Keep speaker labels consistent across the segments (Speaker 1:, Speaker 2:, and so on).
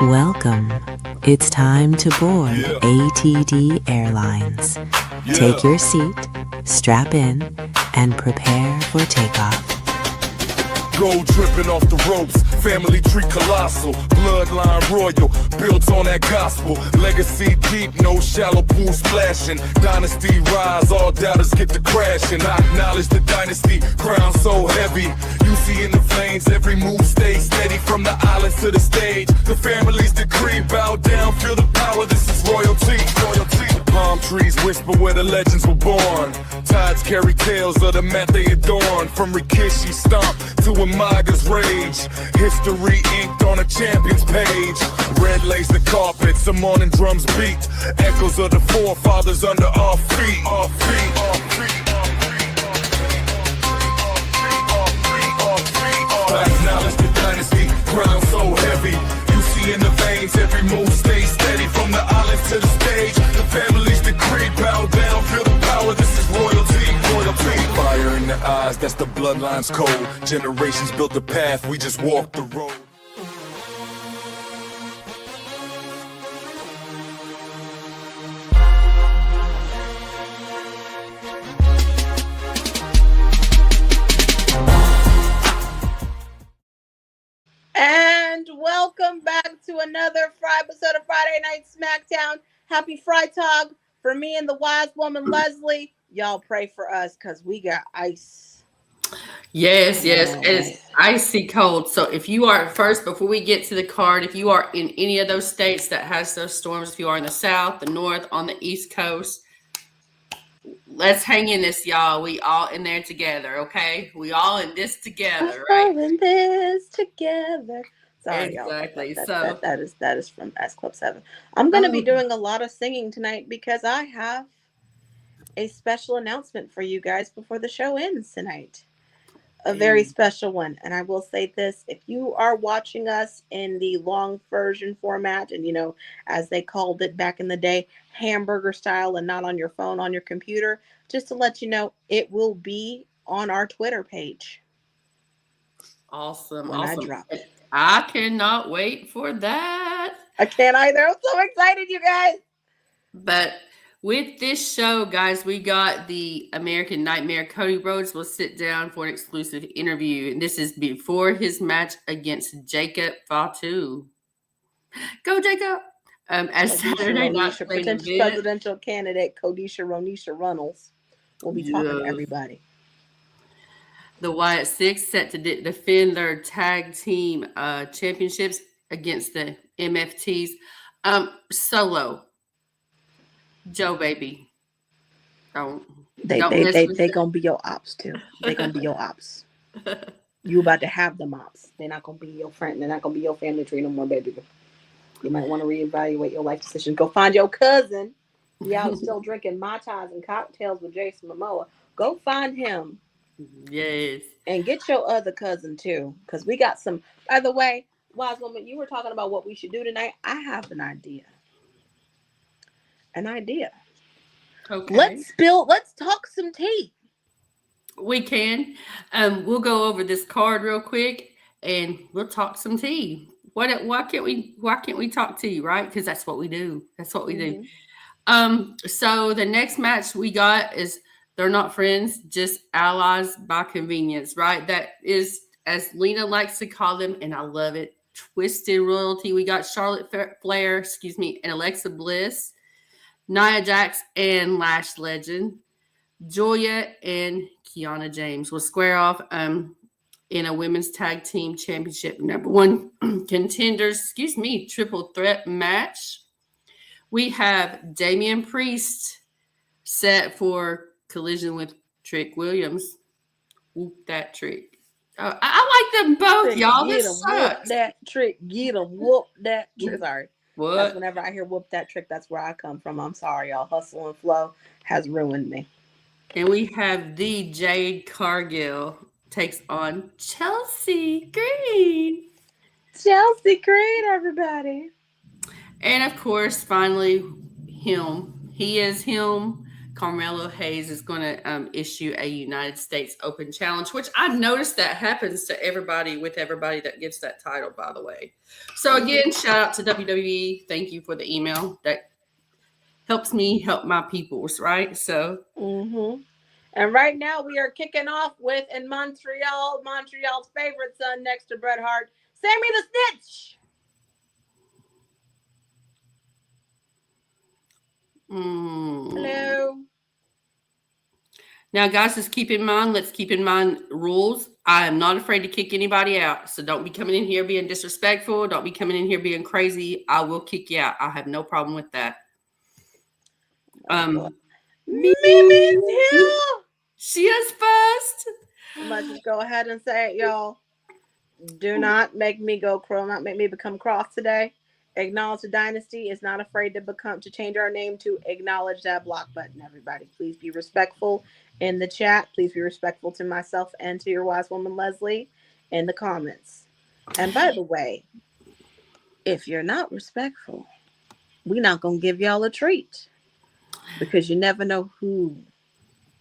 Speaker 1: Welcome. It's time to board ATD Airlines. Take your seat, strap in, and prepare for takeoff.
Speaker 2: Gold dripping off the ropes, family tree colossal, bloodline royal, built on that gospel, legacy deep, no shallow pool splashing, dynasty rise, all doubters get to crashing. I acknowledge the dynasty, crown so heavy, you see in the flames, every move stays steady, from the islands to the stage, the family's decree, bow down, feel the power, this is royalty, royalty. Palm trees whisper where the legends were born, tides carry tales of the mat they adorn, from Rikishi stomp to Umaga's rage, history inked on a champion's page, red lace the carpet, some morning drums beat, echoes of the forefathers under our feet, our feet, our feet. I acknowledge the dynasty, crown so heavy, you see in the veins, every move stays steady, from the islands to the stage, the family's decree, bow down, feel the power, this is royalty, royalty. Fire in the eyes, that's the bloodline's code, generations built the path, we just walk the road.
Speaker 3: And welcome back to another episode of Friday Night SmackDown. Happy Fry Talk for me and the wise woman Leslie. Y'all pray for us because we got ice.
Speaker 4: Yes, it's icy cold. So if you are first, before we get to the card, if you are in any of those states that has those storms, if you are in the south, the north, on the East Coast, let's hang in this, y'all. We all in there together, okay? We all in this together, right?
Speaker 3: All in this together. Sorry,
Speaker 4: exactly.
Speaker 3: Y'all. That is from S Club 7. I'm going to be doing a lot of singing tonight because I have a special announcement for you guys before the show ends tonight. A very special one. And I will say this, if you are watching us in the long version format, and as they called it back in the day, hamburger style and not on your phone, on your computer, just to let you know, it will be on our Twitter page.
Speaker 4: Awesome.
Speaker 3: When I drop it.
Speaker 4: I cannot wait for that.
Speaker 3: I can't either. I'm so excited, you guys.
Speaker 4: But with this show, guys, we got the American Nightmare. Cody Rhodes will sit down for an exclusive interview. And this is before his match against Jacob Fatu. Go, Jacob! As Saturday Night
Speaker 3: potential presidential candidate Ronisha Runnels will be talking to everybody.
Speaker 4: The Wyatt Six set to defend their tag team championships against the MFTs. Solo. Joe, baby.
Speaker 3: They gonna be your ops too. They gonna be your ops. You about to have them ops. They're not gonna be your friend. They're not gonna be your family tree no more, baby. You might want to reevaluate your life decision. Go find your cousin. He out still drinking Mai Tais and cocktails with Jason Momoa. Go find him.
Speaker 4: Yes.
Speaker 3: And get your other cousin too. Because we got some. By the way, wise woman, you were talking about what we should do tonight. I have an idea. Okay. Let's talk some tea.
Speaker 4: We can. We'll go over this card real quick and we'll talk some tea. Why can't we talk tea, right? Because that's what we do. Do. So the next match we got is they're not friends, just allies by convenience, right? That is, as Lena likes to call them, and I love it, twisted royalty. We got Charlotte Flair, and Alexa Bliss, Nia Jax and Lash Legend, Julia and Kiana James will square off in a women's tag team championship #1 contenders, triple threat match. We have Damian Priest set for collision with Trick Williams. Whoop that Trick. I like them both, y'all. This sucks.
Speaker 3: Whoop that Trick. Get him. Whoop that Trick. Sorry.
Speaker 4: What?
Speaker 3: That's whenever I hear whoop that Trick, that's where I come from. I'm sorry, y'all. Hustle and Flow has ruined me.
Speaker 4: And we have the Jade Cargill takes on Chelsea Green.
Speaker 3: Chelsea Green, everybody.
Speaker 4: And of course, finally, him. He is him. Carmelo Hayes is going to issue a United States Open challenge, which I've noticed that happens to everybody that gets that title, by the way. So again, shout out to WWE. Thank you for the email. That helps me help my peoples, right? So.
Speaker 3: And right now we are kicking off with in Montreal's favorite son next to Bret Hart, Sammy the Snitch. Hello.
Speaker 4: Now, guys, let's keep in mind rules. I am not afraid to kick anybody out. So don't be coming in here being disrespectful. Don't be coming in here being crazy. I will kick you out. I have no problem with that.
Speaker 3: Mimi's here.
Speaker 4: She is first.
Speaker 3: I might just go ahead and say it, y'all. Do not make me go crow. Not make me become Croft today. Acknowledge the dynasty is not afraid to change our name to acknowledge that block button. Everybody, please be respectful in the chat. Please be respectful to myself and to your wise woman Leslie in the comments. And by the way, if you're not respectful, we're not gonna give y'all a treat because you never know who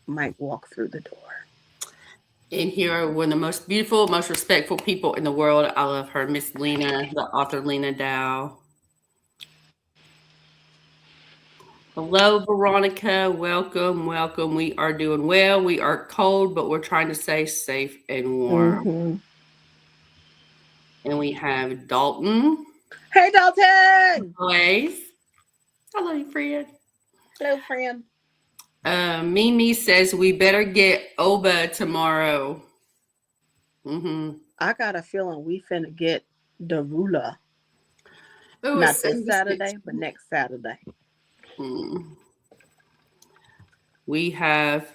Speaker 3: might walk through the door.
Speaker 4: And here are one of the most beautiful, most respectful people in the world. I love her, Miss Lena, the author Lena Dow. Hello, Veronica. Welcome, welcome. We are doing well. We are cold, but we're trying to stay safe and warm. And we have Dalton.
Speaker 3: Hey, Dalton.
Speaker 4: Blaze. Hello, friend.
Speaker 3: Hello, friend.
Speaker 4: Mimi says we better get Oba tomorrow.
Speaker 3: I got a feeling we finna get Darula.
Speaker 4: Ooh,
Speaker 3: not this Saturday, but next Saturday.
Speaker 4: We have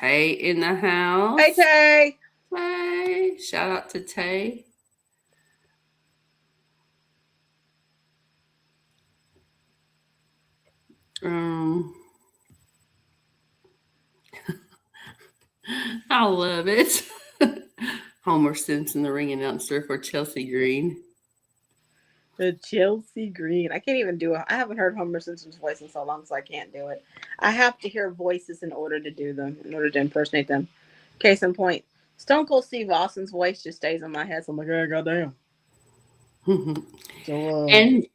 Speaker 4: Tay in the house.
Speaker 3: Hey, Tay.
Speaker 4: Tay. Shout out to Tay. I love it. Homer Simpson, the ring announcer for Chelsea Green.
Speaker 3: The Chelsea Green. I can't even do it. I haven't heard Homer Simpson's voice in so long, so I can't do it. I have to hear voices in order to do them, in order to impersonate them. Case in point, Stone Cold Steve Austin's voice just stays in my head, so I'm like, oh, goddamn.
Speaker 4: And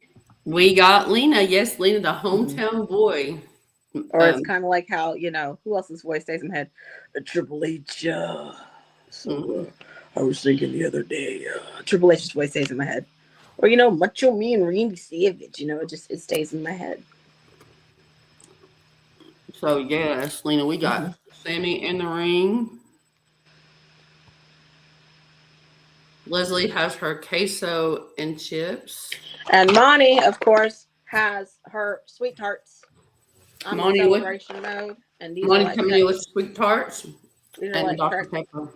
Speaker 4: we got Lena. Yes, Lena, the hometown boy.
Speaker 3: Or it's kind of like how, who else's voice stays in my head? Triple H. I was thinking the other day, Triple H's voice stays in my head. Or, Macho Man, Randy Savage, it stays in my head.
Speaker 4: So, yes, Lena, we got Sammy in the ring. Leslie has her queso and chips.
Speaker 3: And Monty, of course, has her sweet tarts. I'm in celebration mode. And these
Speaker 4: Monty
Speaker 3: are
Speaker 4: coming in with sweet tarts and Dr. Pepper.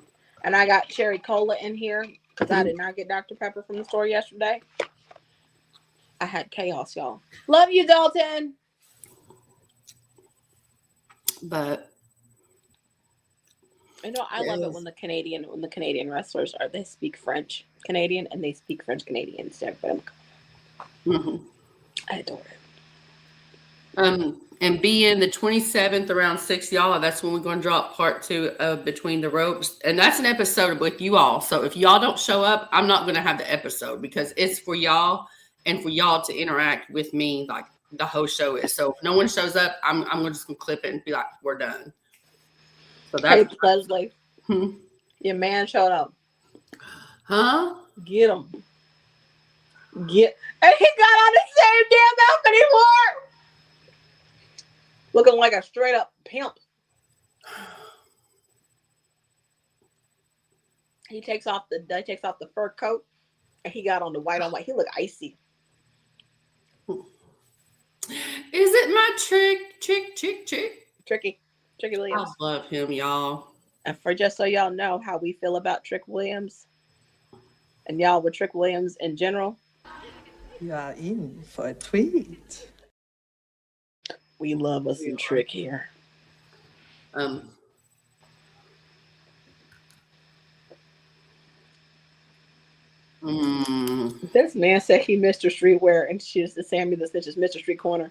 Speaker 3: And I got cherry cola in here because I did not get Dr. Pepper from the store yesterday. I had chaos, y'all. Love you, Dalton.
Speaker 4: But
Speaker 3: I love it when the Canadian wrestlers they speak French Canadian and they speak French Canadian instead. But I adore it.
Speaker 4: And being the 27th around 6, y'all, that's when we're going to drop part 2 of Between the Ropes. And that's an episode with you all. So if y'all don't show up, I'm not going to have the episode because it's for y'all and for y'all to interact with me like the whole show is. So if no one shows up, I'm just going to clip it and be like, we're done. So that's
Speaker 3: Leslie. Your man showed up.
Speaker 4: Huh?
Speaker 3: Get him. And he got on the same damn outfit anymore. Looking like a straight up pimp. He takes off the fur coat and he got on the white on white. He looked icy.
Speaker 4: Is it my
Speaker 3: Tricky Williams?
Speaker 4: I love him, y'all.
Speaker 3: And for just so y'all know how we feel about Trick Williams and y'all with Trick Williams in general.
Speaker 5: You are in for a treat.
Speaker 3: We love us some Trick here. This man said he Mr. Streetwear and she's the Sammy the Snitch is Mr. Street Corner.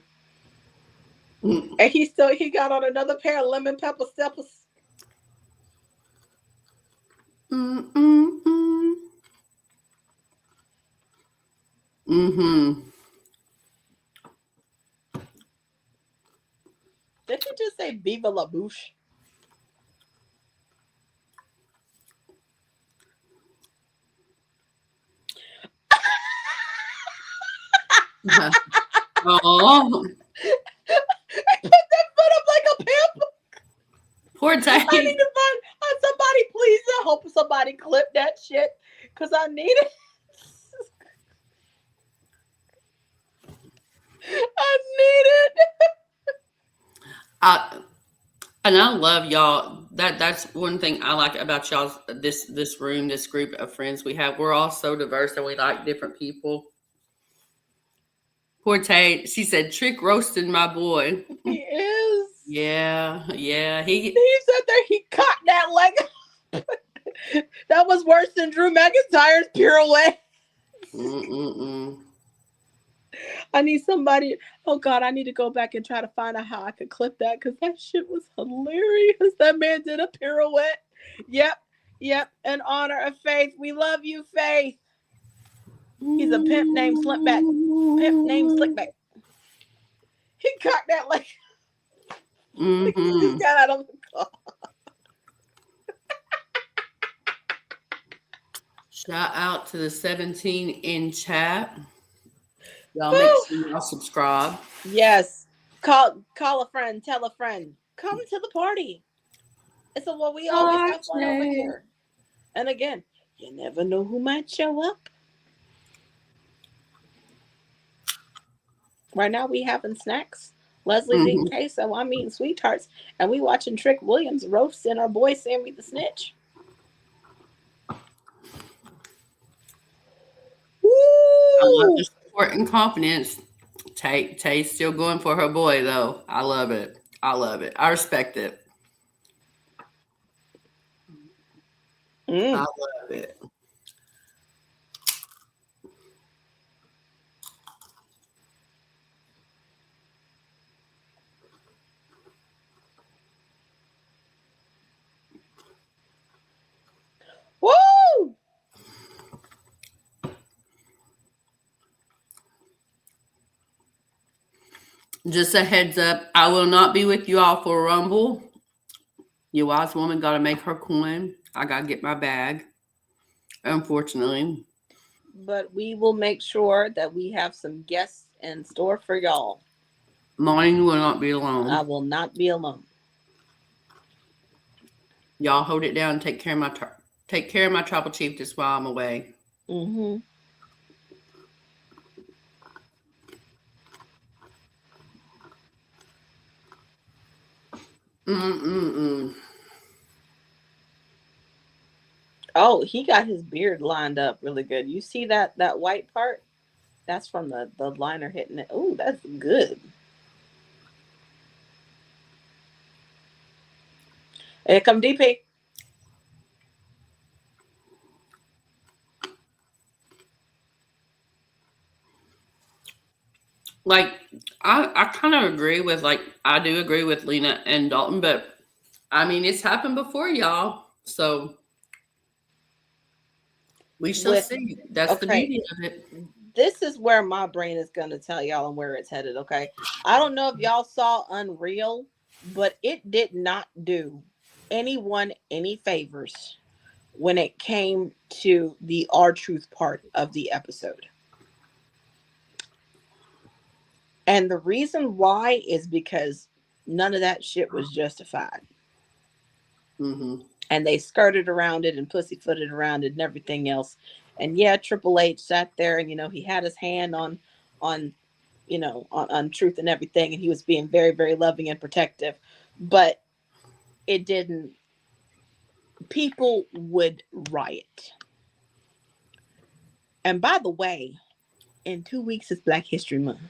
Speaker 4: Mm.
Speaker 3: And he got on another pair of lemon pepper steppers.
Speaker 4: Mm, mm, mm. Mm-hmm.
Speaker 3: Did he just say Viva la Bouche?
Speaker 4: Oh,
Speaker 3: Put that foot up like a pimp.
Speaker 4: poor
Speaker 3: I need
Speaker 4: Tate.
Speaker 3: to find somebody, please. I hope somebody clip that shit because I need it. I need it.
Speaker 4: And I love y'all. That's one thing I like about y'all. This room, this group of friends we have. We're all so diverse and we like different people. Poor Tate. She said, "Trick roasting my boy."
Speaker 3: He is.
Speaker 4: Yeah.
Speaker 3: He sat there. He caught that leg. That was worse than Drew McIntyre's pirouette.
Speaker 4: Mm-mm-mm.
Speaker 3: I need somebody. Oh God, I need to go back and try to find out how I could clip that because that shit was hilarious. That man did a pirouette. Yep. In honor of Faith. We love you, Faith. He's a pimp named Slickback. Pimp named Slickback. He caught that like he just got out of the car.
Speaker 4: Shout out to the 17 in chat. Y'all make sure y'all subscribe.
Speaker 3: Yes. Call a friend, tell a friend. Come to the party. It's what we always have fun over here. And again, you never know who might show up. Right now we having snacks. Leslie's eating queso. I'm eating sweet tarts. And we watching Trick Williams roasting our boy Sammy the Snitch. Woo!
Speaker 4: I love the support and confidence. Tay's still going for her boy, though. I love it. I respect it. I love it.
Speaker 3: Woo!
Speaker 4: Just a heads up, I will not be with you all for Rumble. Your wise woman got to make her coin. I got to get my bag, unfortunately.
Speaker 3: But we will make sure that we have some guests in store for y'all.
Speaker 4: Mine will not be alone.
Speaker 3: I will not be alone.
Speaker 4: Y'all hold it down and take care of my tribal chief just while I'm away.
Speaker 3: Mm-hmm. Oh, he got his beard lined up really good. You see that white part? That's from the liner hitting it. Oh, that's good. Here come DP.
Speaker 4: Like, I kind of agree with, I do agree with Lena and Dalton, but I mean, it's happened before, y'all. So we shall see. That's the beauty of it.
Speaker 3: This is where my brain is going to tell y'all and where it's headed, okay? I don't know if y'all saw Unreal, but it did not do anyone any favors when it came to the R-Truth part of the episode. And the reason why is because none of that shit was justified.
Speaker 4: Mm-hmm.
Speaker 3: And they skirted around it and pussyfooted around it and everything else. And yeah, Triple H sat there and, he had his hand on truth and everything. And he was being very, very loving and protective. But it didn't. People would riot. And by the way, in 2 weeks is Black History Month.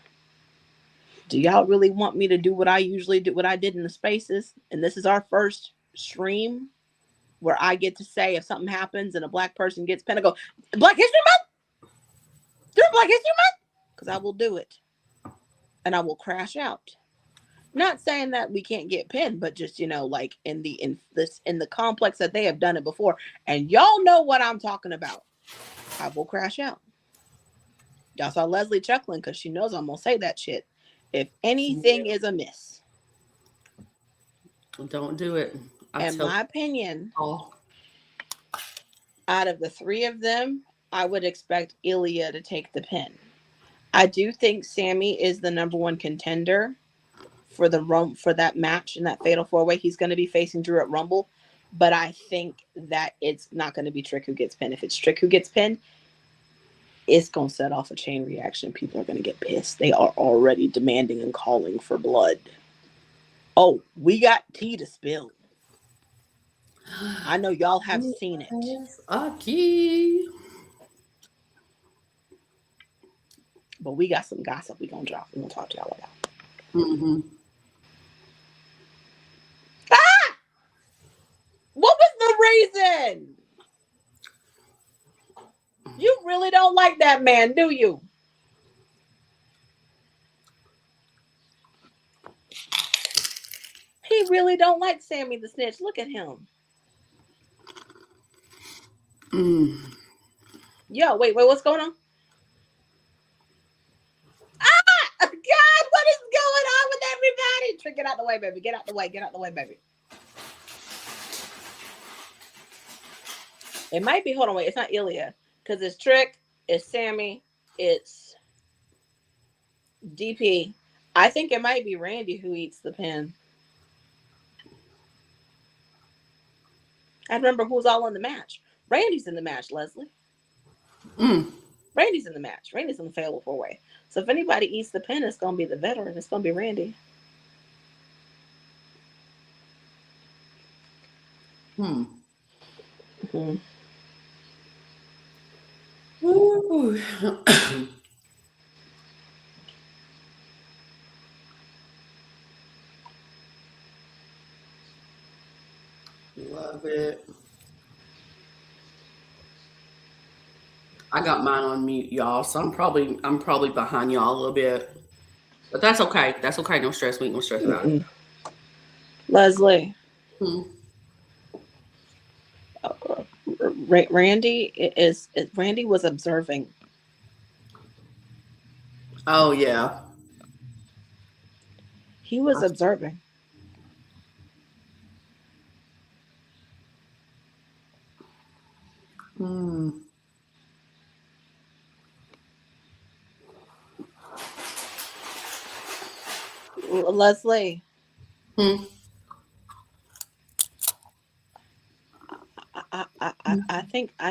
Speaker 3: Do y'all really want me to do what I usually do, what I did in the spaces? And this is our first stream where I get to say if something happens and a Black person gets pinned, I go, Black History Month? Do Black History Month? Because I will do it. And I will crash out. Not saying that we can't get pinned, but just, like in the complex that they have done it before, and y'all know what I'm talking about. I will crash out. Y'all saw Leslie chuckling because she knows I'm gonna say that shit if anything is amiss.
Speaker 4: Don't do it.
Speaker 3: In my opinion, out of the three of them, I would expect Ilya to take the pin. I do think Sammy is the number one contender for that match in that fatal 4-way. He's going to be facing Drew at Rumble, but I think that it's not going to be Trick who gets pinned. If it's Trick who gets pinned, it's going to set off a chain reaction. People are going to get pissed. They are already demanding and calling for blood. Oh, we got tea to spill. I know y'all have seen it.
Speaker 4: Okay.
Speaker 3: But we got some gossip we gonna drop. We gonna talk to y'all about.
Speaker 4: Mm-hmm.
Speaker 3: Ah! What was the reason? You really don't like that man, do you? He really don't like Sammy the Snitch. Look at him. Yo, wait, what's going on? God, what is going on with everybody? Trick, get out the way, baby. Get out the way, baby. It might be, hold on, wait, it's not Ilya. Because it's Trick, it's Sammy, it's DP. I think it might be Randy who eats the pin. I remember who's all in the match. Randy's in the match, Leslie. Randy's in the match. Randy's in the fatal 4-way. So if anybody eats the pin, it's going to be the veteran. It's going to be Randy.
Speaker 4: Ooh. Love it. I got mine on mute, y'all, so I'm probably behind y'all a little bit. But that's okay. That's okay. No stress. We ain't gonna stress about it.
Speaker 3: Leslie. Randy was observing.
Speaker 4: Oh yeah.
Speaker 3: He was observing. Leslie. I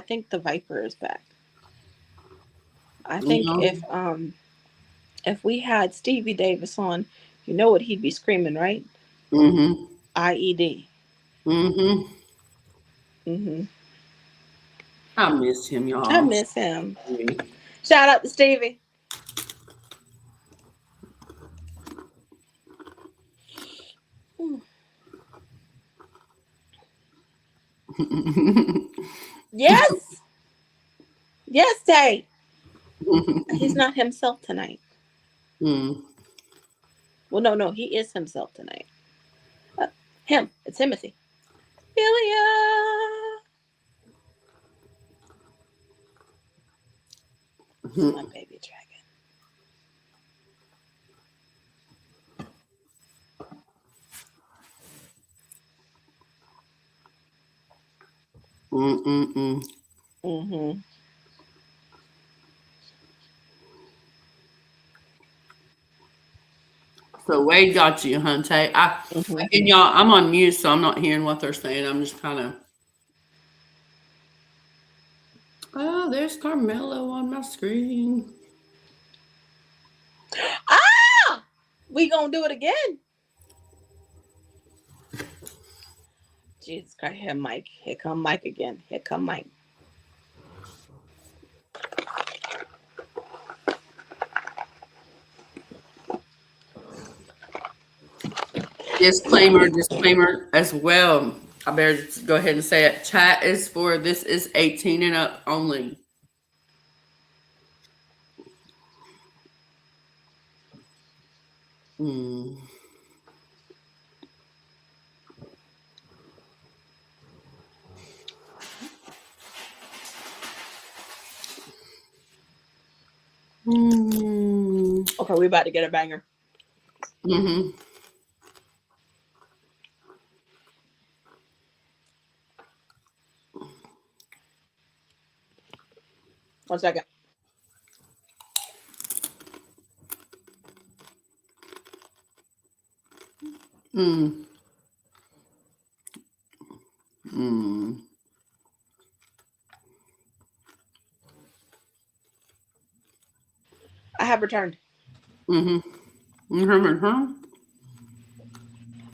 Speaker 3: think the Viper is back. I think if we had Stevie Davis on, you know what he'd be screaming, right? IED.
Speaker 4: I miss him, y'all.
Speaker 3: I miss him. Shout out to Stevie. Yes. Yes, Tay. He's not himself tonight. Well, no, he is himself tonight. Him. It's Timothy. Ilya. My baby dragon.
Speaker 4: So Wade got you, Hunte. Again, y'all, I'm on mute, so I'm not hearing what they're saying. I'm just kind of. Oh, there's Carmelo on my screen.
Speaker 3: Ah! We gonna do it again. Jesus Christ, here Mike. Here come Mike again. Here come Mike.
Speaker 4: Disclaimer as well. I better just go ahead and say it. Chat is for this is 18 and up only.
Speaker 3: Okay, we about to get a banger.
Speaker 4: Mm-hmm.
Speaker 3: One second.
Speaker 4: Mm. Mm.
Speaker 3: I have returned.
Speaker 4: Mm-hmm. Mm-hmm.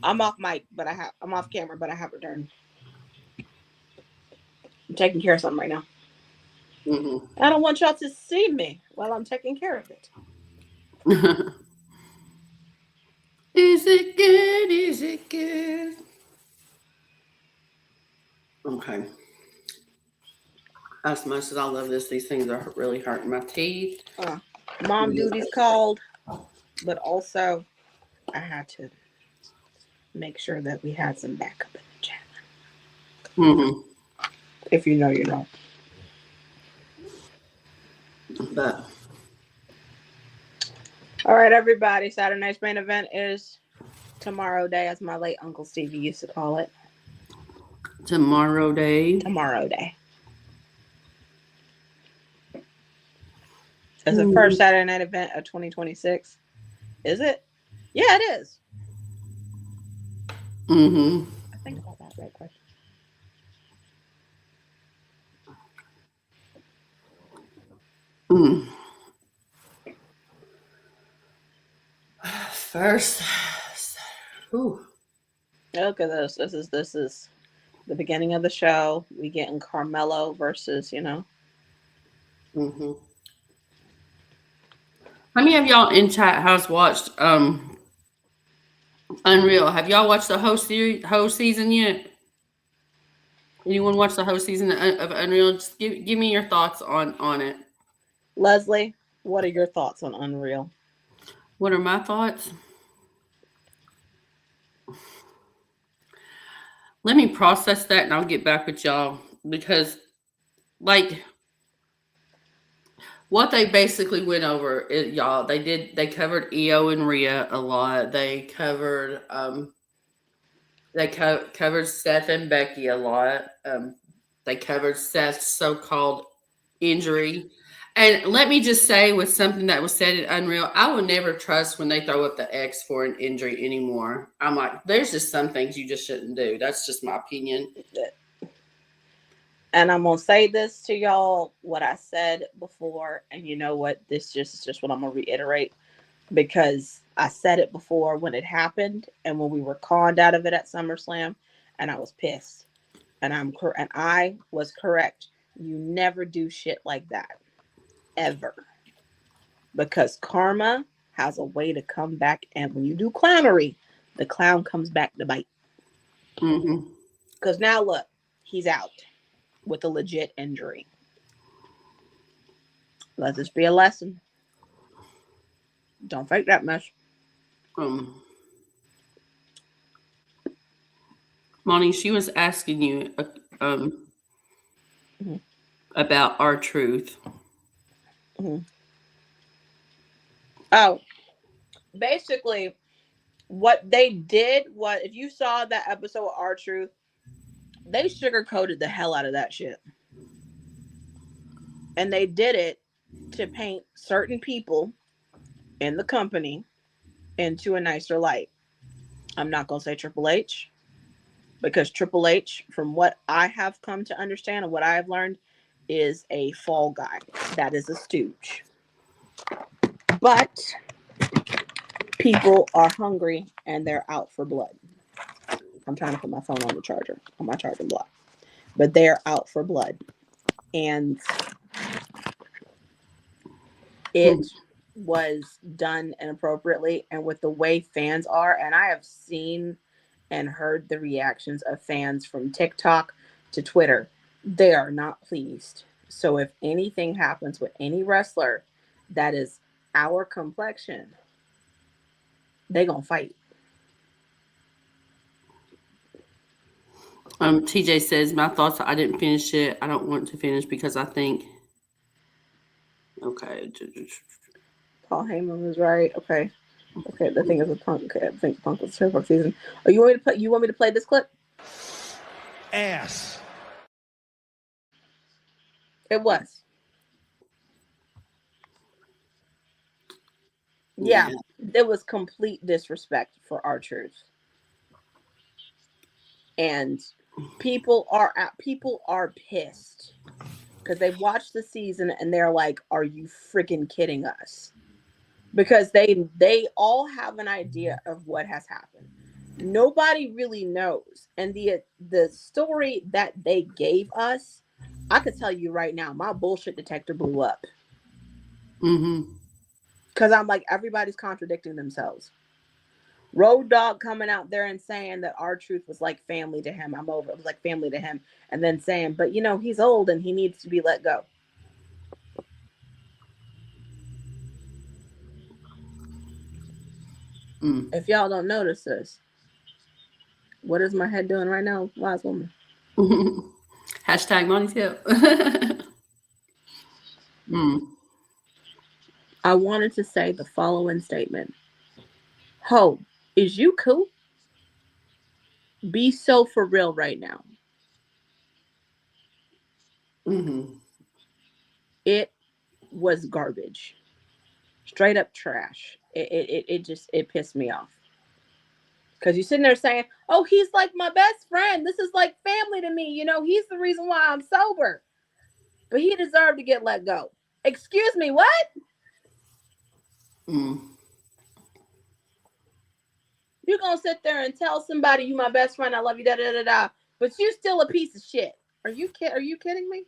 Speaker 3: I'm off mic, but I'm off camera, but I have returned. I'm taking care of something right now.
Speaker 4: Mm-hmm.
Speaker 3: I don't want y'all to see me while I'm taking care of it.
Speaker 4: Is it good? Is it good? Okay. As much as I love this, these things are really hurting my teeth.
Speaker 3: Mom duty's called, but also I had to make sure that we had some backup in the chat.
Speaker 4: Mm-hmm.
Speaker 3: If you know, you know.
Speaker 4: But
Speaker 3: all right, everybody. Saturday night's main event is tomorrow day, as my late Uncle Stevie used to call it.
Speaker 4: Tomorrow day.
Speaker 3: Tomorrow day. It's the first Saturday night event of 2026. Is it? Yeah, it is.
Speaker 4: Mm-hmm.
Speaker 3: I think about that right quick.
Speaker 4: Mm. First. Ooh.
Speaker 3: Look at this. This is the beginning of the show. We getting Carmelo versus,
Speaker 4: Mm-hmm. How many of y'all in chat has watched Unreal? Have y'all watched the whole season yet? Anyone watch the whole season of Unreal? Just give me your thoughts on it.
Speaker 3: Leslie, what are your thoughts on Unreal?
Speaker 4: What are my thoughts? Let me process that and I'll get back with y'all, because like what they basically went over, y'all, they covered Io and Rhea a lot. They covered covered Seth and Becky a lot. They covered Seth's so-called injury. And let me just say, with something that was said in Unreal, I will never trust when they throw up the X for an injury anymore. I'm like, there's just some things you just shouldn't do. That's just my opinion.
Speaker 3: And I'm gonna say this to y'all, what I said before, and you know what? This is just what I'm gonna reiterate, because I said it before when it happened and when we were conned out of it at SummerSlam, and I was pissed. And I was correct. You never do shit like that. Ever. Because karma has a way to come back, and when you do clownery, the clown comes back to bite.
Speaker 4: Mm-hmm.
Speaker 3: Because now look, he's out with a legit injury. Let this be a lesson. Don't fake that mess.
Speaker 4: Monty, she was asking you
Speaker 3: Mm-hmm.
Speaker 4: about R-Truth.
Speaker 3: Mm-hmm. Oh, basically, what they did was, if you saw that episode of R-Truth, they sugarcoated the hell out of that shit. And they did it to paint certain people in the company into a nicer light. I'm not going to say Triple H, because Triple H, from what I have come to understand and what I have learned, is a fall guy. That is a stooge. But people are hungry and they're out for blood. I'm trying to put my phone on the charger, on my charging block. But they're out for blood. And it was done inappropriately, and with the way fans are, and I have seen and heard the reactions of fans from TikTok to Twitter, they are not pleased. So if anything happens with any wrestler that is our complexion, they gonna fight.
Speaker 4: TJ says, my thoughts, I didn't finish it. I don't want to finish because I think Okay.
Speaker 3: Paul Heyman was right. Okay. The thing is with Punk. Okay, I think Punk was the season. Oh, you want me to play this clip?
Speaker 6: Ass.
Speaker 3: It was. Yeah. It was complete disrespect for R-Truth. And people are pissed because they watched the season and they're like, "Are you freaking kidding us?" Because they all have an idea of what has happened. Nobody really knows, and the story that they gave us, I could tell you right now, my bullshit detector blew up. Because I'm like, everybody's contradicting themselves. Road Dogg coming out there and saying that R-Truth was like family to him. It was like family to him. And then saying, but he's old and he needs to be let go. If y'all don't notice this, what is my head doing right now, wise woman?
Speaker 4: Hashtag money tip.
Speaker 3: I wanted to say the following statement. Ho, is you cool? Be so for real right now. It was garbage. Straight up trash. It pissed me off. Because you're sitting there saying, oh, he's like my best friend. This is like family to me. He's the reason why I'm sober. But he deserved to get let go. Excuse me, what? You're going to sit there and tell somebody you my best friend, I love you, da-da-da-da, but you still a piece of shit. Are you kidding me?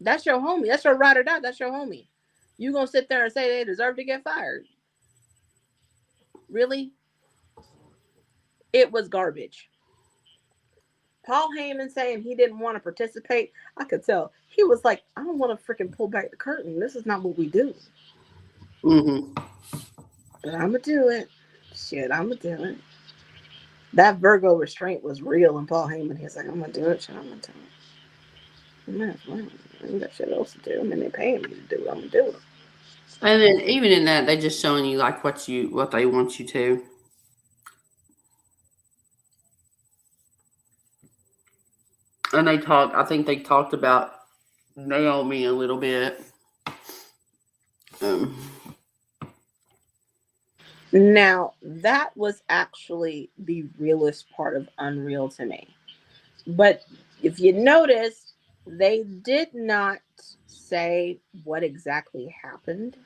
Speaker 3: That's your homie. That's your ride or die. That's your homie. You going to sit there and say they deserve to get fired? Really? It was garbage. Paul Heyman saying he didn't want to participate, I could tell. He was like, I don't want to freaking pull back the curtain. This is not what we do. But I'm going to do it. Shit, I'm going to do it. That Virgo restraint was real in Paul Heyman. He's like, I'm going to do it. Shit, I'm going to do it. I ain't got shit else to do. I mean, they paying me to do it. I'm going to do it.
Speaker 4: And then even in that, they just showing you like what they want you to. And I think they talked about Naomi a little bit.
Speaker 3: Now, that was actually the realest part of Unreal to me. But if you notice, they did not say what exactly happened.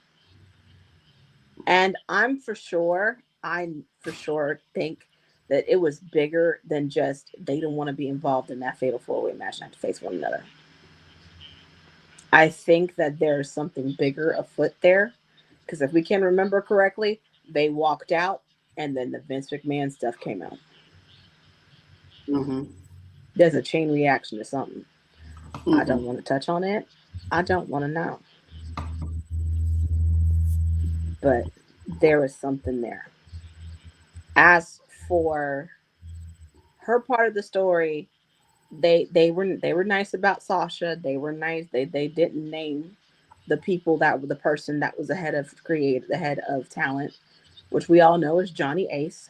Speaker 3: And I for sure think that it was bigger than just they didn't want to be involved in that fatal 4-way match and have to face one another. I think that there's something bigger afoot there. Because if we can remember correctly, they walked out and then the Vince McMahon stuff came out. There's a chain reaction to something. I don't want to touch on it. I don't want to know. But there is something there. As for her part of the story, they were nice about Sasha. They were nice. They didn't name the people that were the person that was the head of talent, which we all know is Johnny Ace.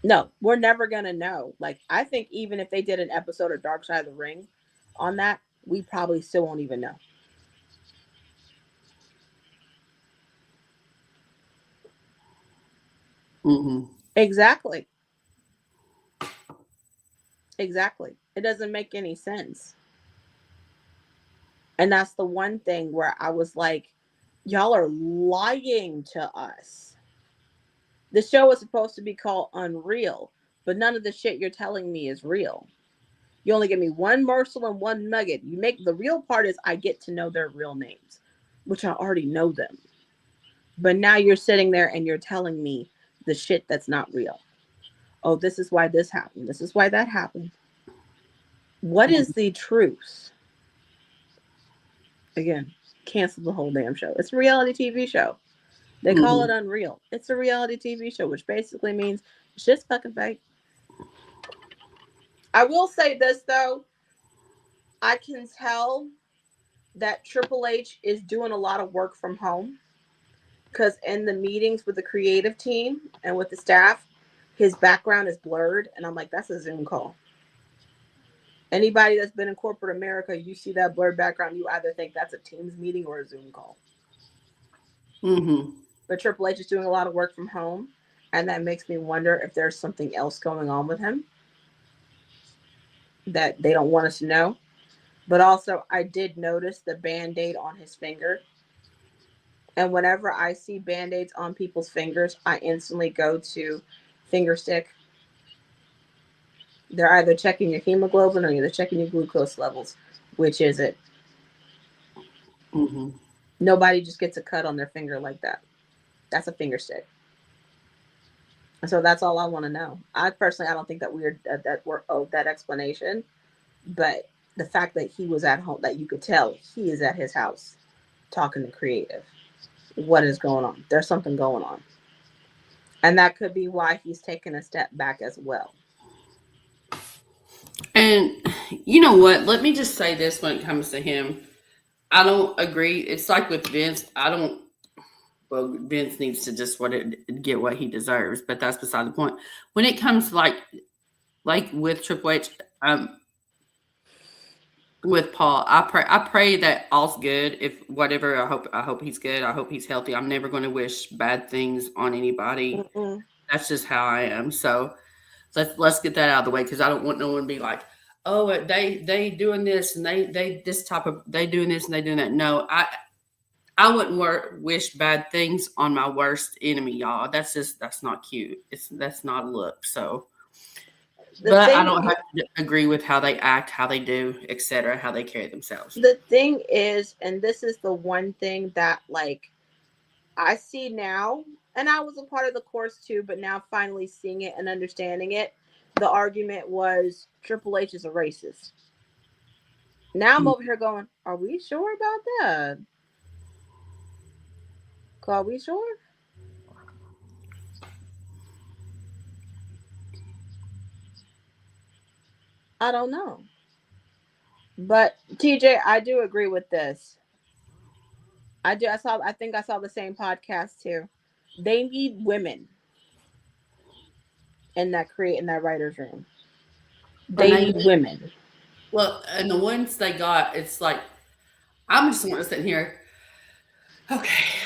Speaker 3: No, we're never gonna know. Like, I think even if they did an episode of Dark Side of the Ring on that, we probably still won't even know. Exactly. It doesn't make any sense. And that's the one thing where I was like, y'all are lying to us. The show is supposed to be called Unreal, but none of the shit you're telling me is real. You only give me one morsel and one nugget. You make the real part is I get to know their real names, which I already know them. But now you're sitting there and you're telling me the shit that's not real. Oh, this is why this happened. This is why that happened. What is the truth? Again, cancel the whole damn show. It's a reality TV show. They call it Unreal. It's a reality TV show, which basically means it's just fucking fake. I will say this, though. I can tell that Triple H is doing a lot of work from home, because in the meetings with the creative team and with the staff, his background is blurred, and I'm like, that's a Zoom call. Anybody that's been in corporate America, you see that blurred background, you either think that's a Teams meeting or a Zoom call.
Speaker 4: Mm-hmm.
Speaker 3: But Triple H is doing a lot of work from home, and that makes me wonder if there's something else going on with him that they don't want us to know. But also, I did notice the Band-Aid on his finger. And whenever I see Band-Aids on people's fingers, I instantly go to finger stick. They're either checking your hemoglobin or they're checking your glucose levels. Which is it?
Speaker 4: Mm-hmm.
Speaker 3: Nobody just gets a cut on their finger like that. That's a finger stick. So that's all I want to know. I don't think that we're that explanation, but the fact that he was at home, that you could tell he is at his house talking to creative. What is going on? There's something going on, and that could be why he's taken a step back as well.
Speaker 4: And you know what? Let me just say this when it comes to him. I don't agree. It's like with Vince. Well, Vince needs to just get what he deserves, but that's beside the point. When it comes to like with Triple H, with Paul, I pray that all's good. If whatever, I hope he's good. I hope he's healthy. I'm never going to wish bad things on anybody.
Speaker 3: Mm-mm.
Speaker 4: That's just how I am. So let's get that out of the way, because I don't want no one to be like, oh, they doing this and they doing this and they doing that. No, I wouldn't wish bad things on my worst enemy, y'all. That's not cute. That's not a look. So, but I don't have to agree with how they act, how they do, etc., how they carry themselves.
Speaker 3: The thing is, and this is the one thing that like I see now, and I was a part of the course too, but now finally seeing it and understanding it, the argument was Triple H is a racist. Now I'm over here going, are we sure about that? Are we sure? I don't know. But TJ, I do agree with this. I think I saw the same podcast too. They need women in that writer's room. They need women.
Speaker 4: Well, and the ones they got, it's like, I'm just want to sit here. Okay,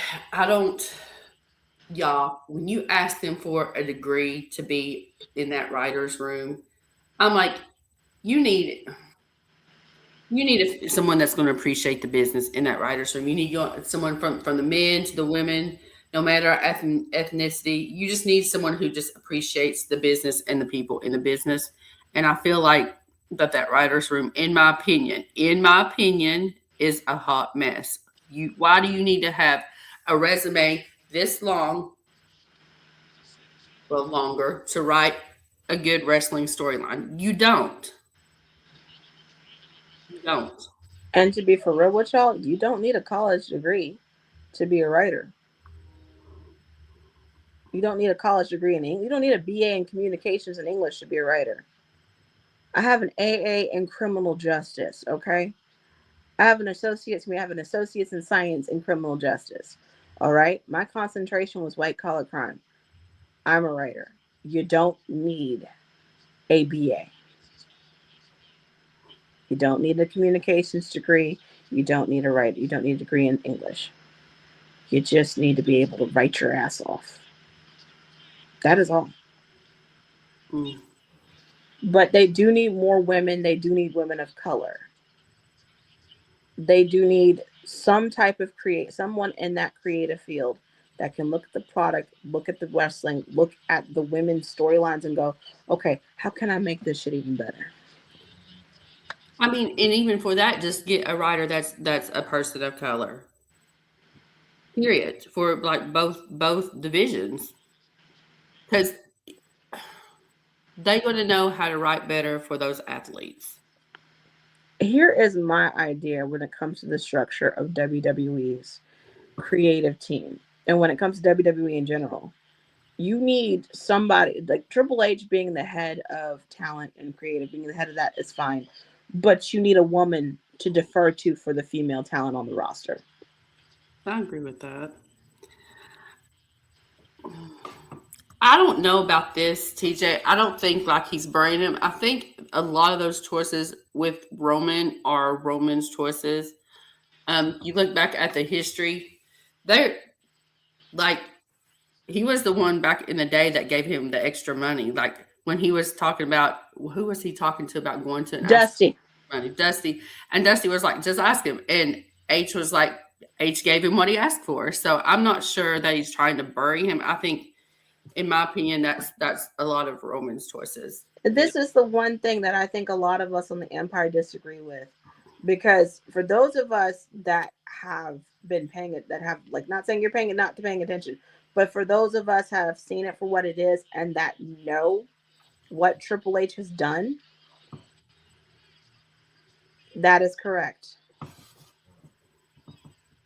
Speaker 4: y'all, when you ask them for a degree to be in that writer's room, I'm like, you need someone that's going to appreciate the business in that writer's room. You need someone from the men to the women, no matter ethnicity. You just need someone who just appreciates the business and the people in the business. And I feel like that writer's room, in my opinion, is a hot mess. Why do you need to have a resume this long, well, longer, to write a good wrestling storyline? You don't. You don't.
Speaker 3: And to be for real with y'all, you don't need a college degree to be a writer. You don't need a college degree in English. You don't need a BA in communications and English to be a writer. I have an AA in criminal justice, okay? I have an associate's in science in criminal justice. All right? My concentration was white collar crime. I'm a writer. You don't need a BA. You don't need a communications degree. You don't need a degree in English. You just need to be able to write your ass off. That is all.
Speaker 4: Mm.
Speaker 3: But they do need more women. They do need women of color. They do need some type of someone in that creative field that can look at the product, look at the wrestling, look at the women's storylines and go, okay, how can I make this shit even better?
Speaker 4: I mean, and even for that, just get a writer that's a person of color. Period. For like both divisions, because they're going to know how to write better for those athletes.
Speaker 3: Here is my idea when it comes to the structure of WWE's creative team, and when it comes to WWE in general. You need somebody like Triple H being the head of talent and creative, being the head of that is fine. But you need a woman to defer to for the female talent on the roster.
Speaker 4: I agree with that. I don't know about this, TJ. I don't think like he's burying him. I think a lot of those choices with Roman are Roman's choices. You look back at the history, they're like he was the one back in the day that gave him the extra money. Like when he was talking about who was he talking to about going to
Speaker 3: Dusty.
Speaker 4: Money, Dusty, and Dusty was like, just ask him. And H was like, H gave him what he asked for. So I'm not sure that he's trying to bury him. I think, in my opinion, that's a lot of Roman's choices.
Speaker 3: This is the one thing that I think a lot of us on the Empire disagree with, because for those of us that have been paying it, that have like not saying you're paying it, not paying attention, but for those of us have seen it for what it is and that know what Triple H has done, that is correct.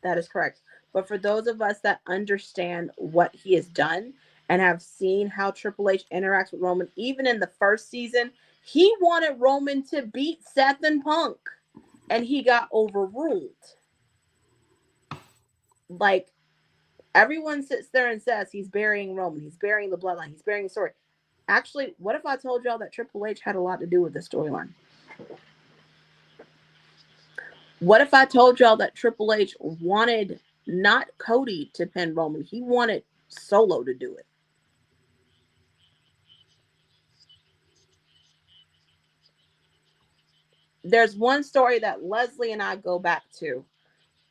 Speaker 3: That is correct. But for those of us that understand what he has done and have seen how Triple H interacts with Roman, even in the first season, he wanted Roman to beat Seth and Punk, and he got overruled. Like, everyone sits there and says he's burying Roman, he's burying the bloodline, he's burying the story. Actually, what if I told y'all that Triple H had a lot to do with the storyline? What if I told y'all that Triple H wanted not Cody to pin Roman, he wanted Solo to do it? There's one story that Leslie and I go back to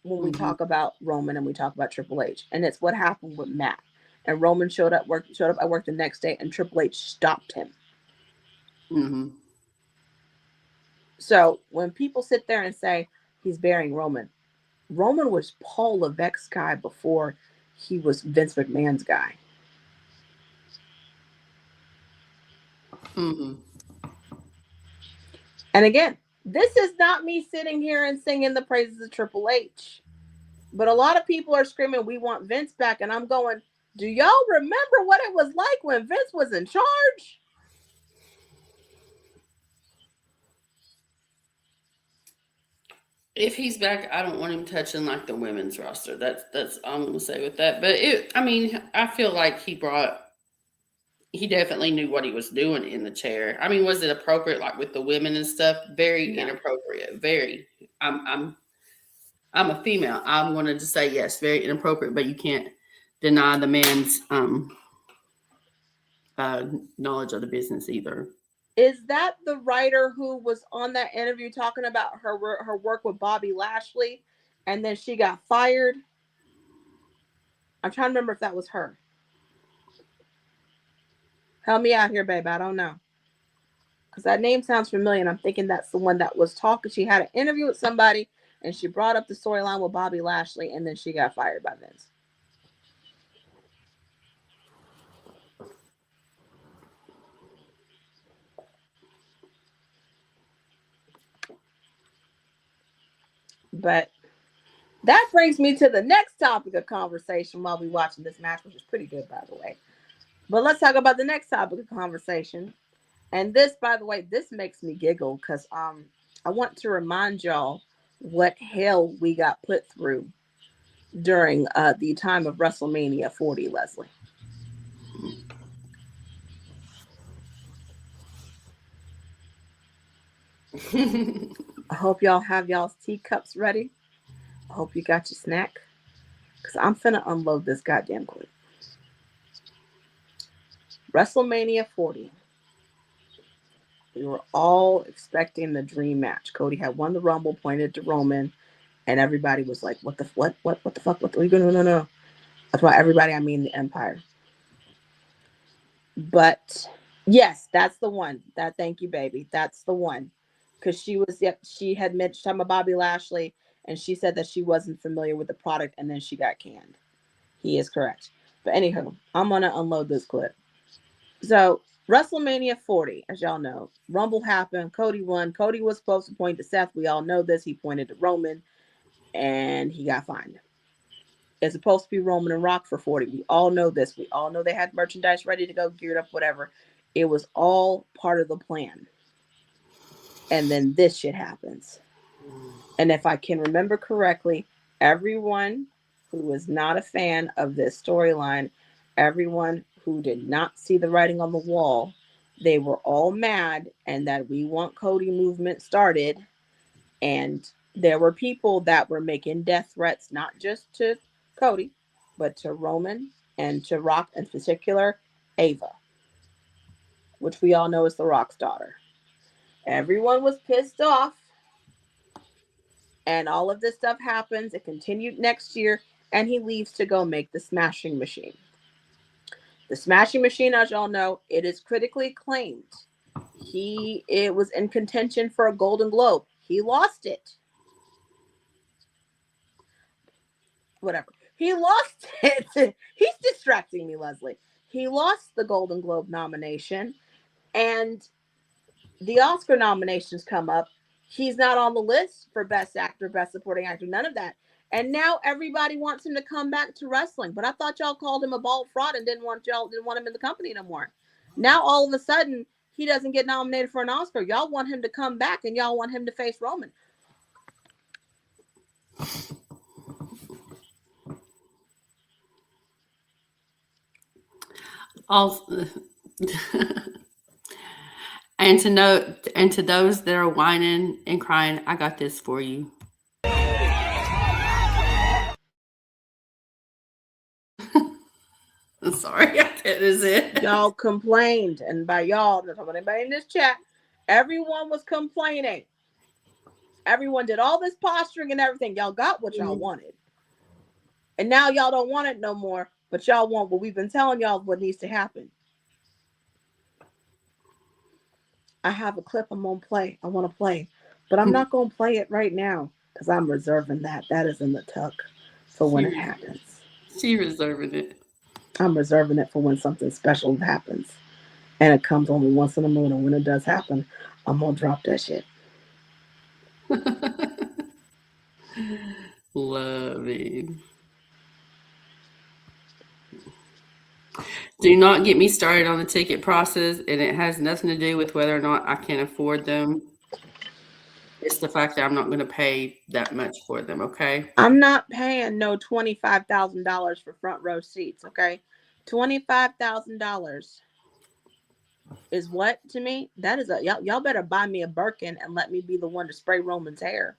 Speaker 3: when we talk about Roman and we talk about Triple H, and it's what happened with Matt. And Roman showed up at work the next day, and Triple H stopped him.
Speaker 4: Mm-hmm.
Speaker 3: So when people sit there and say he's burying Roman, Roman was Paul Levesque's guy before he was Vince McMahon's guy.
Speaker 4: Mm-hmm.
Speaker 3: And again, this is not me sitting here and singing the praises of Triple H. But a lot of people are screaming, we want Vince back. And I'm going, do y'all remember what it was like when Vince was in charge?
Speaker 4: If he's back, I don't want him touching like the women's roster. That's all I'm gonna say with that. But I feel like he definitely knew what he was doing in the chair. I mean, was it appropriate like with the women and stuff? Very inappropriate. Very. I'm a female. I'm gonna just say yes, very inappropriate, but you can't deny the man's knowledge of the business either.
Speaker 3: Is that the writer who was on that interview talking about her work with Bobby Lashley, and then she got fired? I'm trying to remember if that was her. Help me out here, babe. I don't know. Because that name sounds familiar, and I'm thinking that's the one that was talking. She had an interview with somebody, and she brought up the storyline with Bobby Lashley, and then she got fired by Vince. But that brings me to the next topic of conversation while we're watching this match, which is pretty good, by the way. But let's talk about the next topic of conversation. And this, by the way, this makes me giggle because I want to remind y'all what hell we got put through during the time of WrestleMania 40, Leslie. I hope y'all have y'all's teacups ready. I hope you got your snack, because I'm finna unload this goddamn clip. WrestleMania 40. We were all expecting the dream match. Cody had won the Rumble, pointed to Roman, and everybody was like, what the fuck? What are you gonna no. That's why everybody, I mean the Empire. But yes, that's the one. Thank you, baby. That's the one. Because she had mentioned talking about Bobby Lashley, and she said that she wasn't familiar with the product, and then she got canned. He is correct. But anywho, I'm gonna unload this clip. So WrestleMania 40, as y'all know, Rumble happened. Cody won. Cody was supposed to point to Seth. We all know this. He pointed to Roman, and he got fined. It's supposed to be Roman and Rock for 40. We all know this. We all know they had merchandise ready to go, geared up, whatever. It was all part of the plan. And then this shit happens. And if I can remember correctly, everyone who was not a fan of this storyline, everyone who did not see the writing on the wall, they were all mad and that We Want Cody movement started. And there were people that were making death threats, not just to Cody, but to Roman and to Rock, in particular, Ava, which we all know is The Rock's daughter. Everyone was pissed off. And all of this stuff happens. It continued next year. And he leaves to go make the Smashing Machine. The Smashing Machine, as y'all know, it is critically acclaimed. It was in contention for a Golden Globe. He lost it. Whatever. He lost it. He's distracting me, Leslie. He lost the Golden Globe nomination. And the Oscar nominations come up. He's not on the list for Best Actor, Best Supporting Actor, none of that. And now everybody wants him to come back to wrestling. But I thought y'all called him a bald fraud and didn't want him in the company no more. Now all of a sudden he doesn't get nominated for an Oscar. Y'all want him to come back and y'all want him to face Roman.
Speaker 4: Also, and to those that are whining and crying, I got this for you. I'm sorry, that is it.
Speaker 3: Y'all complained, and by y'all, not talking about anybody in this chat, everyone was complaining. Everyone did all this posturing and everything. Y'all got what y'all wanted. And now y'all don't want it no more, but y'all want what we've been telling y'all what needs to happen. I have a clip I'm going to play. I want to play. But I'm not going to play it right now because I'm reserving that. That is in the tuck for when it happens.
Speaker 4: She's reserving it.
Speaker 3: I'm reserving it for when something special happens. And it comes only once in a moon. And when it does happen, I'm going to drop that shit.
Speaker 4: Love it. Do not get me started on the ticket process, and it has nothing to do with whether or not I can afford them. It's the fact that I'm not going to pay that much for them, okay?
Speaker 3: I'm not paying no $25,000 for front row seats, okay? $25,000 is what to me? That is y'all better buy me a Birkin and let me be the one to spray Roman's hair.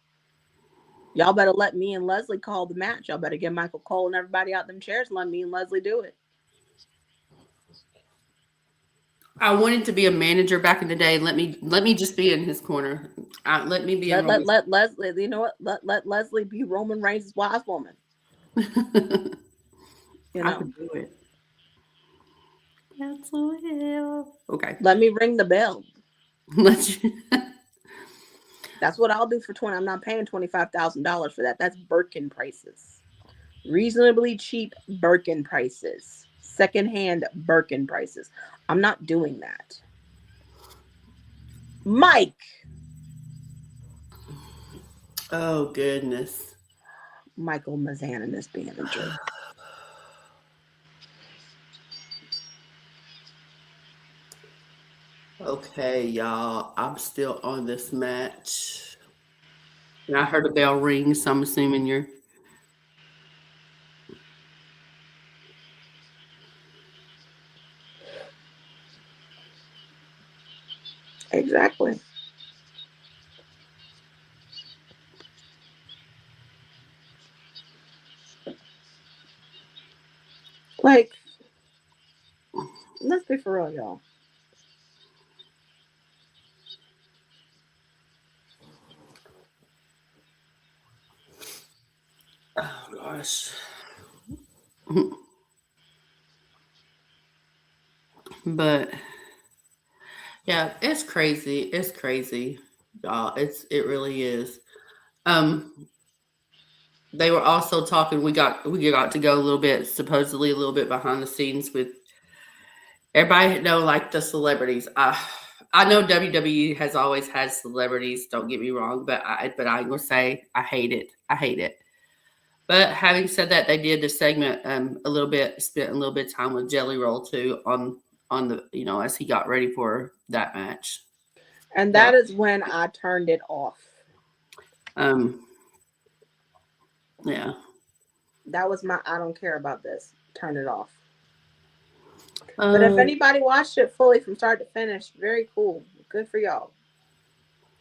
Speaker 3: Y'all better let me and Leslie call the match. Y'all better get Michael Cole and everybody out them chairs and let me and Leslie do it.
Speaker 4: I wanted to be a manager back in the day. Let me just be in his corner. Let me be.
Speaker 3: Let Leslie. You know what? Let Leslie be Roman Reigns' wise woman.
Speaker 4: I could do it. That's okay.
Speaker 3: Let me ring the bell. That's what I'll do for 20. I'm not paying $25,000 for that. That's Birkin prices. Reasonably cheap Birkin prices. Secondhand Birkin prices. I'm not doing that. Mike.
Speaker 4: Oh, goodness.
Speaker 3: Michael Mazanin is being a jerk.
Speaker 4: Okay, y'all. I'm still on this match. And I heard a bell ring, so I'm assuming you're...
Speaker 3: Exactly. Like, let's be for real, y'all.
Speaker 4: Oh, gosh. But, yeah, it's crazy. It's crazy, y'all. It really is. They were also talking. We got to go a little bit, supposedly a little bit behind the scenes with everybody. Know like the celebrities. I know WWE has always had celebrities. Don't get me wrong, but I'm gonna say I hate it. I hate it. But having said that, they did the segment spent a little bit of time with Jelly Roll too on the as he got ready for that match.
Speaker 3: And that is when I turned it off.
Speaker 4: Yeah.
Speaker 3: That was my I don't care about this. Turn it off. But if anybody watched it fully from start to finish, very cool. Good for y'all.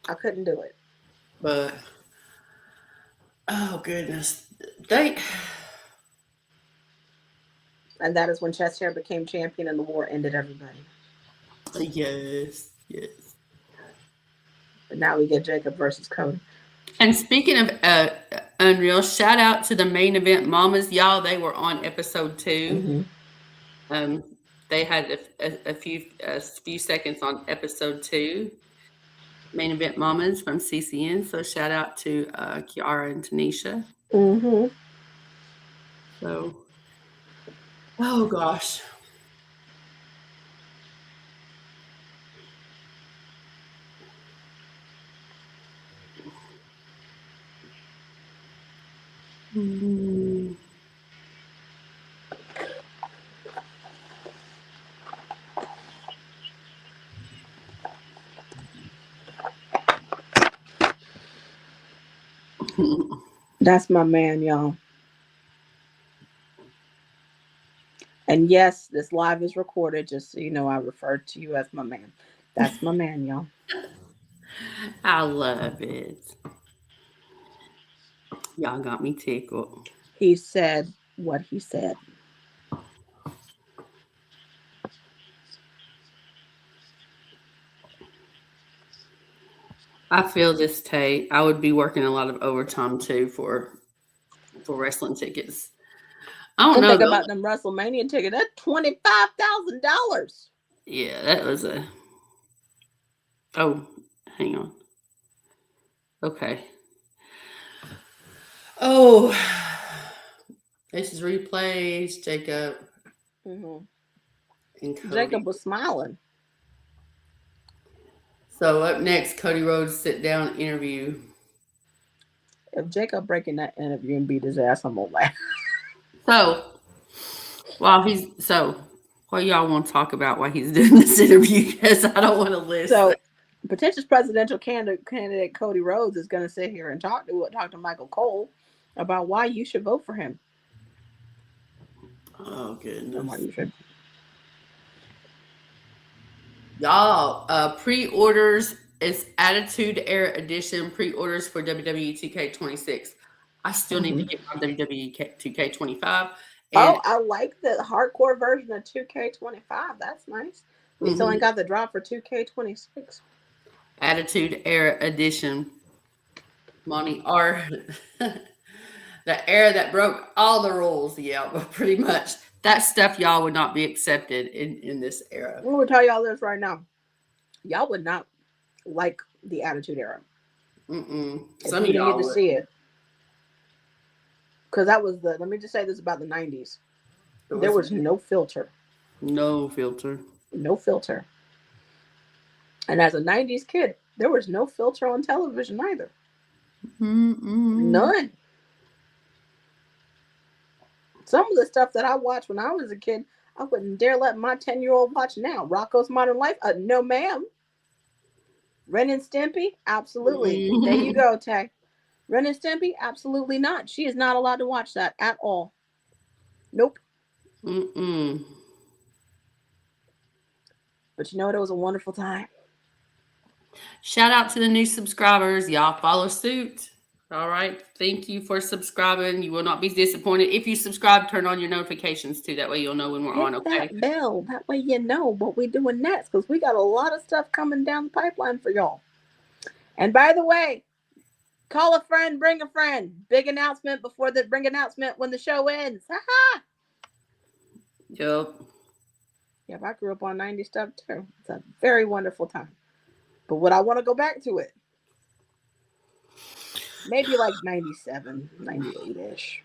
Speaker 3: I couldn't do it.
Speaker 4: But oh goodness,
Speaker 3: And that is when chest hair became champion and the war ended, everybody.
Speaker 4: yes.
Speaker 3: But now we get Jacob versus Cody.
Speaker 4: And speaking of Unreal, shout out to the main event mamas, y'all. They were on episode 2.
Speaker 3: Mm-hmm.
Speaker 4: They had a few seconds on episode 2. Main event mamas from CCN. So shout out to Kiara and Tanisha.
Speaker 3: Mm-hmm.
Speaker 4: So, oh gosh. Mm.
Speaker 3: That's my man, y'all. And yes, this live is recorded, just so you know I referred to you as my man. That's my man, y'all.
Speaker 4: I love it. Y'all got me tickled.
Speaker 3: He said what he said.
Speaker 4: I feel this, Tate. I would be working a lot of overtime too for wrestling tickets. I don't know.
Speaker 3: Think about them WrestleMania tickets. That's $25,000.
Speaker 4: Yeah, that was a. Oh, hang on. Okay. Oh, this is replays. Jacob.
Speaker 3: Mm-hmm.
Speaker 4: And Cody.
Speaker 3: Jacob was smiling.
Speaker 4: So up next, Cody Rhodes sit down interview.
Speaker 3: If Jacob breaking that interview and beat his ass, I'm gonna laugh.
Speaker 4: So what y'all want to talk about while he's doing this interview? Because I don't want to listen.
Speaker 3: So potential presidential candidate Cody Rhodes is going to sit here and talk to Michael Cole about why you should vote for him.
Speaker 4: Oh goodness!
Speaker 3: And why you should.
Speaker 4: Y'all, pre-orders is Attitude Era Edition pre-orders for WWE 2K26. I still need to get my WWE 2K25.
Speaker 3: Oh, I like the hardcore version of 2K25. That's nice. We still ain't got the drop for 2K26.
Speaker 4: Attitude Era Edition. Monty R. The era that broke all the rules. Yeah, but pretty much. That stuff, y'all, would not be accepted in this era.
Speaker 3: I'm going to tell y'all this right now. Y'all would not like the Attitude Era.
Speaker 4: Some
Speaker 3: of you didn't get to see it. Because that was let me just say this about the 90s. There was no filter.
Speaker 4: No filter.
Speaker 3: No filter. And as a 90s kid, there was no filter on television either. None. Some of the stuff that I watched when I was a kid, I wouldn't dare let my 10-year-old watch now. Rocko's Modern Life? No, ma'am. Ren and Stimpy? Absolutely. There you go, Tay. Ren and Stimpy? Absolutely not. She is not allowed to watch that at all. Nope. But you know what? It was a wonderful time.
Speaker 4: Shout out to the new subscribers. Y'all follow suit. All right. Thank you for subscribing. You will not be disappointed. If you subscribe, turn on your notifications too. That way you'll know when we're on, okay?
Speaker 3: That bell. That way you know what we're doing next, because we got a lot of stuff coming down the pipeline for y'all. And by the way, call a friend, bring a friend. Big announcement when the show ends. Ha-ha!
Speaker 4: Yep.
Speaker 3: Yep, I grew up on 90s stuff too. It's a very wonderful time. But would I want to go back to it? Maybe like 97, 98-ish.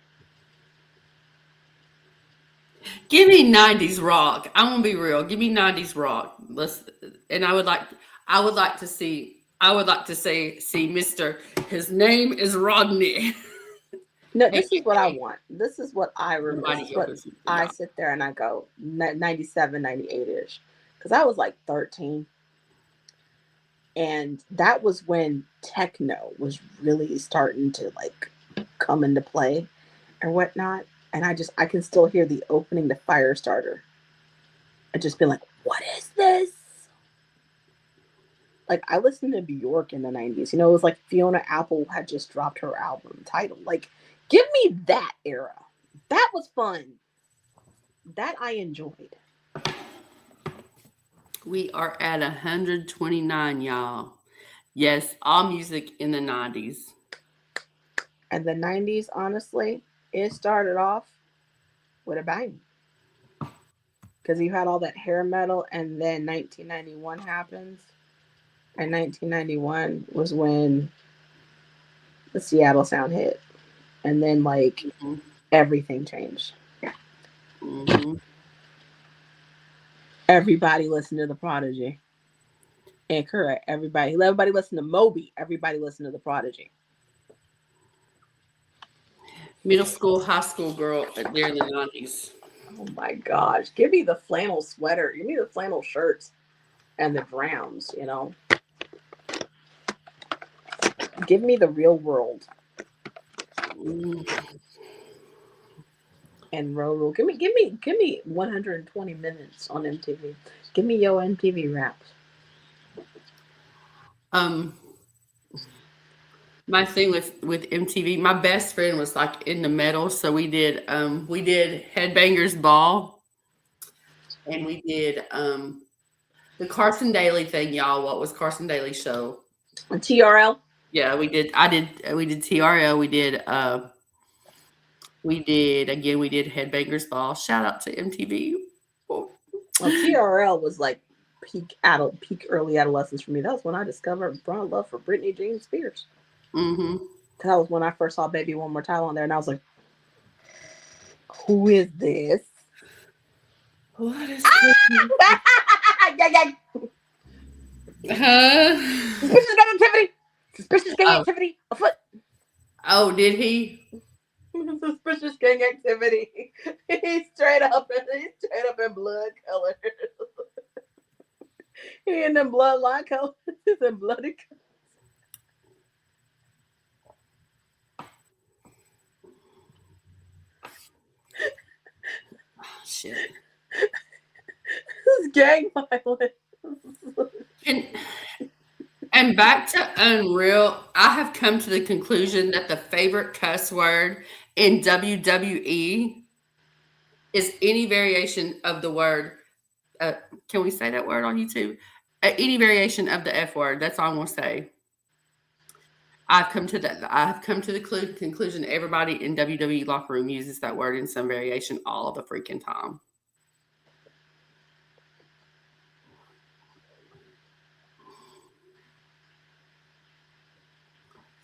Speaker 4: Give me 90s rock. I'm gonna be real. Give me 90s rock. I would like to see Mr. His name is Rodney.
Speaker 3: No, this is what I want. This is what I remember. This is what I sit there and I go 97, 98-ish. Because I was like 13. And that was when techno was really starting to like come into play or whatnot. And I can still hear the opening to Firestarter. I just been like, what is this? Like, I listened to Bjork in the 90s. You know, it was like Fiona Apple had just dropped her album title. Like, give me that era. That was fun. That I enjoyed.
Speaker 4: We are at 129, y'all. Yes, all music in the 90s.
Speaker 3: And the 90s, honestly, it started off with a bang. Because you had all that hair metal, and then 1991 happens. And 1991 was when the Seattle sound hit. And then, like, everything changed.
Speaker 4: Mm-hmm.
Speaker 3: Everybody listened to The Prodigy. Incorrect. Everybody listened to Moby. Everybody listened to The Prodigy.
Speaker 4: Middle school, high school girl there in the 90s.
Speaker 3: Oh my gosh. Give me the flannel sweater. Give me the flannel shirts and the drowns, you know. Give me the real world. And Roro. Give me 120 minutes on MTV. Give me your MTV raps.
Speaker 4: My thing with MTV, my best friend was like in the metal, so we did Headbangers Ball, and we did the Carson Daly thing, y'all. What was Carson Daly's show?
Speaker 3: TRL.
Speaker 4: Yeah, we did. We did TRL. We did Headbangers Ball. Shout out to MTV.
Speaker 3: Well, TRL was like peak early adolescence for me. That was when I discovered broad love for Britney Jean Spears.
Speaker 4: Mm-hmm.
Speaker 3: That was when I first saw Baby One More Time on there, and I was like, "Who is this?
Speaker 4: What is this?
Speaker 3: Suspicious gang activity. Suspicious gang activity afoot.
Speaker 4: Oh, did he?
Speaker 3: Suspicious gang activity. He's straight up in blood color. He in them bloodline colors. He's in bloody colors.
Speaker 4: Shit.
Speaker 3: This is gang violence.
Speaker 4: And back to Unreal, I have come to the conclusion that the favorite cuss word in WWE is any variation of the word. Can we say that word on YouTube? Any variation of the F word. That's all I'm gonna say. I've come to the conclusion everybody in WWE locker room uses that word in some variation all of the freaking time.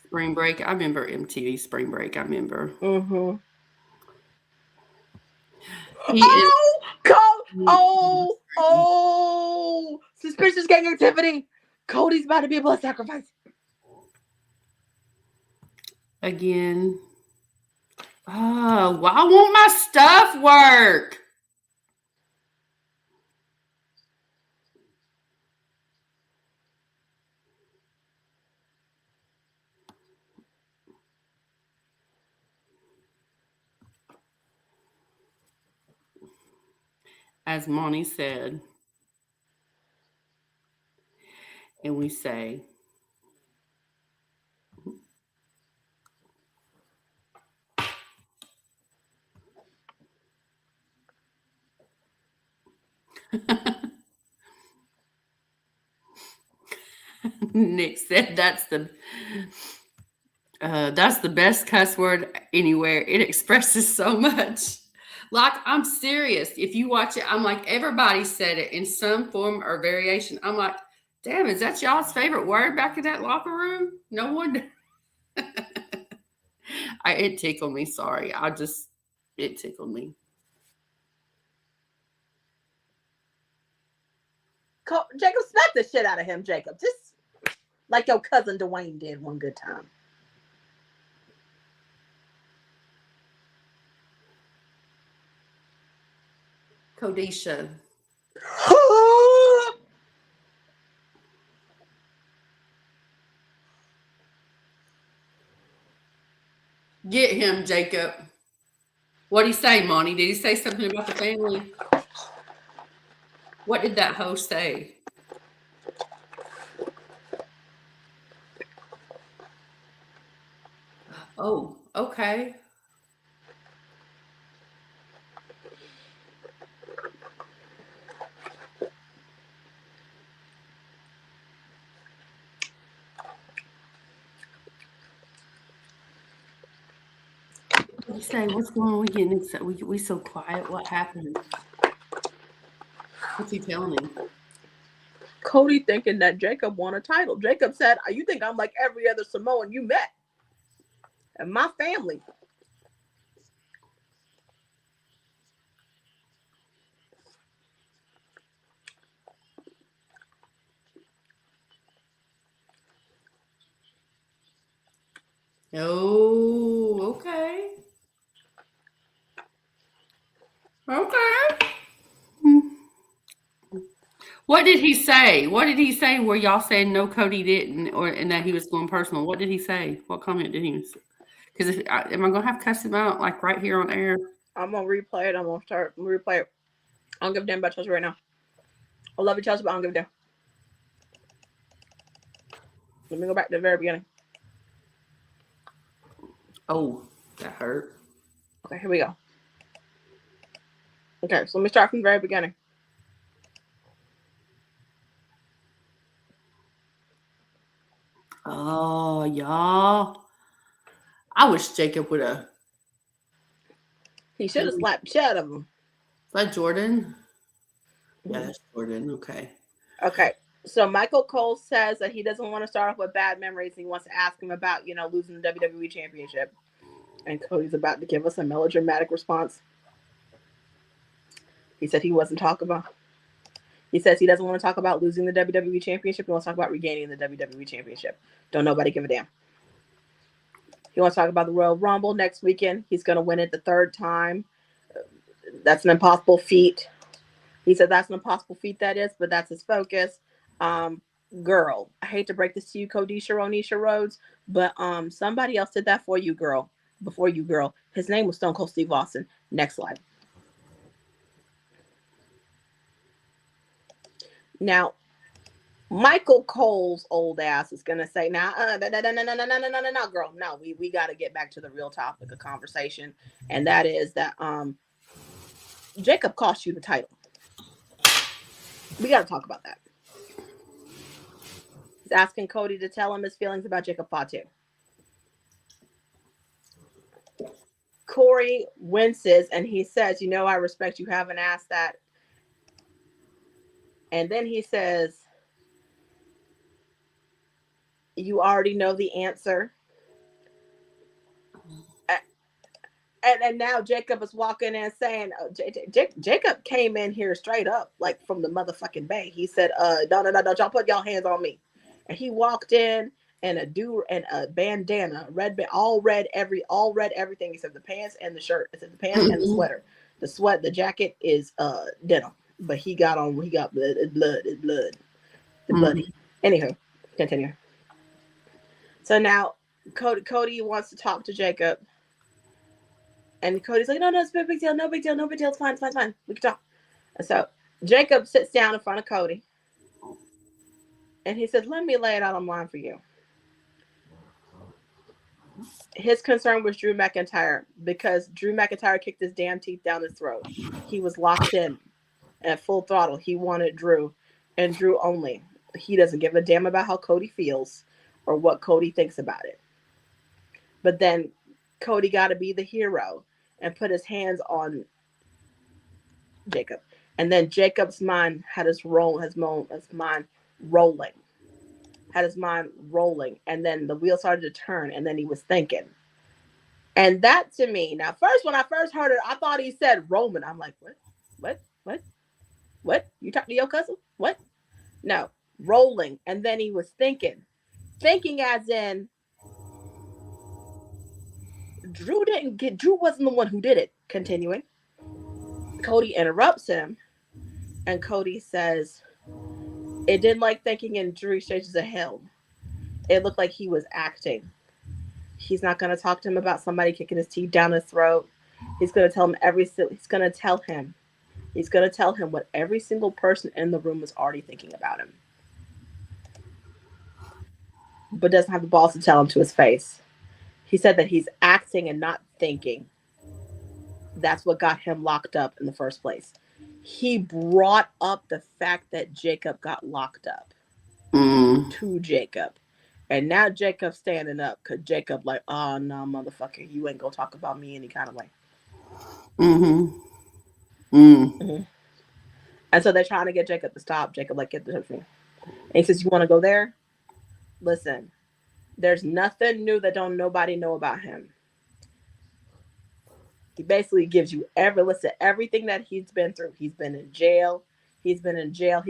Speaker 4: Spring Break. I remember MTV Spring Break. I remember.
Speaker 3: Mm-hmm. Suspicious gang activity. Cody's about to be a blood sacrifice.
Speaker 4: Again. Oh, why won't my stuff work? As Monty said, and we say, Nick said that's the best cuss word anywhere. It expresses so much. Like, I'm serious. If you watch it, I'm like, everybody said it in some form or variation. I'm like, damn, is that y'all's favorite word back in that locker room? No wonder. It tickled me. Sorry. It tickled me.
Speaker 3: Jacob, smack the shit out of him, Jacob. Just like your cousin Dwayne did one good time.
Speaker 4: Kodisha. Get him, Jacob. What did he say, Monty? Did he say something about the family? What did that host say? Oh, okay. What did he say? What's going on? We getting we so quiet. What happened? What's he telling him?
Speaker 3: Cody thinking that Jacob won a title. Jacob said, "You think I'm like every other Samoan you met, and my family."
Speaker 4: Oh, okay. Okay. What did he say? What did he say where y'all said no, Cody didn't, and that he was going personal? What did he say? What comment did he say? Because am I going to have to cuss him out like right here on air?
Speaker 3: I'm going to replay it. I'm going to replay it. I don't give a damn about Chelsea right now. I love you, Chelsea, but I don't give a damn. Let me go back to the very beginning.
Speaker 4: Oh, that hurt.
Speaker 3: Okay, here we go. Okay, so let me start from the very beginning.
Speaker 4: Oh, y'all. I wish Jacob would have.
Speaker 3: He should have slapped the shit out of him.
Speaker 4: Is that Jordan? Yeah, that's Jordan. Okay.
Speaker 3: Okay. So Michael Cole says that he doesn't want to start off with bad memories. He wants to ask him about, losing the WWE Championship. And Cody's about to give us a melodramatic response. He said he wasn't talking about. He says he doesn't want to talk about losing the WWE Championship. He wants to talk about regaining the WWE Championship. Don't nobody give a damn. He wants to talk about the Royal Rumble next weekend. He's going to win it the third time. That's an impossible feat. He said that's an impossible feat, that is, but that's his focus. Girl, I hate to break this to you, Codisha Ronisha Rhodes, but somebody else did that for you, girl. Before you, girl. His name was Stone Cold Steve Austin. Next slide. Now, Michael Cole's old ass is gonna say, no, girl, no, we got to get back to the real topic of conversation, and that is that Jacob cost you the title. We got to talk about that. He's asking Cody to tell him his feelings about Jacob Fatu. Corey winces and he says, I respect you haven't asked that. And then he says, you already know the answer. And now Jacob is walking in saying, Jacob came in here straight up, like from the motherfucking bay. He said, no, y'all put y'all hands on me. And he walked in and a bandana, all red everything except the pants and the shirt. Except the pants and the sweater. The jacket is denim, but he got blood. The bloody. Anywho, continue. So now Cody wants to talk to Jacob. And Cody's like, no, it's no big deal. It's fine. We can talk. And so Jacob sits down in front of Cody. And he says, let me lay it out on line for you. His concern was Drew McIntyre because Drew McIntyre kicked his damn teeth down his throat. He was locked in at full throttle. He wanted Drew and Drew only. He doesn't give a damn about how Cody feels or what Cody thinks about it. But then Cody got to be the hero and put his hands on Jacob. And then Jacob's mind had his mind rolling. And then the wheel started to turn, and then he was thinking. And that to me, now when I first heard it, I thought he said Roman. I'm like, what? You talking to your cousin? What? No, rolling. And then he was thinking as in Drew wasn't the one who did it. Continuing. Cody interrupts him, and Cody says, it didn't like thinking in Drew stages of hell. It looked like he was acting. He's not going to talk to him about somebody kicking his teeth down his throat. He's going to tell him what every single person in the room is already thinking about him, but doesn't have the balls to tell him to his face. He said that he's acting and not thinking. That's what got him locked up in the first place. He brought up the fact that Jacob got locked up to Jacob. And now Jacob's standing up because Jacob like, oh, no, motherfucker, you ain't going to talk about me any kind of way. And so they're trying to get Jacob to stop. Jacob like, get the hip me. And he says, you want to go there? Listen, there's nothing new that don't nobody know about him. He basically gives you everything that he's been through. He's been in jail. He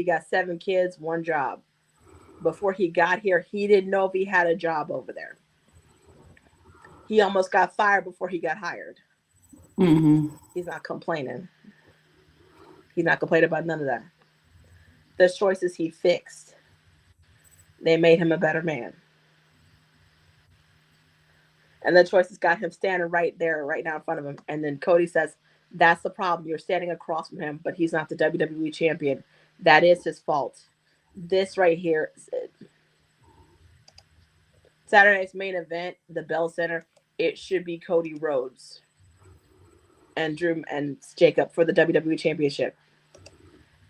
Speaker 3: got 7 kids, 1 job. Before he got here, he didn't know if he had a job over there. He almost got fired before he got hired. He's not complaining. He's not complaining about none of that. The choices he fixed, they made him a better man. And the choices got him standing right now in front of him. And then Cody says, that's the problem. You're standing across from him, but he's not the WWE champion. That is his fault. This right here is it. Saturday's main event, the Bell Center, it should be Cody Rhodes and Drew and Jacob for the WWE Championship.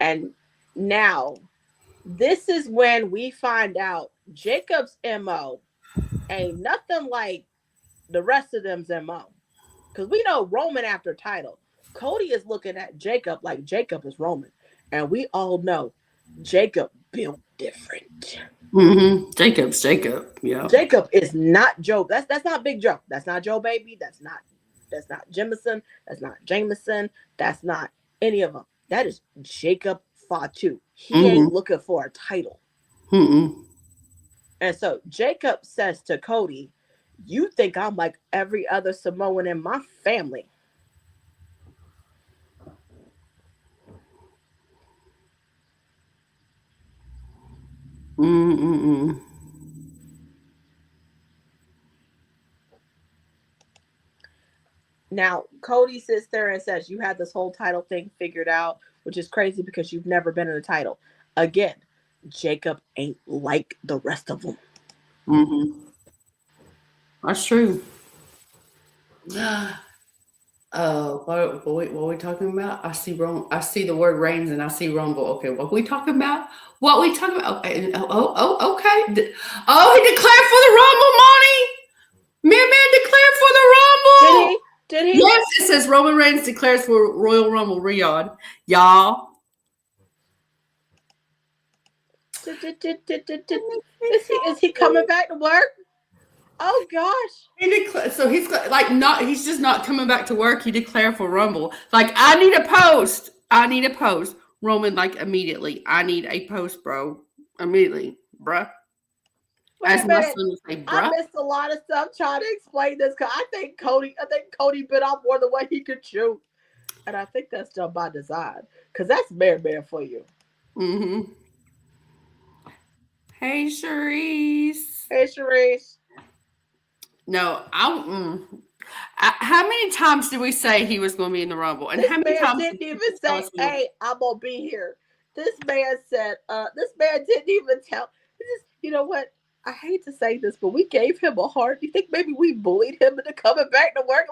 Speaker 3: And now, this is when we find out Jacob's MO ain't nothing like the rest of them's MO. Because we know Roman after title. Cody is looking at Jacob like Jacob is Roman. And we all know Jacob built different.
Speaker 4: Jacob's Jacob. Yeah.
Speaker 3: Jacob is not Joe. That's not Big Joe. That's not Joe Baby. That's not Jemison. That's not Jameson. That's not any of them. That is Jacob Fatu. He ain't looking for a title. And so Jacob says to Cody, you think I'm like every other Samoan in my family. Now, Cody sits there and says, you had this whole title thing figured out, which is crazy because you've never been in a title. Again, Jacob ain't like the rest of them.
Speaker 4: That's true. What are we talking about? I see the word Reigns and I see Rumble. Okay, what are we talking about? Okay. Okay. He declared for the Rumble, Monty. Man declared for the Rumble.
Speaker 3: Did he?
Speaker 4: Yes, it says Roman Reigns declares for Royal Rumble, Riyadh. Y'all.
Speaker 3: Is he coming back to work? Oh gosh.
Speaker 4: So he's just not coming back to work. He declared for Rumble. Like, I need a post. Roman, like, immediately. I need a post, bro. Immediately, bruh. As my son would say, bruh.
Speaker 3: I missed a lot of stuff trying to explain this because I think Cody bit off more than what he could chew. And I think that's done by design. Because that's man for you.
Speaker 4: Hey, Sharice.
Speaker 3: Hey, Sharice.
Speaker 4: No, how many times did we say he was going to be in the Rumble? And how many times
Speaker 3: didn't even say, hey, I'm going to be here. This man said, this man didn't even tell. You know what? I hate to say this, but we gave him a heart. You think maybe we bullied him into coming back to work,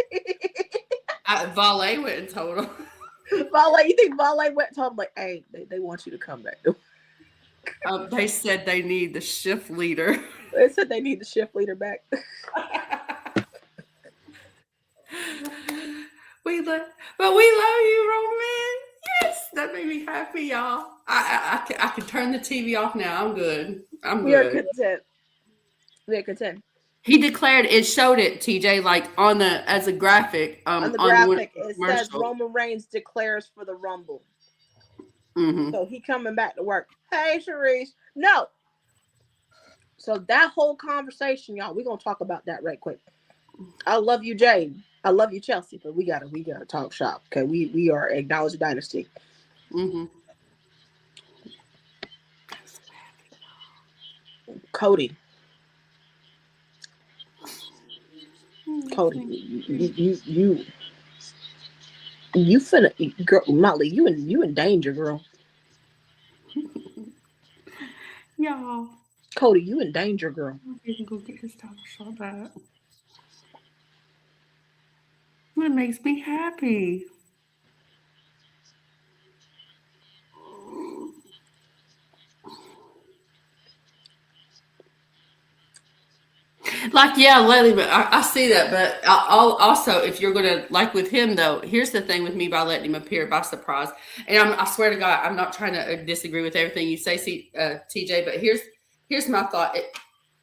Speaker 3: Leslie?
Speaker 4: Valet went and told him.
Speaker 3: You think Valet went and told him, like, hey, they want you to come back to work?
Speaker 4: They said they need the shift leader.
Speaker 3: They said they need the shift leader back.
Speaker 4: We love you, Roman. Yes, that made me happy, y'all. I can turn the TV off now. I'm good.
Speaker 3: We are content.
Speaker 4: He declared it. Showed it, TJ, like as a graphic.
Speaker 3: On the graphic, it says Roman Reigns declares for the Rumble. So he coming back to work. Hey, Sharice. No. So that whole conversation, y'all, we're gonna talk about that right quick. I love you, Jade. I love you, Chelsea, but we gotta talk shop. Okay, we are acknowledged dynasty. Cody. Cody, you finna, girl, Molly, you in danger, girl.
Speaker 4: Y'all,
Speaker 3: Cody, you in danger, girl.
Speaker 4: I'm gonna go get this title shot back. It makes me happy. Like, yeah, lately, but I see that. But I'll also, if you're gonna like with him though, here's the thing with me by letting him appear by surprise. And I swear to God, I'm not trying to disagree with everything you say, TJ. But here's my thought.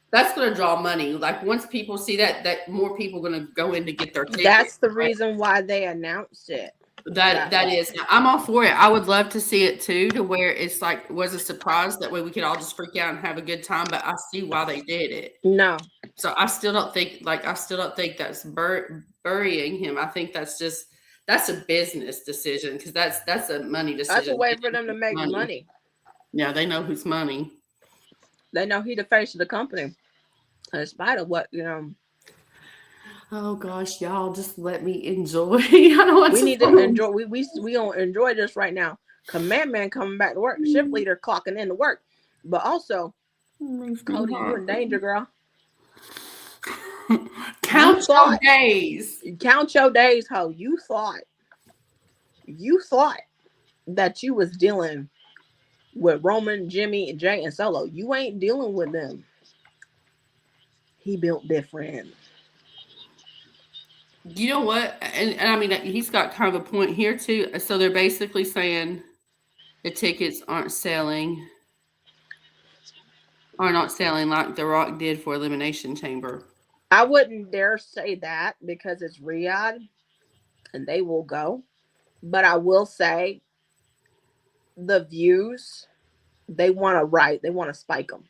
Speaker 4: That's going to draw money. Like once people see that more people are going to go in to get their tickets.
Speaker 3: That's the
Speaker 4: right?
Speaker 3: reason why they announced it.
Speaker 4: That is. I'm all for it. I would love to see it too, to where it's like was a surprise. That way we could all just freak out and have a good time. But I see why they did it.
Speaker 3: No.
Speaker 4: So I still don't think that's burying him. I think that's a business decision because that's a money decision.
Speaker 3: That's a way for them to make money.
Speaker 4: Yeah, they know who's money.
Speaker 3: They know he the face of the company. In spite of what,
Speaker 4: Oh gosh, y'all just let me enjoy. I don't want
Speaker 3: we need to enjoy. We gonna enjoy this right now. Command man coming back to work. Shift leader clocking in to work. But also, Cody, you in danger, girl.
Speaker 4: Count your days.
Speaker 3: Count your days, ho. You thought that you was dealing with Roman, Jimmy, and Jay and Solo. You ain't dealing with them. He built different.
Speaker 4: You know what? And I mean, he's got kind of a point here too. So they're basically saying the tickets are not selling like The Rock did for Elimination Chamber.
Speaker 3: I wouldn't dare say that because it's Riyadh and they will go. But I will say the views, they want to spike them.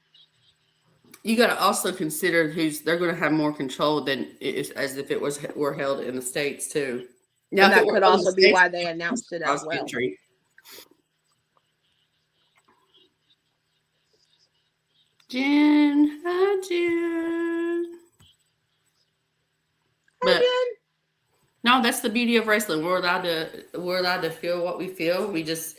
Speaker 4: You got to also consider they're going to have more control than as if it were held in the States too.
Speaker 3: Now, and that could also be why they announced it as well.
Speaker 4: Country. Jen, hi Jen. But no, that's the beauty of wrestling. We're allowed to feel what we feel. We just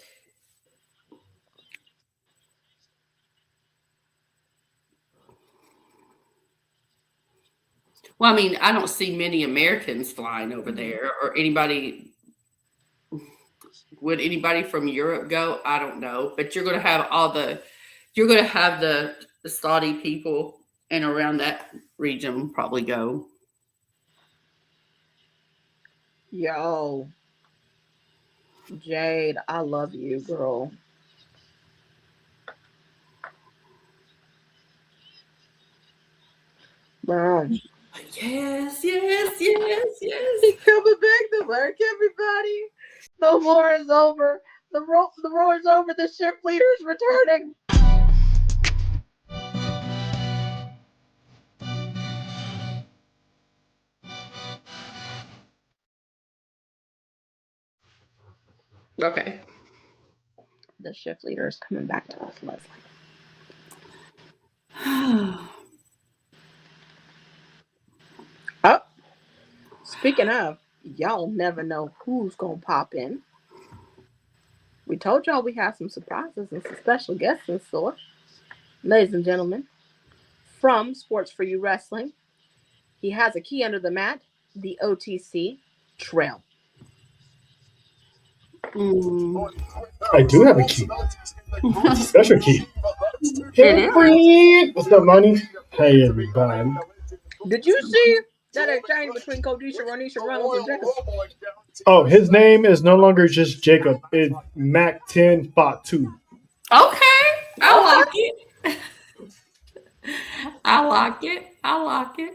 Speaker 4: Well, I mean, I don't see many Americans flying over there or anybody. Would anybody from Europe go? I don't know. But you're going to have the Saudi people and around that region probably go.
Speaker 3: Yo, Jade, I love you, girl. Bro.
Speaker 4: Yes. He
Speaker 3: coming back to work, everybody. The war is over. The war is over. The shift leader is returning.
Speaker 4: Okay.
Speaker 3: The shift leader is coming back to us, Leslie. Oh, speaking of, y'all never know who's gonna pop in. We told y'all we have some surprises and some special guests in store. Ladies and gentlemen, from Sports For You Wrestling, he has a key under the mat, the OTC Trail.
Speaker 6: I do have a key. Special key. Hey, Bree. What's up, money? Hey, everybody.
Speaker 3: Did you see that exchange between Kodisha, Ronisha, Reynolds, and Jacob?
Speaker 6: Oh, his name is no longer just Jacob. It's Mac 10 Bot 2.
Speaker 4: Okay. I like it. I like it.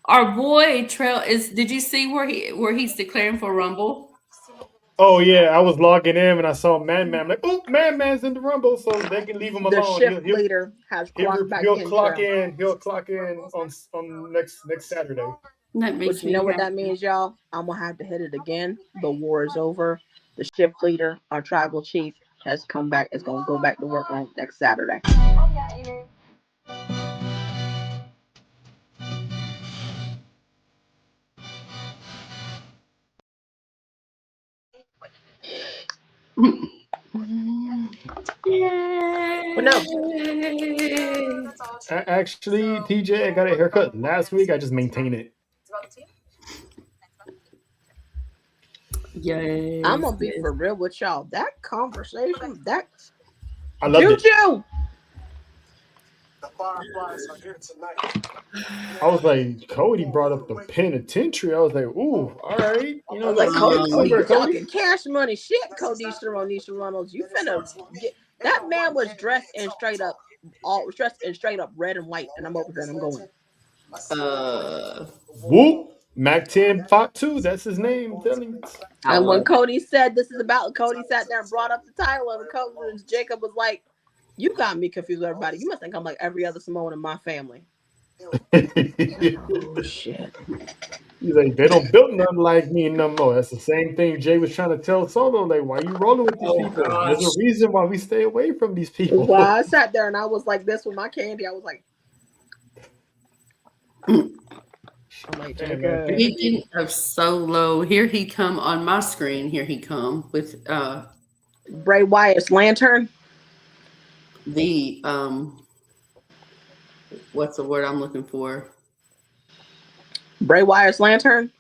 Speaker 4: Our boy Trail did you see where he's declaring for Rumble?
Speaker 6: Oh yeah, I was logging in and I saw Man Man. I'm like, oh, Man Man's in the Rumble, so they can leave him alone.
Speaker 3: The shift leader has clocked back in.
Speaker 6: He'll clock in on next Saturday.
Speaker 3: But you know what that means, y'all? I'm gonna have to hit it again. The war is over. The shift leader, our tribal chief, has come back. Is gonna go back to work on next Saturday. But no.
Speaker 6: Actually, TJ, I got a haircut last week. I just maintain it.
Speaker 4: Yes.
Speaker 3: I'm gonna be for real with y'all. That conversation, that
Speaker 6: I loved it.
Speaker 3: Juju.
Speaker 7: The Fireflies are here tonight.
Speaker 6: I was like, Cody brought up the penitentiary. I was like, ooh, all right. You
Speaker 3: I
Speaker 6: know,
Speaker 3: was like,
Speaker 6: that's
Speaker 3: Cody,
Speaker 6: over,
Speaker 3: you
Speaker 6: Cody.
Speaker 3: talking cash money shit, Codisha Reynolds. You finna get that man was dressed in straight up red and white, and I'm over here and I'm going.
Speaker 6: Whoop. Mac 10 Fought 2. That's his name. I'm telling you.
Speaker 3: And when Cody said this is about, Cody sat there and brought up the title, and Cody and Jacob was like, "You got me confused with everybody. You must think I'm like every other Samoan in my family." Oh shit.
Speaker 6: He's like, they don't build nothing like me no more. That's the same thing Jay was trying to tell Solo. Like, why you rolling with these people?
Speaker 4: Gosh.
Speaker 6: There's a reason why we stay away from these people.
Speaker 3: Well, I sat there and I was like this with my candy. I was like,
Speaker 4: Speaking of Solo, here he come on my screen. Here he come with
Speaker 3: Bray Wyatt's lantern.
Speaker 4: The what's the word I'm looking for?
Speaker 3: Bray Wyatt's lantern.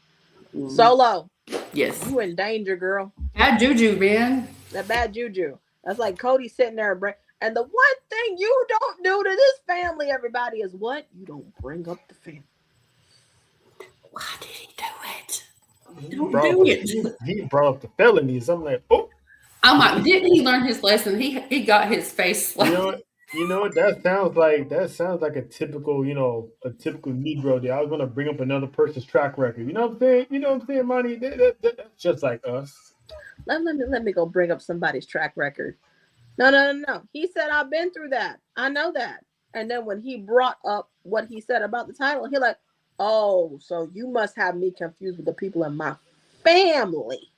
Speaker 3: Solo.
Speaker 4: Yes.
Speaker 3: You in danger, girl.
Speaker 4: Bad juju, man.
Speaker 3: That bad juju. That's like Cody sitting there and the one thing you don't do to this family, everybody, is what? You don't bring up the family.
Speaker 4: Why did he do it? Don't do it.
Speaker 6: He brought up the felonies. I'm like, oh.
Speaker 4: I'm like, didn't he learn his lesson? He got his face slapped.
Speaker 6: You know what? That sounds like a typical Negro deal. I was gonna bring up another person's track record. You know what I'm saying? You know what I'm saying, Monty? That's just like us.
Speaker 3: Let me go bring up somebody's track record. No. He said I've been through that. I know that. And then when he brought up what he said about the title, he like, oh, so you must have me confused with the people in my family.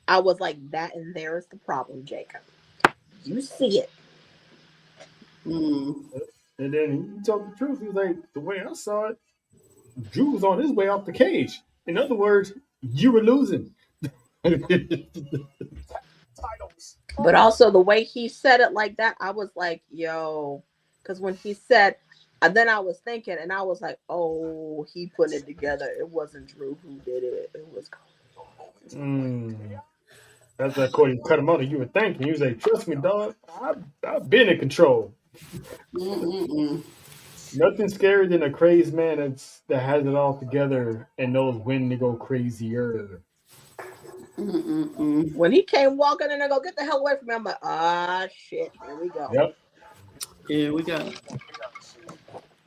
Speaker 3: I was like, that and there is the problem, Jacob. You see it.
Speaker 6: And then he told the truth. He was like, the way I saw it, Drew was on his way off the cage. In other words, you were losing.
Speaker 3: But also the way he said it like that, I was like, yo, because when he said, and then I was thinking, and I was like, oh, he put it together. It wasn't Drew who did it. It was Cody.
Speaker 6: That's like Cody cut him out. You were thinking. He was like, trust me, dog. I've been in control. Nothing scarier than a crazed man that has it all together and knows when to go crazier.
Speaker 3: When he came walking in, I go, get the hell away from me. I'm like, shit, here we go.
Speaker 6: Yep.
Speaker 4: Here we go.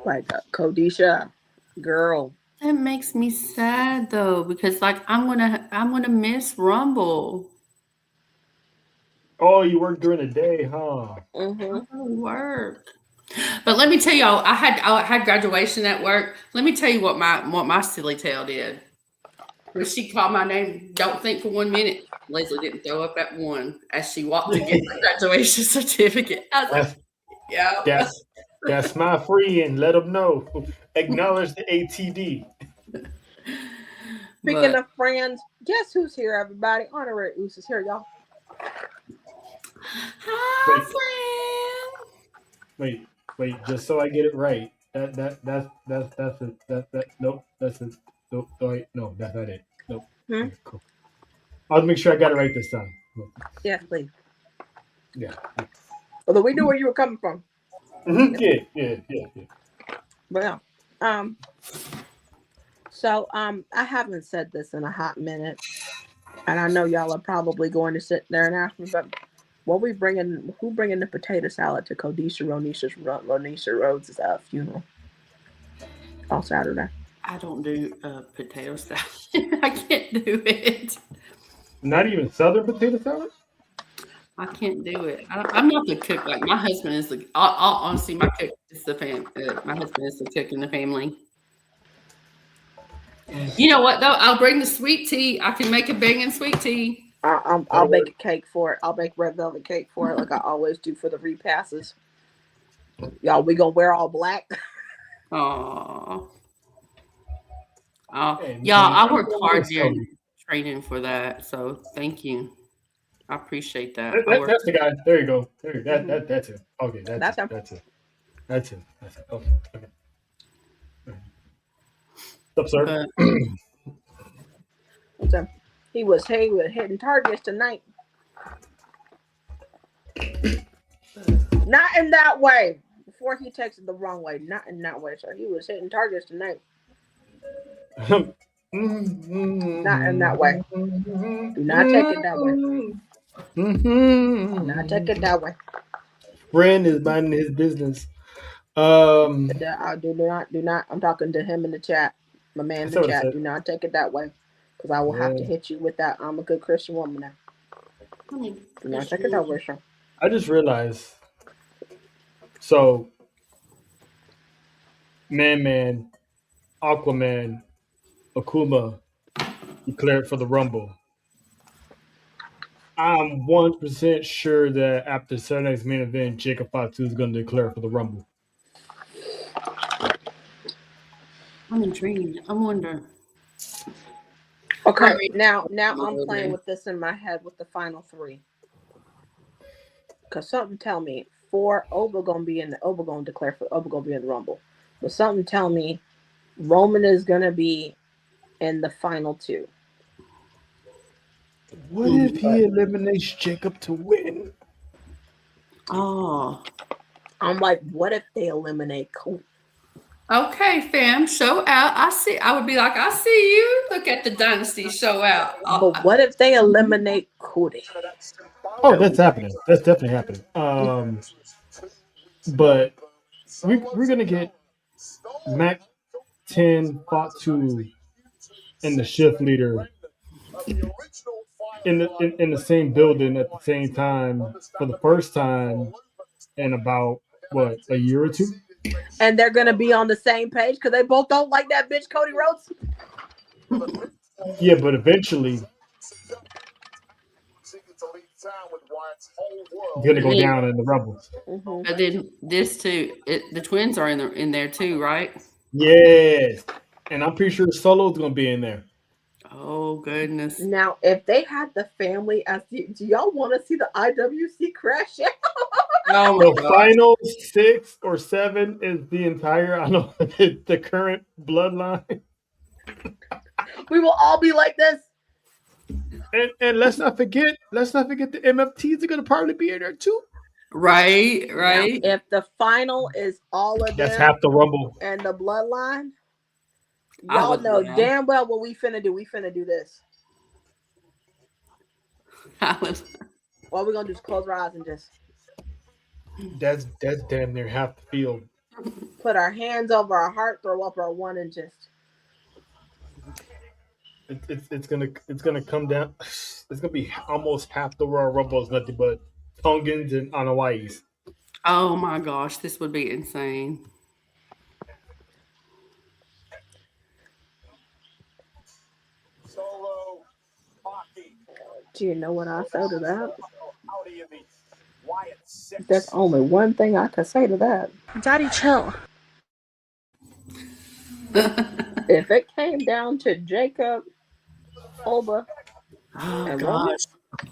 Speaker 3: Like Codisha, girl.
Speaker 4: That makes me sad though, because like I'm gonna miss Rumble.
Speaker 6: Oh, you work during the day, huh?
Speaker 4: Work. But let me tell y'all, I had graduation at work. Let me tell you what my silly tail did. When she called my name, don't think for 1 minute. Leslie didn't throw up at one as she walked to get the graduation certificate. I was like, yeah.
Speaker 6: That's my free and let them know. Acknowledge the ATD.
Speaker 3: Speaking of friends, guess who's here, everybody? Honorary Oos is here, y'all.
Speaker 4: Hi, friend.
Speaker 6: Wait, just so I get it right. Nope, that's it. Nope, wait, no, that's not it. Nope. Okay, cool. I'll make sure I got it right this time.
Speaker 3: Yeah, please.
Speaker 6: Yeah.
Speaker 3: Although we knew where you were coming from.
Speaker 6: Yeah.
Speaker 3: But yeah. So I haven't said this in a hot minute, and I know y'all are probably going to sit there and ask me, but who bringing the potato salad to Codisha Ronisha Rhodes' funeral on Saturday?
Speaker 4: I don't do potato salad. I can't do it.
Speaker 6: Not even Southern potato salad?
Speaker 4: I can't do it. I'm not the cook. Like my husband is the. Honestly, my cook is the my husband is the cook in the family. You know what though? I'll bring the sweet tea. I can make a banging sweet tea.
Speaker 3: I'll bake a cake for it. I'll bake red velvet cake for it, like I always do for the repasses. Y'all, we gonna wear all black.
Speaker 4: Aww. Oh,
Speaker 6: Hey,
Speaker 4: y'all, I worked hard during training for that. So thank you. I appreciate that.
Speaker 6: That's the guy. There you go. That's it. Okay,
Speaker 3: That's him.
Speaker 6: That's it. Okay. What's up, sir?
Speaker 4: But
Speaker 3: That's him. He was hitting targets tonight. Not in that way. Before he takes it the wrong way. Not in that way, sir. He was hitting targets tonight. Not in that way. Do not take it that way. Do not take it that way.
Speaker 6: Brand is minding his business.
Speaker 3: Do not. I'm talking to him in the chat. My man in the chat. Do not take it that way. Because I will have to hit you with that. I'm a good Christian woman now. Do not take it that way, sir.
Speaker 6: I just realized. So, Man, Aquaman, Akuma declared for the Rumble. I'm 100% sure that after Saturday's main event, Jacob Fatu is going to declare for the Rumble.
Speaker 4: I'm intrigued. I wonder.
Speaker 3: Okay, now I'm playing with this in my head with the final three. Cause something tell me Oba gonna be in the Oba gonna declare for Oba gonna be in the Rumble, but something tell me Roman is gonna be in the final two.
Speaker 6: What if he eliminates Jacob to win?
Speaker 4: Oh,
Speaker 3: I'm like, what if they eliminate Cody?
Speaker 4: okay, fam. Show out. I would be like, I see you. Look at the dynasty show out.
Speaker 3: But what if they eliminate Cody?
Speaker 6: Oh, that's happening. That's definitely happening. But we're gonna get Mac 10 Fatu and the shift leader in the same building at the same time for the first time in about a year or two.
Speaker 3: And they're gonna be on the same page because they both don't like that bitch Cody Rhodes.
Speaker 6: Yeah, but eventually it's gonna go down in the Rumbles.
Speaker 4: Mm-hmm. But then this too, the twins are in there too, right?
Speaker 6: Yes, and I'm pretty sure Solo's gonna be in there.
Speaker 4: Oh goodness!
Speaker 3: Now, if they had the family as do y'all want to see the IWC crash out?
Speaker 6: The final 6 or 7 is the entire. I know the current bloodline.
Speaker 3: We will all be like this.
Speaker 6: And let's not forget the MFTs are gonna probably be in there too.
Speaker 4: Right.
Speaker 3: Now, if the final is all of
Speaker 6: that's
Speaker 3: them
Speaker 6: half the Rumble
Speaker 3: and the bloodline, y'all know damn well what we finna do. We finna do this. What we're gonna do is close our eyes and just.
Speaker 6: That's damn near half the field.
Speaker 3: Put our hands over our heart, throw up our one, and just.
Speaker 6: It's gonna come down. It's gonna be almost half the Royal Rumble is nothing but Tongans and Anawais.
Speaker 4: Oh my gosh, this would be insane.
Speaker 3: Do you know what I say to that? There's only one thing I can say to that.
Speaker 8: Daddy, chill.
Speaker 3: If it came down to Jacob, Oba,
Speaker 4: and Roman,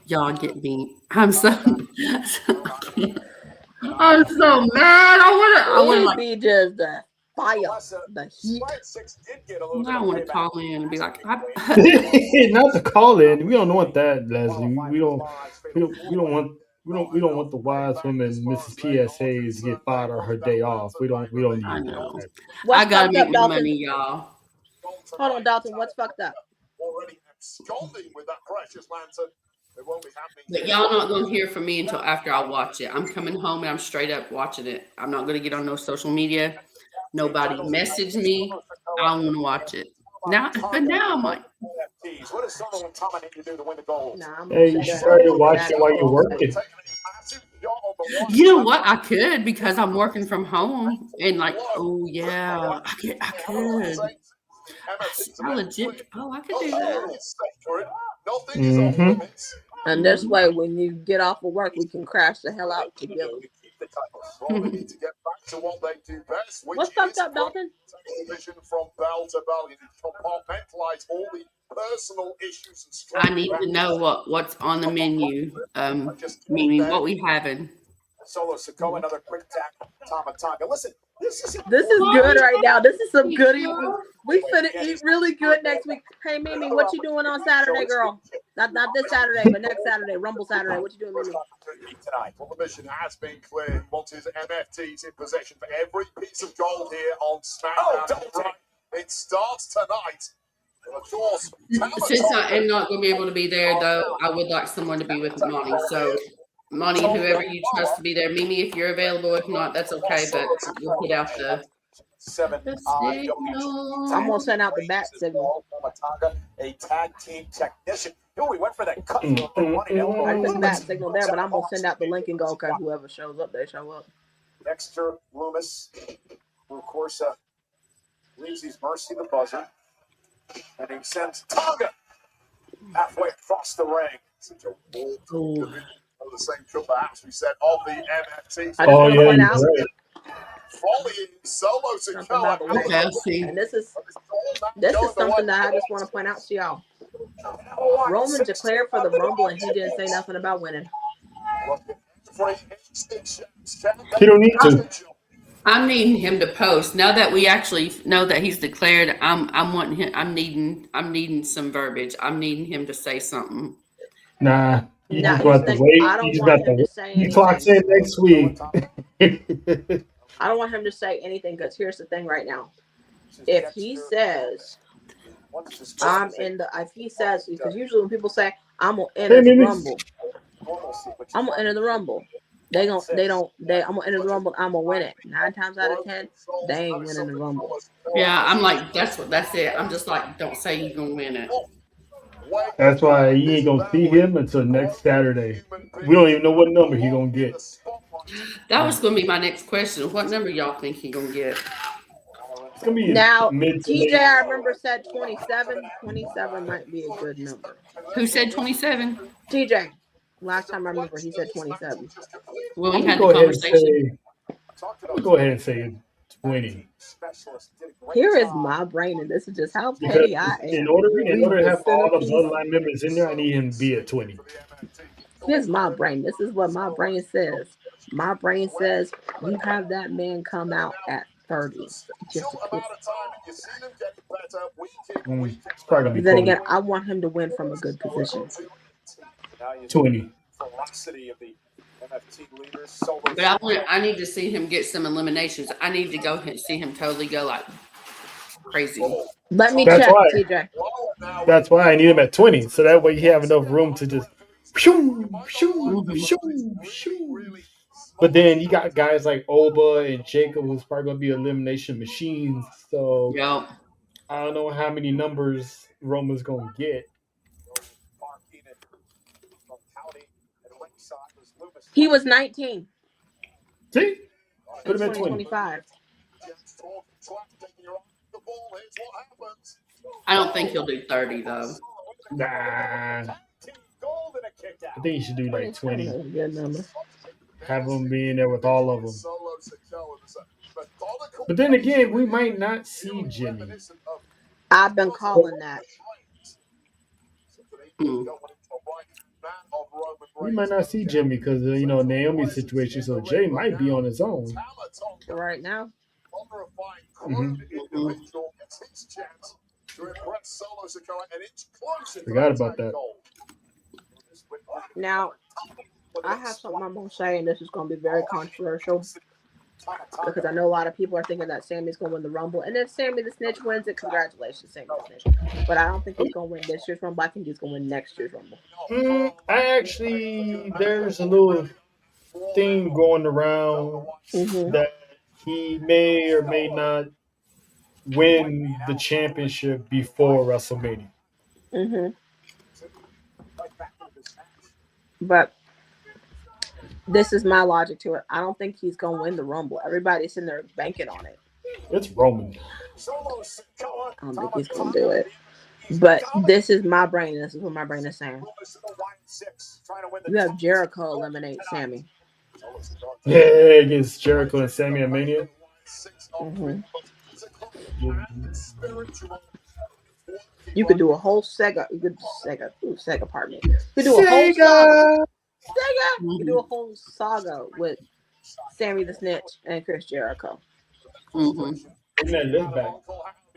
Speaker 4: y'all get me. I'm so mad. I would
Speaker 3: be just the fire, the heat.
Speaker 4: I want to call in and be like,
Speaker 6: not to call in. We don't want that, Leslie. We don't want the wise women, Mrs. PSAs, to get fired on her day off. We don't need that.
Speaker 4: I gotta make my money, y'all.
Speaker 3: Hold on, Dalton. What's fucked up?
Speaker 4: But y'all not gonna hear from me until after I watch it. I'm coming home and I'm straight up watching it. I'm not gonna get on no social media. Nobody message me. I want to watch it. Now I'm like,
Speaker 6: hey, you started watching while you're working.
Speaker 4: You know what? I could because I'm working from home and like, oh yeah, I could. I legit. Oh, I could do that.
Speaker 6: Mm-hmm.
Speaker 3: And this way, when you get off of work, we can crash the hell out together. What's fucked up, Dalton?
Speaker 7: From bell to bell, you compartmentalize all the personal issues and
Speaker 4: I need to know what's on the menu. Meaning what we having.
Speaker 7: Solo Sikoa, another quick tap, Tama Tonga. Listen, this is
Speaker 3: good right now. This is some good eating. We finna eat really good next week. Hey, Mimi, what you doing on Saturday, girl? Not this Saturday, but next Saturday, Rumble Saturday. What you doing, Mimi?
Speaker 7: Tonight. Well, the mission has been clear. He wants his MFTs in possession for every piece of gold here on SmackDown. It starts tonight. Of course,
Speaker 4: Since I am not going to be able to be there, though, I would like someone to be with Monty. So, Monty, whoever you trust to be there. Mimi, if you're available. If not, that's okay. But we'll put out the signal.
Speaker 3: I'm going to send out the bat signal.
Speaker 7: A tag team technician. We went for that cut.
Speaker 3: I put the bat signal there, but I'm going to send out the link and go, okay, whoever shows up, they show up.
Speaker 7: Dexter Loomis, who, of course, leaves his Mercy the buzzer. And he sends Tonga halfway across the ring. Such a bold of the same triple H we said of the MFT.
Speaker 3: I just want to point out.
Speaker 7: Volleying Solo Sikoa.
Speaker 4: Okay, I'll see.
Speaker 3: And this is something that I just want to point out to y'all. Roman declared for the Rumble and he didn't say nothing about winning.
Speaker 6: He don't need to.
Speaker 4: I'm needing him to post now that we actually know that he's declared. I'm wanting him. I'm needing some verbiage. I'm needing him to say something.
Speaker 6: Nah, you just got to wait. You just got to wait. He clocks in next week.
Speaker 3: I don't want him to say anything because here's the thing right now. If he says because usually when people say I'm gonna enter the Rumble, I'm gonna enter the Rumble. I'm gonna enter the Rumble. I'm gonna win it. 9 times out of 10, they ain't winning the Rumble.
Speaker 4: Yeah, I'm like that's it. I'm just like, don't say you're gonna win it.
Speaker 6: That's why you ain't gonna see him until next Saturday. We don't even know what number he gonna get.
Speaker 4: That was gonna be my next question. What number y'all think he gonna get?
Speaker 6: It's gonna be
Speaker 3: now. TJ, I remember said 27. 27 might be a good number.
Speaker 4: Who said 27?
Speaker 3: TJ. Last time I remember, he said 27.
Speaker 4: Well, we had the conversation.
Speaker 6: Go ahead and say 20.
Speaker 3: Here is my brain, and this is just how petty I am.
Speaker 6: In order to have all the bloodline members in there, I need him to be at 20.
Speaker 3: Here's my brain. This is what my brain says. My brain says you have that man come out at 30. Just a kiss. Then again, I want him to win from a good position.
Speaker 6: 20.
Speaker 4: But I need to see him get some eliminations. I need to go see him totally go like crazy.
Speaker 3: Let me check, TJ.
Speaker 6: That's why I need him at 20, so that way you have enough room to just shoo. But then you got guys like Oba and Jacob who's probably gonna be elimination machines. So
Speaker 4: yeah.
Speaker 6: I don't know how many numbers Roman's gonna get.
Speaker 3: He was 19.
Speaker 6: See? Put him at
Speaker 3: 25.
Speaker 4: I don't think he'll do 30 though.
Speaker 6: Nah. I think you should do like 20.
Speaker 3: Good number.
Speaker 6: Have him be in there with all of them. But then again, we might not see Jimmy.
Speaker 3: I've been calling that.
Speaker 6: We might not see Jimmy because of, Naomi's situation. So Jay might be on his own.
Speaker 3: Right now.
Speaker 6: Forgot about that.
Speaker 3: Now, I have something I'm going to say, and this is going to be very controversial because I know a lot of people are thinking that Sammy's going to win the Rumble. And if Sammy the Snitch wins it, congratulations, Sammy the Snitch. But I don't think he's going to win this year's Rumble. I think he's going to win next year's Rumble.
Speaker 6: There's a little thing going around that he may or may not win the championship before WrestleMania.
Speaker 3: But this is my logic to it. I don't think he's going to win the Rumble. Everybody's in there banking on it.
Speaker 6: It's Roman.
Speaker 3: I don't think he's going to do it. But this is my brain. This is what my brain is saying. You have Jericho eliminate Sammy.
Speaker 6: Yeah, against Jericho and Sammy at Mania.
Speaker 3: You could do a whole Sega. You could Sega. Pardon me. You could do a whole saga. Sega. You could do a whole saga with Sammy the Snitch and Chris Jericho.
Speaker 6: And then this back.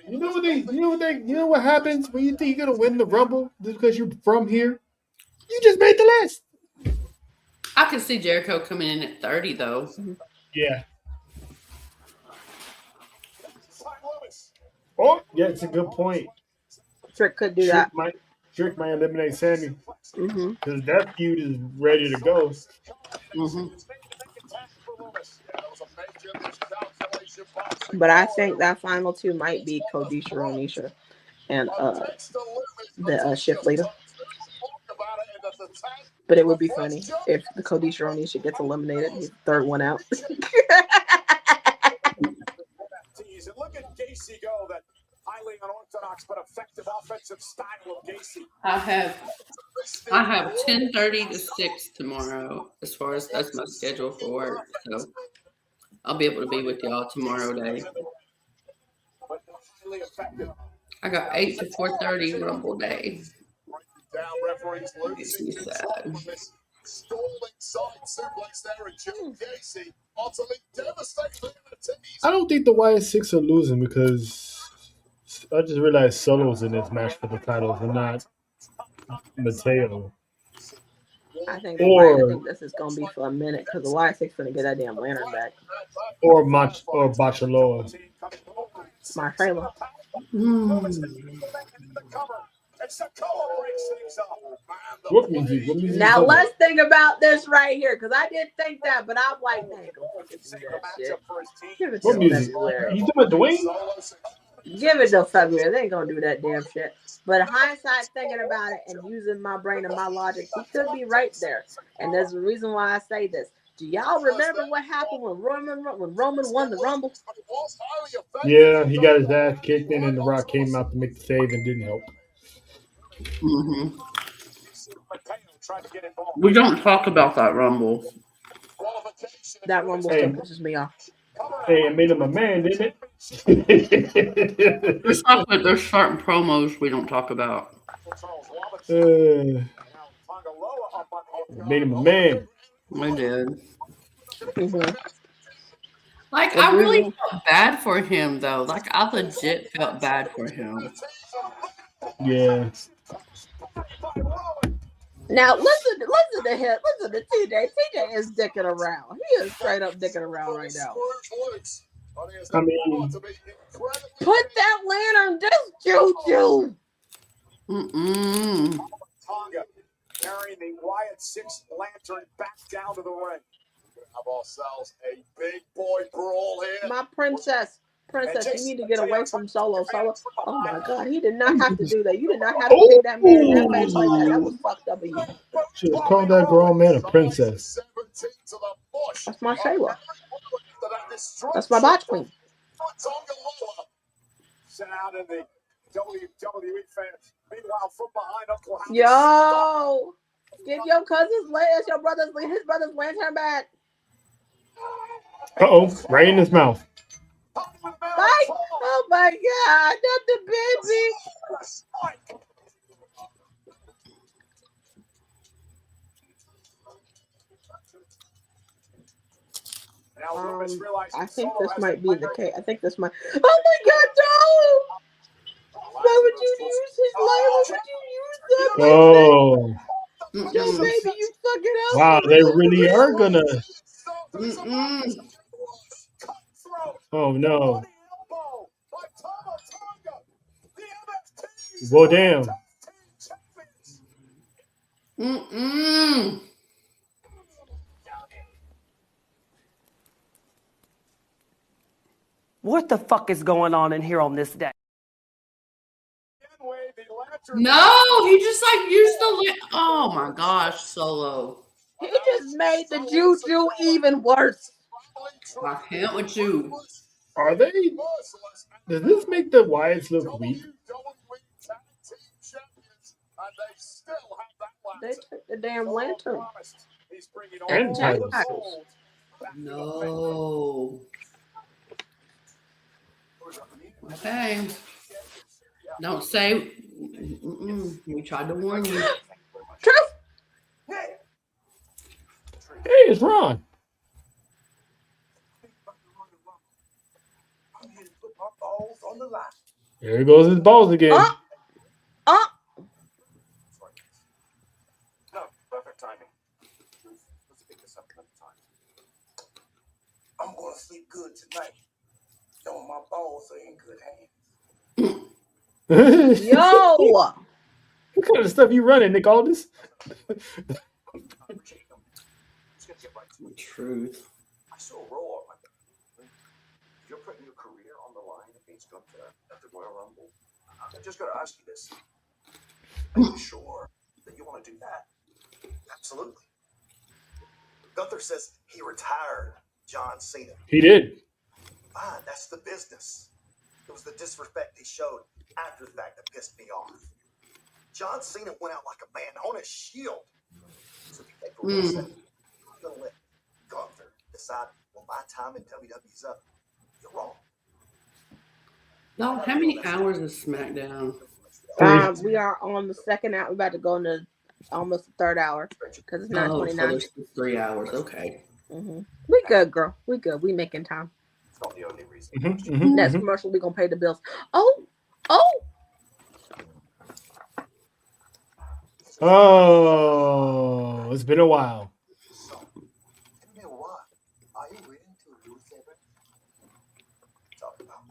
Speaker 6: You know what happens when you think you're gonna win the Rumble just because you're from here? You just made the list.
Speaker 4: I can see Jericho coming in at 30 though.
Speaker 6: Yeah. Oh, yeah, it's a good point.
Speaker 3: Trick could do that.
Speaker 6: Trick might eliminate Sammy because that feud is ready to go.
Speaker 3: But I think that final two might be Kodisha Ronisha and the shift leader. But it would be funny if the Kodisha Ronisha gets eliminated and he's the third one out.
Speaker 7: Look at Gacy go, that highly unorthodox but effective offensive style of Gacy.
Speaker 4: I have 10:30 to 6 tomorrow as far as that's my schedule for work. So I'll be able to be with y'all tomorrow day. I got 8 to 4:30 Rumble day. Makes me sad.
Speaker 6: I don't think the YS6 are losing because I just realized Solo's in this match for the titles and not Mateo.
Speaker 3: I think this is gonna be for a minute because the Y6 gonna get that damn lantern back.
Speaker 6: Or Bachaloa.
Speaker 3: Marcelo.
Speaker 6: What music?
Speaker 3: Now let's think about this right here because I did think that, but I'm like, man, go fucking do that shit.
Speaker 6: What music? You talking about Dwayne?
Speaker 3: Give it to February. They ain't gonna do that damn shit. But hindsight, thinking about it and using my brain and my logic, he could be right there. And there's a reason why I say this. Do y'all remember what happened when Roman won the Rumble?
Speaker 6: Yeah, he got his ass kicked in, and The Rock came out to make the save and didn't help.
Speaker 4: We don't talk about that Rumble.
Speaker 3: That Rumble still pisses me off.
Speaker 6: Hey, it made him a man, didn't
Speaker 4: it? There's certain promos we don't talk about.
Speaker 6: It made him a man.
Speaker 4: I did. Like, I really felt bad for him, though. Like, I legit felt bad for him.
Speaker 6: Yeah.
Speaker 3: Now, listen to him. Listen to TJ. TJ is dicking around. He is straight up dicking around right now.
Speaker 6: I mean,
Speaker 3: put that lantern, this juju.
Speaker 7: Tonga carrying the Wyatt 6 lantern back down to the ring. Have ourselves a big boy brawl here.
Speaker 3: My princess, you need to get away from Solo. Oh my God, he did not have to do that. You did not have to take that man in that face like that. That was fucked up of you.
Speaker 6: Should have called that grown man a princess.
Speaker 3: That's my Shayla. That's my botch queen.
Speaker 7: Sent out in the WWE fans. Meanwhile, from behind Uncle Howard.
Speaker 3: Yo, get your cousin's his brother's lantern back.
Speaker 6: Right in his mouth.
Speaker 3: Right? Oh my God, not the baby. I think this might be the case. I think this might. Oh my God, no! Why would you use his life? Why would you use that? Yo, baby, you fucking up.
Speaker 6: Wow, they really are gonna. Oh no. Well, damn.
Speaker 8: What the fuck is going on in here on this day?
Speaker 4: No, he just like used the. Oh my gosh, Solo.
Speaker 3: He just made the juju even worse.
Speaker 4: I can't with you.
Speaker 6: Are they? Does this make the Wyatts look weak?
Speaker 3: They took the damn lantern.
Speaker 6: And titles.
Speaker 4: No. Okay. Don't say. We tried to warn you.
Speaker 3: Truth.
Speaker 6: Hey, it's Ron.
Speaker 7: I'm here to put my balls on the line.
Speaker 6: There goes his balls again.
Speaker 7: No, perfect timing. Let's pick this up another time. I'm gonna sleep good tonight. Knowing my balls are in good hands.
Speaker 3: Yo.
Speaker 6: What kind of stuff you running, Nick Aldis?
Speaker 4: Truth.
Speaker 7: I saw Raw. You're putting your career on the line against Gunther at the Royal Rumble. I'm just gonna ask you this. Are you sure that you want to do that? Absolutely. Gunther says he retired John Cena.
Speaker 6: He did.
Speaker 7: Fine, that's the business. It was the disrespect he showed after the fact that pissed me off. John Cena went out like a man on a shield. So if you take for 1 second, I'm gonna let Gunther decide when my time in WWE's up. You're wrong.
Speaker 4: No, how many hours is SmackDown?
Speaker 3: We are on the second hour. We're about to go into almost the third hour because it's 9:29.
Speaker 4: So there's 3 hours. Okay.
Speaker 3: We good, girl. We good. We making time.
Speaker 7: It's not the only reason.
Speaker 3: Next commercial, we gonna pay the bills.
Speaker 6: Oh, it's been a while.
Speaker 7: So, tell me what. Are you willing to lose everything? Talk about.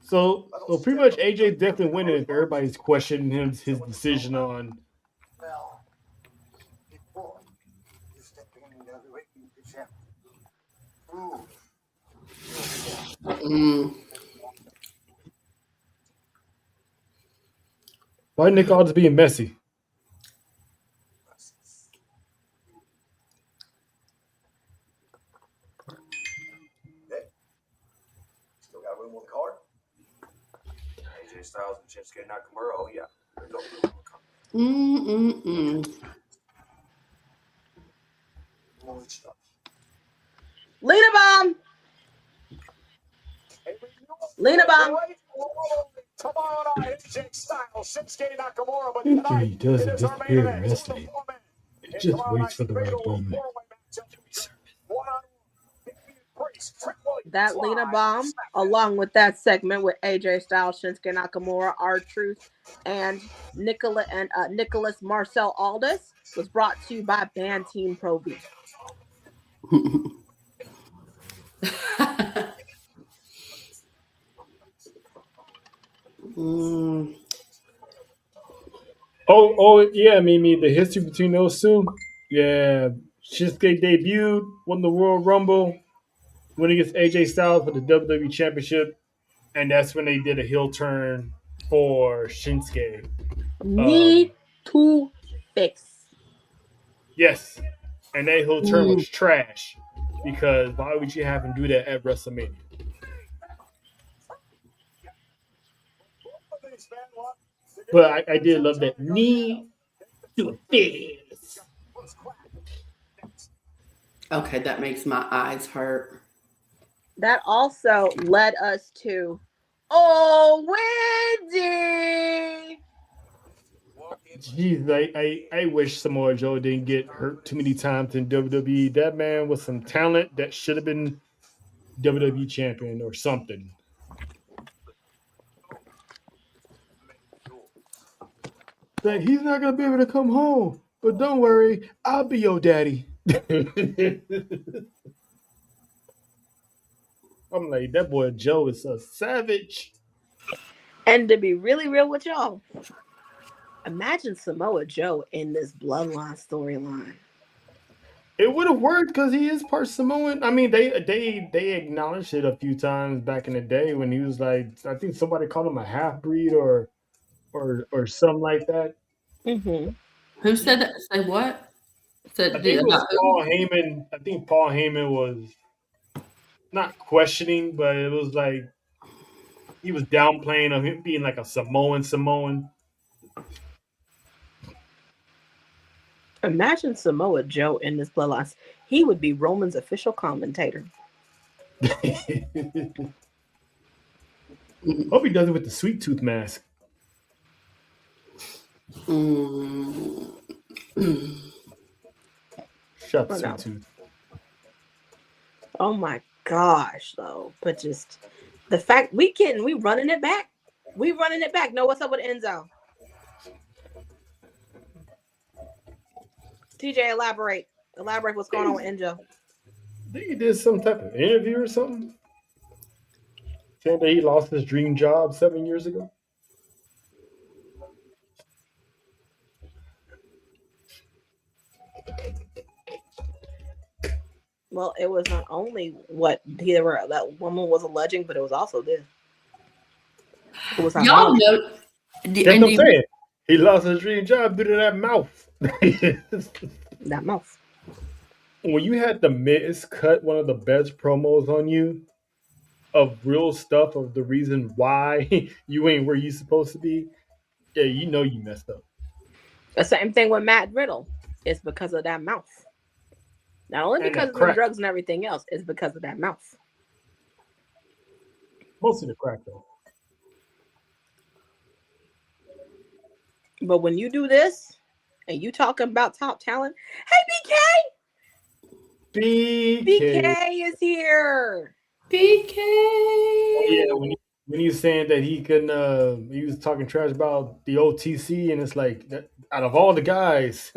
Speaker 6: So pretty much AJ definitely winning if everybody's questioning his decision on.
Speaker 7: Well, before you step in the other way, you champ.
Speaker 6: Why Nick Aldis being messy?
Speaker 7: Still got room on the card? AJ Styles and Shinsuke Nakamura. Oh yeah.
Speaker 3: Lena Bomb. Lena Bomb.
Speaker 7: Come on, AJ Styles, Shinsuke Nakamura, but tonight
Speaker 6: He doesn't
Speaker 7: it is our
Speaker 6: disappear
Speaker 7: main
Speaker 6: in
Speaker 7: event.
Speaker 6: wrestling. He just waits for the right moment.
Speaker 3: That Lena Bomb, along with that segment with AJ Styles, Shinsuke Nakamura, R-Truth, and Nicholas Marcel Aldis, was brought to you by Band Team Pro V.
Speaker 6: Oh yeah, Mimi. The history between those two. Yeah, Shinsuke debuted, won the Royal Rumble, went against AJ Styles for the WWE Championship, and that's when they did a heel turn for Shinsuke.
Speaker 3: Knee to face.
Speaker 6: Yes, and that heel turn was trash because why would you have him do that at WrestleMania? But I did love that knee to face.
Speaker 4: Okay, that makes my eyes hurt.
Speaker 3: That also led us to Wendy.
Speaker 6: Jeez, I wish Samoa Joe didn't get hurt too many times in WWE. That man was some talent that should have been WWE champion or something. That he's not gonna be able to come home, but don't worry, I'll be your daddy. I'm like, that boy Joe is a savage.
Speaker 3: And to be really real with y'all, imagine Samoa Joe in this bloodline storyline.
Speaker 6: It would have worked because he is part Samoan. I mean, they acknowledged it a few times back in the day when he was like, I think somebody called him a half breed or something like that.
Speaker 3: Mm-hmm.
Speaker 4: Who said that? Say what? Said
Speaker 6: I think it was Paul Heyman. I think Paul Heyman was not questioning, but it was like he was downplaying of him being like a Samoan.
Speaker 3: Imagine Samoa Joe in this bloodline. He would be Roman's official commentator.
Speaker 6: Hope he does it with the sweet tooth mask.
Speaker 4: Mm.
Speaker 6: Shut,
Speaker 3: Well, no.
Speaker 6: sweet tooth.
Speaker 3: Oh my gosh, though. But just the fact we running it back. We running it back. No, what's up with Enzo? TJ, elaborate. Elaborate what's going on with Enzo.
Speaker 6: I think he did some type of interview or something. Saying that he lost his dream job 7 years ago.
Speaker 3: Well, it was not only what that woman was alleging, but it was also this. It was our
Speaker 4: Y'all
Speaker 3: mouth.
Speaker 4: know.
Speaker 6: That's what I'm saying. He lost his dream job due to that mouth.
Speaker 3: That mouth.
Speaker 6: When you had the Miz cut one of the best promos on you of real stuff of the reason why you ain't where you supposed to be, yeah, you know you messed up.
Speaker 3: The same thing with Matt Riddle. It's because of that mouth. Not only
Speaker 6: And
Speaker 3: because
Speaker 6: that
Speaker 3: of the
Speaker 6: crack.
Speaker 3: drugs and everything else, it's because of that mouth.
Speaker 6: Mostly the crack though.
Speaker 3: But when you do this and you talking about top talent, hey BK is here.
Speaker 4: BK.
Speaker 6: Oh, yeah, when he was saying that he couldn't, he was talking trash about the OTC, and it's like that, out of all the guys,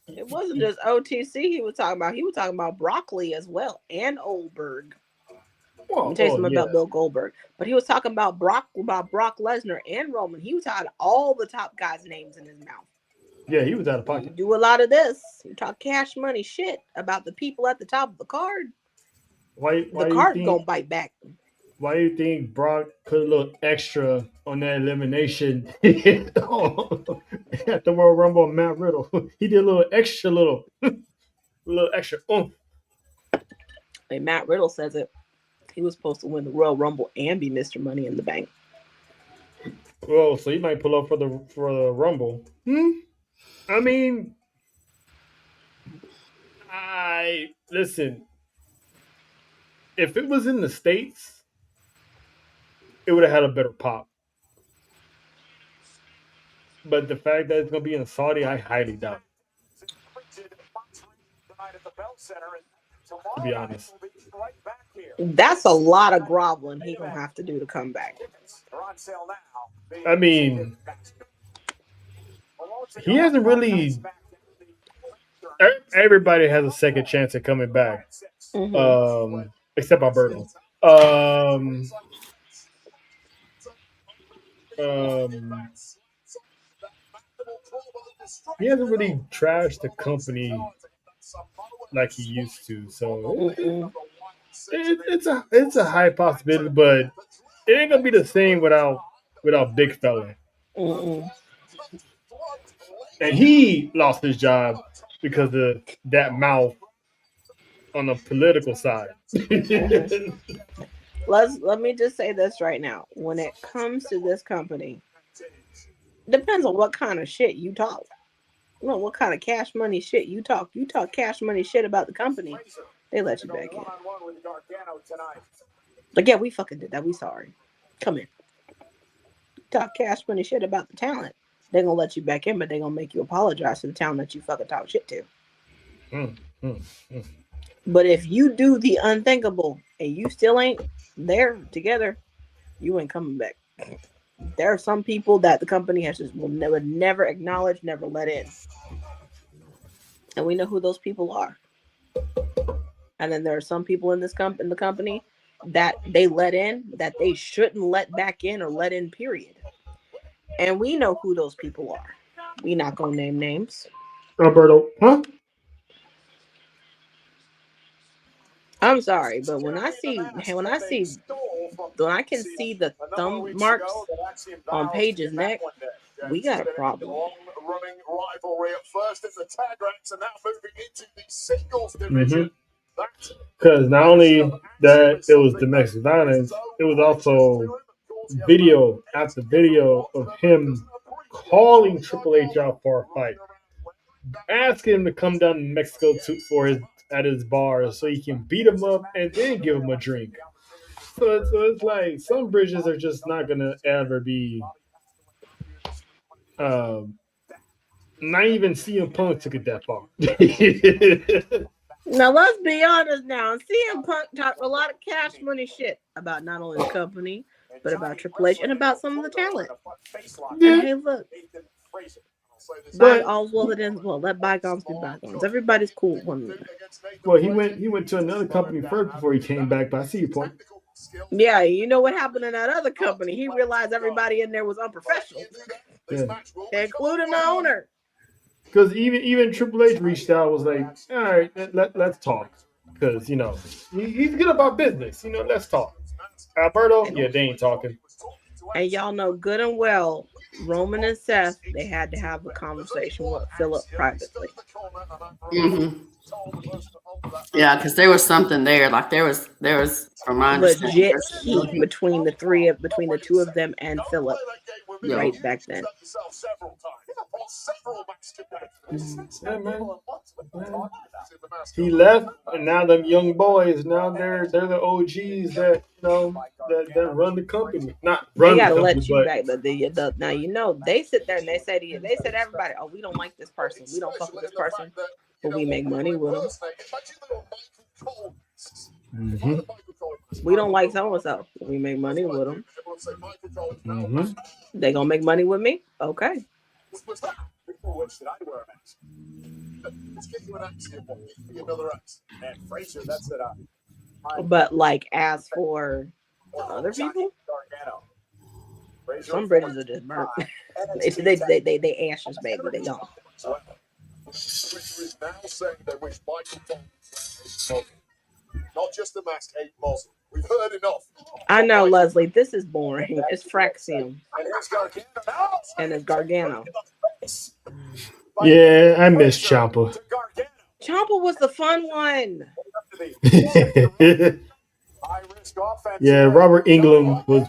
Speaker 3: It wasn't just OTC he was talking about. He was talking about broccoli as well and Oldberg. Let me tell you something
Speaker 6: yeah,
Speaker 3: about Bill Goldberg. But he was talking about Brock Lesnar and Roman. He was talking all the top guys' names in his mouth.
Speaker 6: yeah, he was out of
Speaker 3: You
Speaker 6: pocket.
Speaker 3: do a lot of this. You talk cash money shit about the people at the top of the card.
Speaker 6: Why
Speaker 3: The
Speaker 6: do you
Speaker 3: card's
Speaker 6: think?
Speaker 3: gonna bite back.
Speaker 6: Why do you think Brock put a little extra on that elimination at the World Rumble? Matt Riddle, he did a little extra, little extra.
Speaker 3: And Matt Riddle says it. He was supposed to win the Royal Rumble and be Mr. Money in the Bank.
Speaker 6: Well, so he might pull up for the Rumble. I mean, I listen. If it was in the States, it would have had a better pop. But the fact that it's going to be in Saudi, I highly doubt it. To be honest.
Speaker 3: That's a lot of groveling he gonna have to do to come back.
Speaker 6: I mean, he hasn't really. Everybody has a second chance at coming back, except Alberto. He hasn't really trashed the company like he used to, so it's a high possibility, but it ain't gonna be the same without Big Fella. And he lost his job because of that mouth on the political side.
Speaker 3: Let me just say this right now. When it comes to this company, depends on what kind of shit you talk. You know, what kind of cash money shit you talk. You talk cash money shit about the company, they let you back in. Like, yeah, we fucking did that. We sorry. Come here. Talk cash money shit about the talent. They're gonna let you back in, but they're gonna make you apologize to the talent that you fucking talk shit to. But if you do the unthinkable and you still ain't there together, you ain't coming back. There are some people that the company has just will never acknowledge, never let in. And we know who those people are. And then there are some people in the company that they let in that they shouldn't let back in or let in, period. And we know who those people are. We not gonna name names.
Speaker 6: Alberto, huh?
Speaker 3: I'm sorry, but when I can see the thumb marks on Paige's neck, we got a problem.
Speaker 6: Because not only that it was domestic violence, it was also video after video of him calling Triple H out for a fight, asking him to come down to Mexico at his bar so he can beat him up and then give him a drink. So it's like some bridges are just not gonna ever be Not even CM Punk took it that far.
Speaker 3: Now let's be honest. Now CM Punk talked a lot of cash money shit about not only the company but about Triple H and about some of the talent.
Speaker 6: Yeah.
Speaker 3: And hey, look, all's well that ends well. Let bygones be bygones. Everybody's cool with one another.
Speaker 6: Well, he went to another company first before he came back. But I see your point.
Speaker 3: Yeah, you know what happened in that other company? He realized everybody in there was unprofessional, including the owner.
Speaker 6: Because even Triple H reached out, was like, all right, let's talk. Because, you know, he's good about business. You know, let's talk. Alberto, yeah, they ain't talking.
Speaker 3: And y'all know good and well, Roman and Seth, they had to have a conversation with Philip privately.
Speaker 4: Mm-hmm. Yeah, because there was something there. Like there was from my
Speaker 3: legit heat between the two of them and Philip right back then.
Speaker 6: Yeah, man. He left, and now them young boys, now they're the OGs that that run the company. Not run
Speaker 3: they gotta
Speaker 6: the company,
Speaker 3: let you
Speaker 6: but
Speaker 3: back, but now you know they sit there and they say to everybody, oh, we don't like this person, we don't fuck with this person, but we make money with them.
Speaker 6: Mm-hmm.
Speaker 3: We don't like so and so, but we make money with them.
Speaker 6: Mm-hmm.
Speaker 3: They gonna make money with me, okay? But like as for other people, some bridges are just burnt. they ashes, baby. They gone.
Speaker 7: Not just the mask, 8 muzzle. We've heard enough.
Speaker 3: I know, Leslie. This is boring. It's Fraxium. And it's Gargano.
Speaker 6: Yeah, I miss Ciampa.
Speaker 3: Ciampa was the fun one.
Speaker 6: Yeah, Robert England was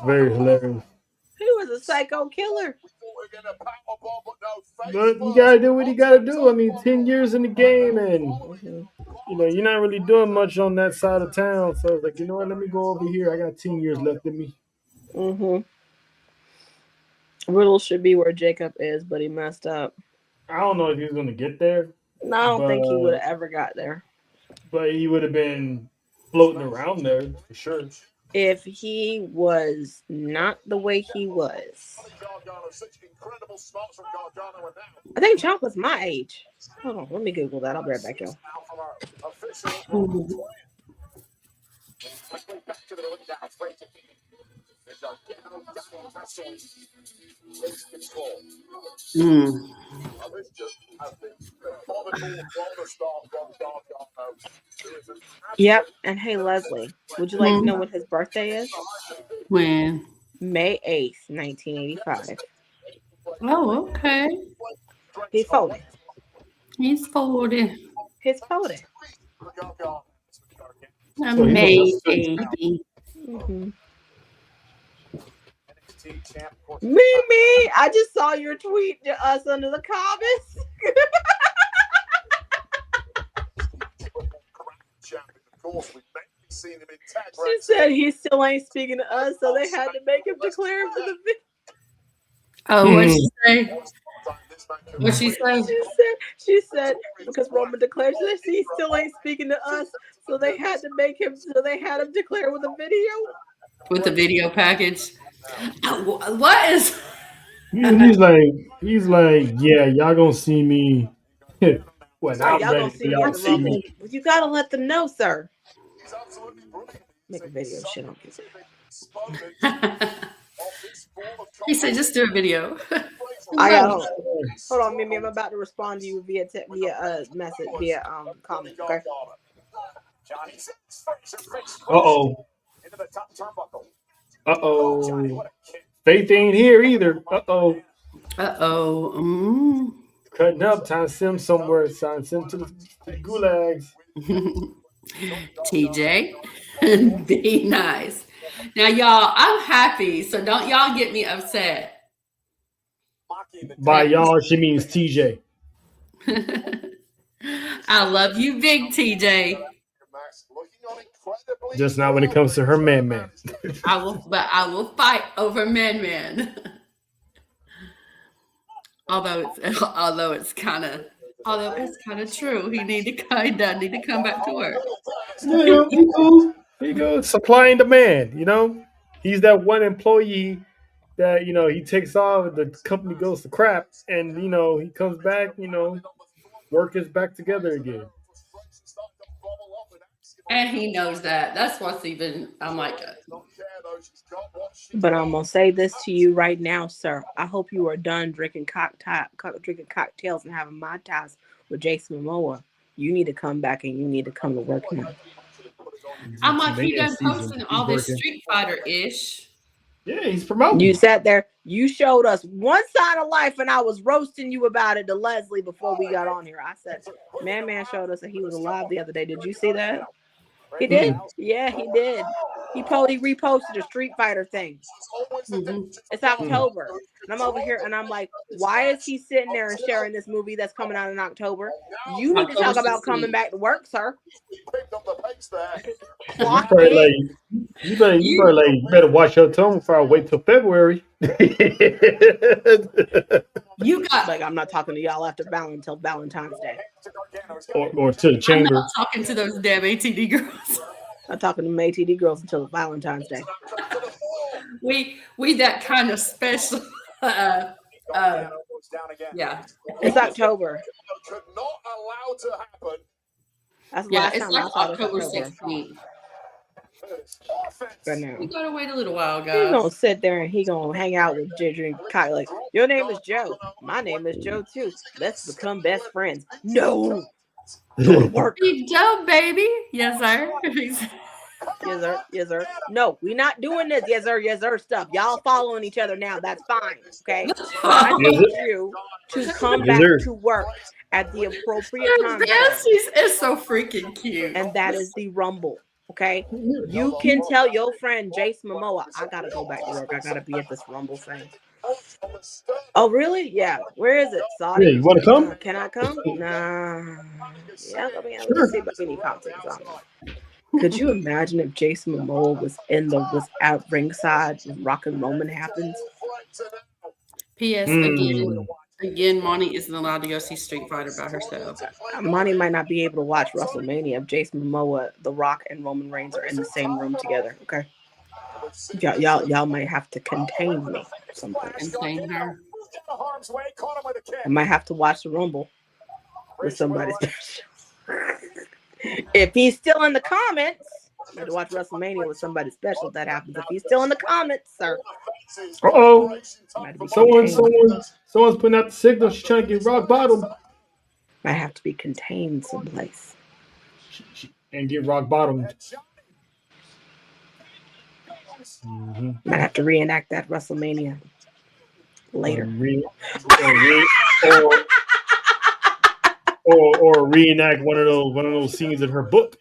Speaker 6: very hilarious.
Speaker 3: He was a psycho killer.
Speaker 6: But you gotta do what you gotta do. I mean, 10 years in the game, and you know you're not really doing much on that side of town. So I was like, you know what? Let me go over here. I got 10 years left in me.
Speaker 3: Riddle should be where Jacob is, but he messed up.
Speaker 6: I don't know if he was gonna get there.
Speaker 3: No, I don't think he would have ever got there.
Speaker 6: But he would have been floating around there for sure.
Speaker 3: If he was not the way he was. I think Ciampa's my age. Hold on, let me Google that. I'll be right back, y'all. Yep, and hey, Leslie, would you like to know what his birthday is?
Speaker 4: When?
Speaker 3: May 8th, 1985.
Speaker 4: Oh, okay.
Speaker 3: He's 40.
Speaker 4: He's 40.
Speaker 3: He's 40.
Speaker 4: Amazing.
Speaker 3: Mimi, I just saw your tweet to us under the comments. She said he still ain't speaking to us, so they had to make him declare him for the video.
Speaker 4: Oh, what'd she say? What'd she say?
Speaker 3: She said because Roman declared that he still ain't speaking to us, so they had to make him. So they had him declare with a video.
Speaker 4: With the video package. What is?
Speaker 6: He's like, yeah, y'all gonna see me. When I'm ready for y'all to see me.
Speaker 3: You gotta let them know, sir. Make a video. Shit on you.
Speaker 4: He said, just do a video.
Speaker 3: I got hold on, Mimi. I'm about to respond to you via message, via comment. Okay.
Speaker 6: Uh-oh. Faith ain't here either. Uh-oh. Cutting up, time to send him somewhere. Time to send him to the gulags.
Speaker 4: TJ, be nice. Now, y'all, I'm happy, so don't y'all get me upset.
Speaker 6: By y'all, she means TJ.
Speaker 4: I love you, big TJ.
Speaker 6: Just not when it comes to her man.
Speaker 4: I will fight over man. Although it's kind of true. He does need to come back to work.
Speaker 6: He goes. He goes. Supply and demand. He's that one employee that he takes off. The company goes to crap, and he comes back. Work is back together again.
Speaker 4: And he knows that. That's what's even. I'm like,
Speaker 3: But I'm gonna say this to you right now, sir. I hope you are done drinking cocktails and having mai tais with Jason Momoa. You need to come back and you need to come to work now.
Speaker 4: I'm like, he done posting all this Street Fighter ish.
Speaker 6: Yeah, he's promoting.
Speaker 3: You sat there, you showed us one side of life, and I was roasting you about it to Leslie before we got on here. I said, Man showed us that he was alive the other day. Did you see that? He did. Yeah, he did. He reposted a Street Fighter thing. It's October. And I'm over here and I'm like, why is he sitting there and sharing this movie that's coming out in October? You need to talk about coming back to work, sir.
Speaker 6: You better watch your tone before I wait till February.
Speaker 3: I'm not talking to y'all until Valentine's Day.
Speaker 6: Or to the chamber.
Speaker 4: I'm not talking to those damn ATD girls.
Speaker 3: I'm talking to ATD girls until Valentine's Day.
Speaker 4: We that kind of special. Yeah,
Speaker 3: it's October.
Speaker 7: Could not allow to happen.
Speaker 3: That's the last time I saw
Speaker 4: October 16th. We gotta wait a little while, guys.
Speaker 3: He's gonna sit there and he's gonna hang out with drink cocktail. Like, your name is Joe. My name is Joe too. Let's become best friends. No. Go to work.
Speaker 4: Be Joe, baby. Yes, sir.
Speaker 3: Yes, sir. No, we're not doing this. Yes, sir stuff. Y'all following each other now. That's fine. Okay. I need you to come back to work at the appropriate time.
Speaker 4: Yes, it's so freaking cute.
Speaker 3: And that is the Rumble. Okay. You can tell your friend Jason Momoa, I gotta go back to work. I gotta be at this Rumble thing. Oh, really? Yeah. Where is it? Saudi?
Speaker 6: Yeah, you want to come?
Speaker 3: Can I come? Nah. Yeah, let's see if any cocktails on. Could you imagine if Jason Momoa was at ringside when Rock and Roman happens?
Speaker 4: P.S. Again, Monty isn't allowed to go see Street Fighter by herself.
Speaker 3: Monty might not be able to watch WrestleMania if Jason Momoa, The Rock, and Roman Reigns are in the same room together. Okay, y'all might have to contain me.
Speaker 4: Contain her.
Speaker 3: I might have to watch the Rumble with somebody special. If he's still in the comments, you have to watch WrestleMania with somebody special. If that happens. If he's still in the comments, sir.
Speaker 6: Someone's putting out the signal. She's trying to get rock bottom.
Speaker 3: Might have to be contained someplace.
Speaker 6: And get rock bottom.
Speaker 3: Might have to reenact that WrestleMania later.
Speaker 6: Or reenact one of those scenes in her book.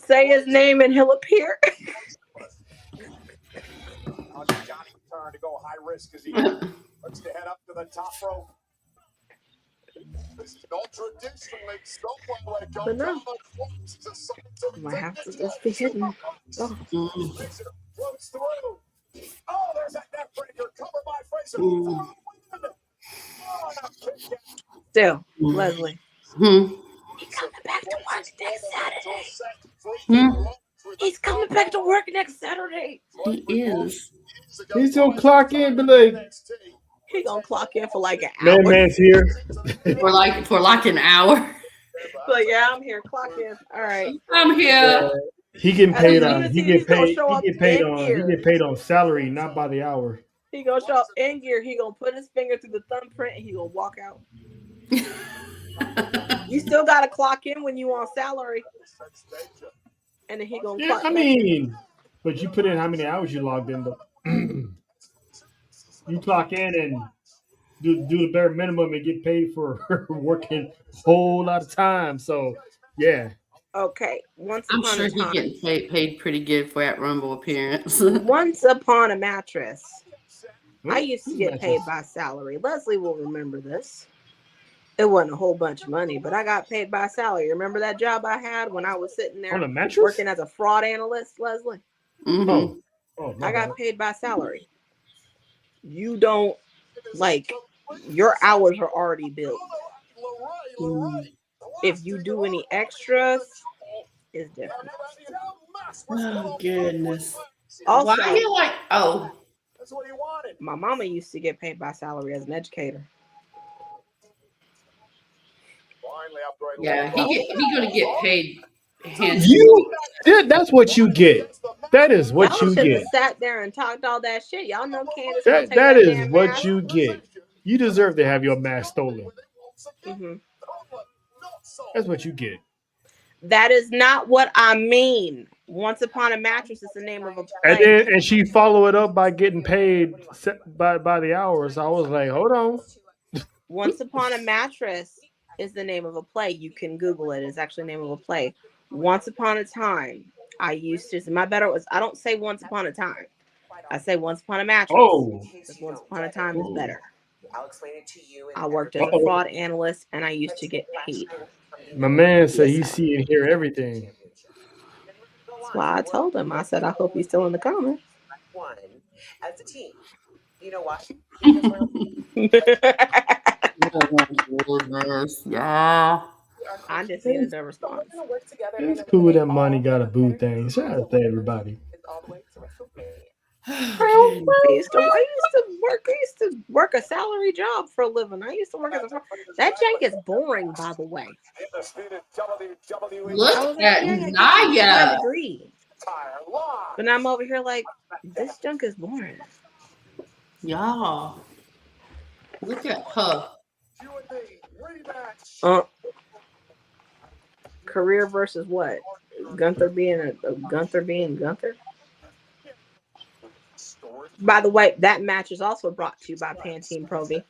Speaker 3: Say his name and he'll appear.
Speaker 7: Johnny turned to go high risk as he looks to head up to the top rope. This is not traditionally
Speaker 3: But no. Might have to just be hidden. Oh.
Speaker 7: Oh, there's that neck breaker covered by Fraser.
Speaker 3: Still, Leslie. He's coming back to work next Saturday. He's coming back to work next Saturday.
Speaker 4: He is.
Speaker 6: He's gonna clock in, but like
Speaker 3: he gonna clock in for like an hour.
Speaker 6: Man's here
Speaker 4: for like an hour.
Speaker 3: But yeah, I'm here. Clock in. All right,
Speaker 4: I'm here.
Speaker 6: He getting paid on. He get paid on salary, not by the hour.
Speaker 3: He gonna show up in gear. He gonna put his finger through the thumbprint and he gonna walk out. You still gotta clock in when you on salary, and then he gonna.
Speaker 6: Yeah, I mean, but you put in how many hours you logged in though. You clock in and do the bare minimum and get paid for working a whole lot of time. So yeah.
Speaker 3: Okay.
Speaker 4: I'm sure he getting paid pretty good for that Rumble appearance.
Speaker 3: Once upon a mattress. I used to get paid by salary. Leslie will remember this. It wasn't a whole bunch of money, but I got paid by salary. Remember that job I had when I was sitting there
Speaker 6: On a mattress?
Speaker 3: working as a fraud analyst, Leslie?
Speaker 6: Oh,
Speaker 3: I got paid by salary. You don't, like, your hours are already billed. If you do any extras, it's different.
Speaker 4: Oh goodness.
Speaker 3: Also,
Speaker 4: why are you like? Oh,
Speaker 7: That's what he wanted.
Speaker 3: my mama used to get paid by salary as an educator.
Speaker 7: Finally, after I
Speaker 4: yeah. He gonna get paid.
Speaker 6: That's what you get. That is what
Speaker 3: Y'all
Speaker 6: you
Speaker 3: should
Speaker 6: get.
Speaker 3: have sat there and talked all that shit. Y'all know Candace
Speaker 6: That
Speaker 3: won't take
Speaker 6: that
Speaker 3: that
Speaker 6: is
Speaker 3: damn
Speaker 6: what
Speaker 3: mask.
Speaker 6: you get. You deserve to have your mask stolen.
Speaker 3: Mm-hmm.
Speaker 6: That's what you get.
Speaker 3: That is not what I mean. Once Upon a Mattress is the name of a
Speaker 6: And
Speaker 3: play.
Speaker 6: then and she followed it up by getting paid by the hours. I was like, hold on.
Speaker 3: Once Upon a Mattress is the name of a play. You can Google it. It's actually the name of a play. Once Upon a Time, I used to. My better was I don't say Once Upon a Time. I say Once Upon a Mattress.
Speaker 6: Oh.
Speaker 3: Because Once Upon a Time is better.
Speaker 8: I'll explain it to you.
Speaker 3: I worked as a fraud analyst and I used to get paid.
Speaker 6: My man said he see and hear everything.
Speaker 3: That's why I told him. I said, I hope he's still in the comments.
Speaker 8: One as a team. You know why?
Speaker 4: Yeah.
Speaker 3: I just needed a response.
Speaker 6: It's cool that money got a boo thing. Shout out to everybody.
Speaker 3: I used to work a salary job for a living. I used to work as a that jank is boring, by the way.
Speaker 4: Look at
Speaker 3: my
Speaker 4: Naya.
Speaker 3: degree. But I'm over here like this junk is boring.
Speaker 4: Y'all. Look at her.
Speaker 3: Career versus what? Gunther being Gunther being Gunther. By the way, that match is also brought to you by Pantene Pro V.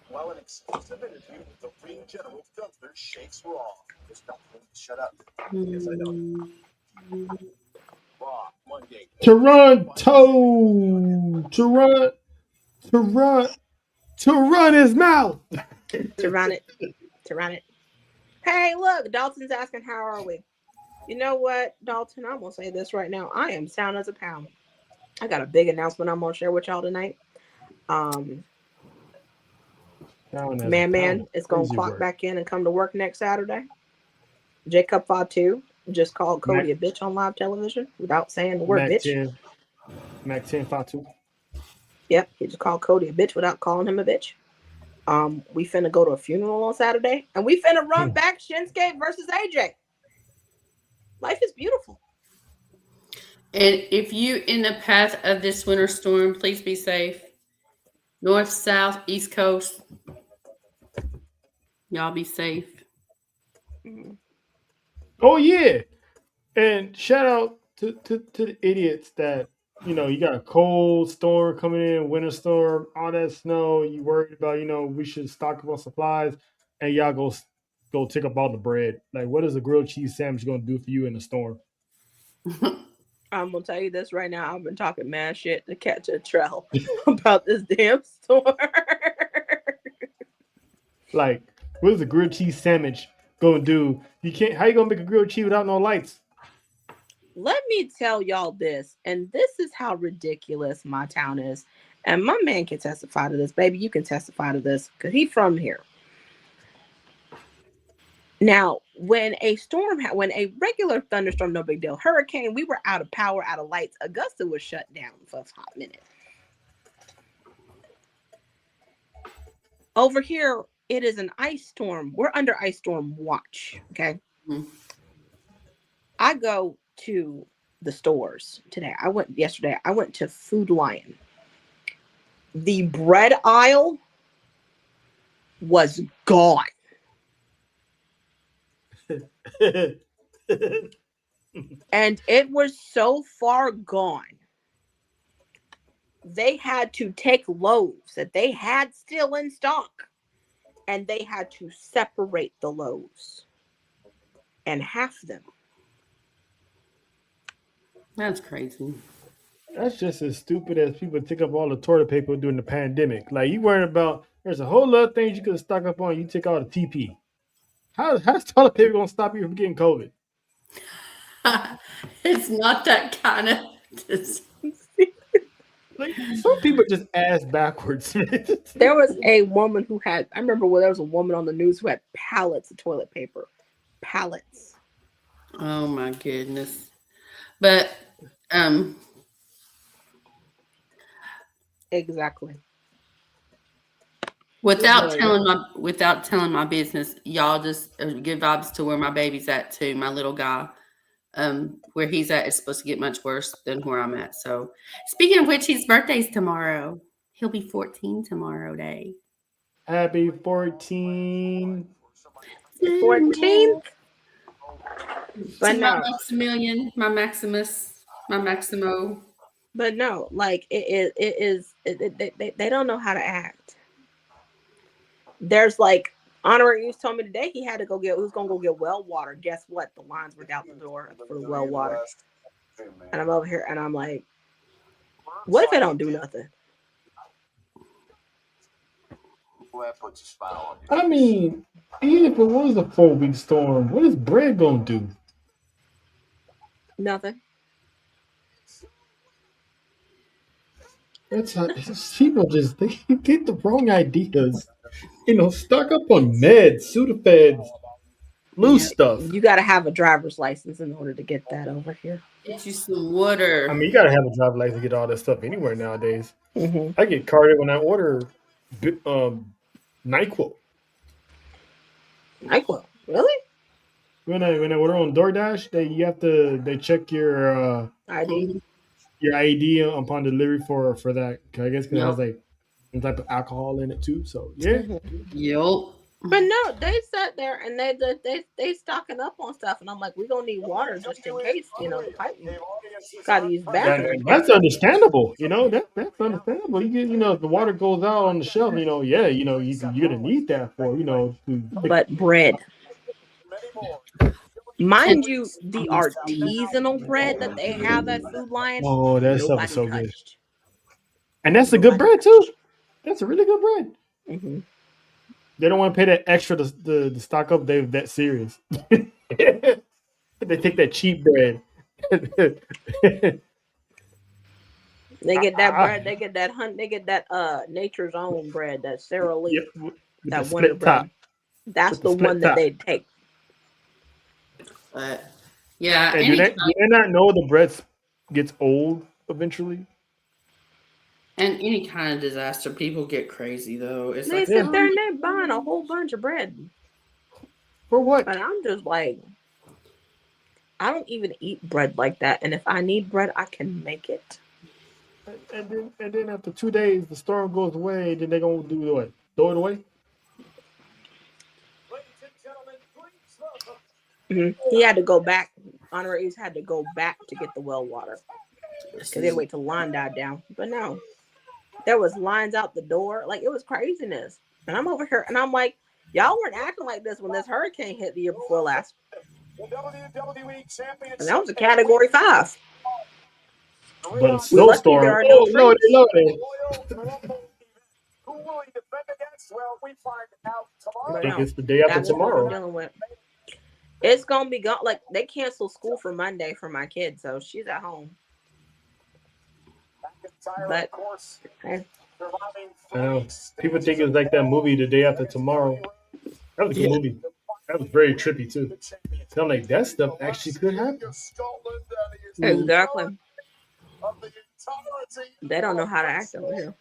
Speaker 7: Well, an exclusive interview with the ring general Gunther shakes Raw. Just don't shut up. Yes, I know. Raw, Monday.
Speaker 6: To run his mouth.
Speaker 3: To run it. Hey, look, Dalton's asking, how are we? You know what, Dalton? I'm going to say this right now. I am sound as a pound. I got a big announcement I'm going to share with y'all tonight. Man is going to clock back in and come to work next Saturday. Jacob 52 just called Cody a bitch on live television without saying the word bitch.
Speaker 6: Mac 10 52.
Speaker 3: Yep, he just called Cody a bitch without calling him a bitch. We finna go to a funeral on Saturday, and we finna run back Shinsuke versus AJ. Life is beautiful.
Speaker 4: And if you in the path of this winter storm, please be safe. North, south, east coast. Y'all be safe.
Speaker 6: Oh yeah. And shout out to the idiots that, you got a cold storm coming in, winter storm, all that snow. You worried about, we should stock up on supplies, and y'all go take up all the bread. Like, what is a grilled cheese sandwich going to do for you in a storm?
Speaker 3: I'm gonna tell you this right now. I've been talking mad shit to catch a trail about this damn storm.
Speaker 6: Like, what is a grilled cheese sandwich going to do? How you going to make a grilled cheese without no lights?
Speaker 3: Let me tell y'all this, and this is how ridiculous my town is. And my man can testify to this, baby. You can testify to this because he's from here. Now, when a regular thunderstorm, no big deal. Hurricane, we were out of power, out of lights. Augusta was shut down for a hot minute. Over here, it is an ice storm. We're under ice storm watch. Okay. I go to the stores today. I went to Food Lion. The bread aisle was gone. And it was so far gone. They had to take loaves that they had still in stock, and they had to separate the loaves and half them.
Speaker 4: That's crazy.
Speaker 6: That's just as stupid as people take up all the toilet paper during the pandemic. Like you worried about there's a whole lot of things you could stock up on. You take all the TP. How's toilet paper gonna stop you from getting COVID?
Speaker 4: It's not that kind of.
Speaker 6: Like some people just ass backwards.
Speaker 3: There was a woman who had, I remember when there was a woman on the news who had pallets of toilet paper. Pallets.
Speaker 4: Oh my goodness. But
Speaker 3: Exactly.
Speaker 4: without telling my business, y'all just give vibes to where my baby's at too, my little guy. Where he's at is supposed to get much worse than where I'm at. So speaking of which, his birthday's tomorrow. He'll be 14 tomorrow day.
Speaker 6: Happy 14.
Speaker 3: 14th. But
Speaker 4: To
Speaker 3: no.
Speaker 4: my Maximilian, my Maximus, my Maximo.
Speaker 3: But no, like they don't know how to act. There's like Honorary Use told me today he was gonna go get well water. Guess what? The lines were out the door for the well water. And I'm over here and I'm like, what if I don't do nothing?
Speaker 6: I mean, even if it was a 4-week storm, what is bread gonna do?
Speaker 3: Nothing.
Speaker 6: That's how people they get the wrong ideas. Stock up on meds, Sudafeds, loose stuff.
Speaker 3: You got to have a driver's license in order to get that over here.
Speaker 4: Get you some water.
Speaker 6: I mean, you gotta have a driver's license to get all that stuff anywhere nowadays.
Speaker 3: Mm-hmm.
Speaker 6: I get carded when I order NyQuil.
Speaker 3: NyQuil, really?
Speaker 6: When I order on DoorDash, they check your
Speaker 3: ID.
Speaker 6: Your ID upon delivery for that. I guess because it has like some type of alcohol in it too. So yeah.
Speaker 4: Yup.
Speaker 3: But no, they sat there and they stocking up on stuff, and I'm like, we're gonna need water just in case, the pipe gotta use bathroom.
Speaker 6: That's understandable. That's understandable. You get, if the water goes out on the shelf, you're gonna need that for,
Speaker 3: But bread. Mind you, the artisanal bread that they have at Food Lion.
Speaker 6: Oh, that stuff is so good. And that's a good bread too. That's a really good bread.
Speaker 3: Mm-hmm.
Speaker 6: They don't want to pay that extra to stock up. They're that serious. They take that cheap bread.
Speaker 3: They get that bread. They get that They get that Nature's Own bread. That Sara Lee.
Speaker 6: Yep,
Speaker 3: that Wonder Bread. That's the one that they take.
Speaker 4: Yeah.
Speaker 6: And do they not know the bread gets old eventually?
Speaker 4: And any kind of disaster, people get crazy though. It's
Speaker 3: they sit there and they're buying a whole bunch of bread.
Speaker 6: For what?
Speaker 3: But I'm just like, I don't even eat bread like that. And if I need bread, I can make it.
Speaker 6: And then after 2 days, the storm goes away. Then they're gonna do what? Throw it away?
Speaker 3: Mm-hmm. He had to go back. Honoraries had to go back to get the well water because they wait till line died down. But no, there was lines out the door. Like, it was craziness. And I'm over here and I'm like, y'all weren't acting like this when this hurricane hit the year before last. And that was a category 5.
Speaker 6: But a snowstorm. No, I think it's the day after tomorrow.
Speaker 3: It's gonna be gone. Like, they canceled school for Monday for my kid, so she's at home. But
Speaker 6: people think it's like that movie, The Day After Tomorrow. That was a good movie. That was very trippy too. So I'm like, that stuff actually could happen.
Speaker 3: Exactly. They don't know how to act over here.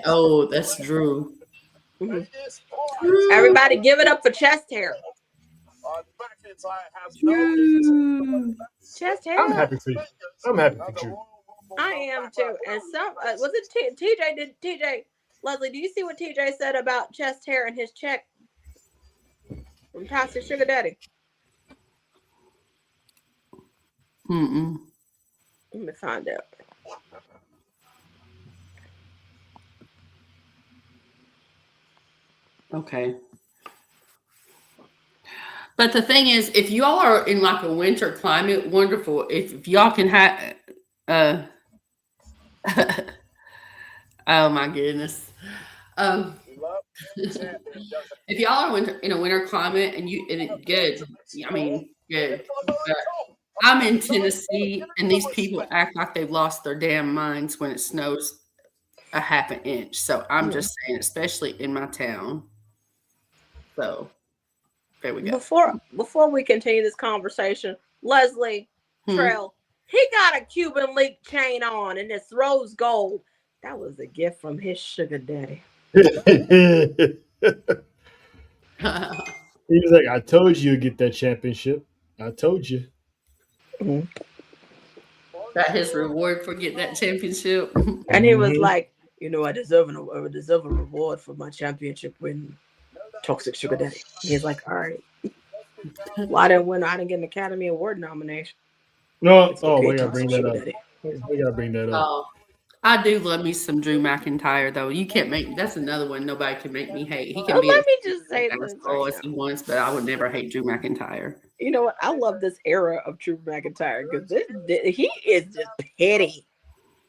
Speaker 4: Oh, that's Drew.
Speaker 3: Mm-hmm. Everybody give it up for chest hair. Chest hair.
Speaker 6: I'm happy for you.
Speaker 3: I am too. And some was it TJ Leslie, do you see what TJ said about chest hair and his check from Toxic Sugar Daddy?
Speaker 4: Mm-mm.
Speaker 3: Let me find out.
Speaker 4: Okay. But the thing is, if y'all are in like a winter climate, wonderful. If y'all can have, oh my goodness. If y'all are in a winter climate and good, I mean, good. But I'm in Tennessee, and these people act like they've lost their damn minds when it snows a half an inch. So I'm just saying, especially in my town. So there we go.
Speaker 3: Before we continue this conversation, Leslie Trail, he got a Cuban link chain on, and it's rose gold. That was a gift from his sugar daddy.
Speaker 6: He was like, I told you you'd get that championship. I told you.
Speaker 4: That his reward for getting that championship.
Speaker 3: And he was like, I deserve a reward for my championship win. Toxic sugar daddy. He's like, all right. Well, I didn't get an Academy Award nomination.
Speaker 6: No,
Speaker 3: okay,
Speaker 6: we gotta bring that up. We gotta bring that up.
Speaker 4: Oh, I do love me some Drew McIntyre, though. You can't make that's another one. Nobody can make me hate. He can be
Speaker 3: let me just say
Speaker 4: as tall as he wants, but I would never hate Drew McIntyre.
Speaker 3: You know what? I love this era of Drew McIntyre because he is just petty.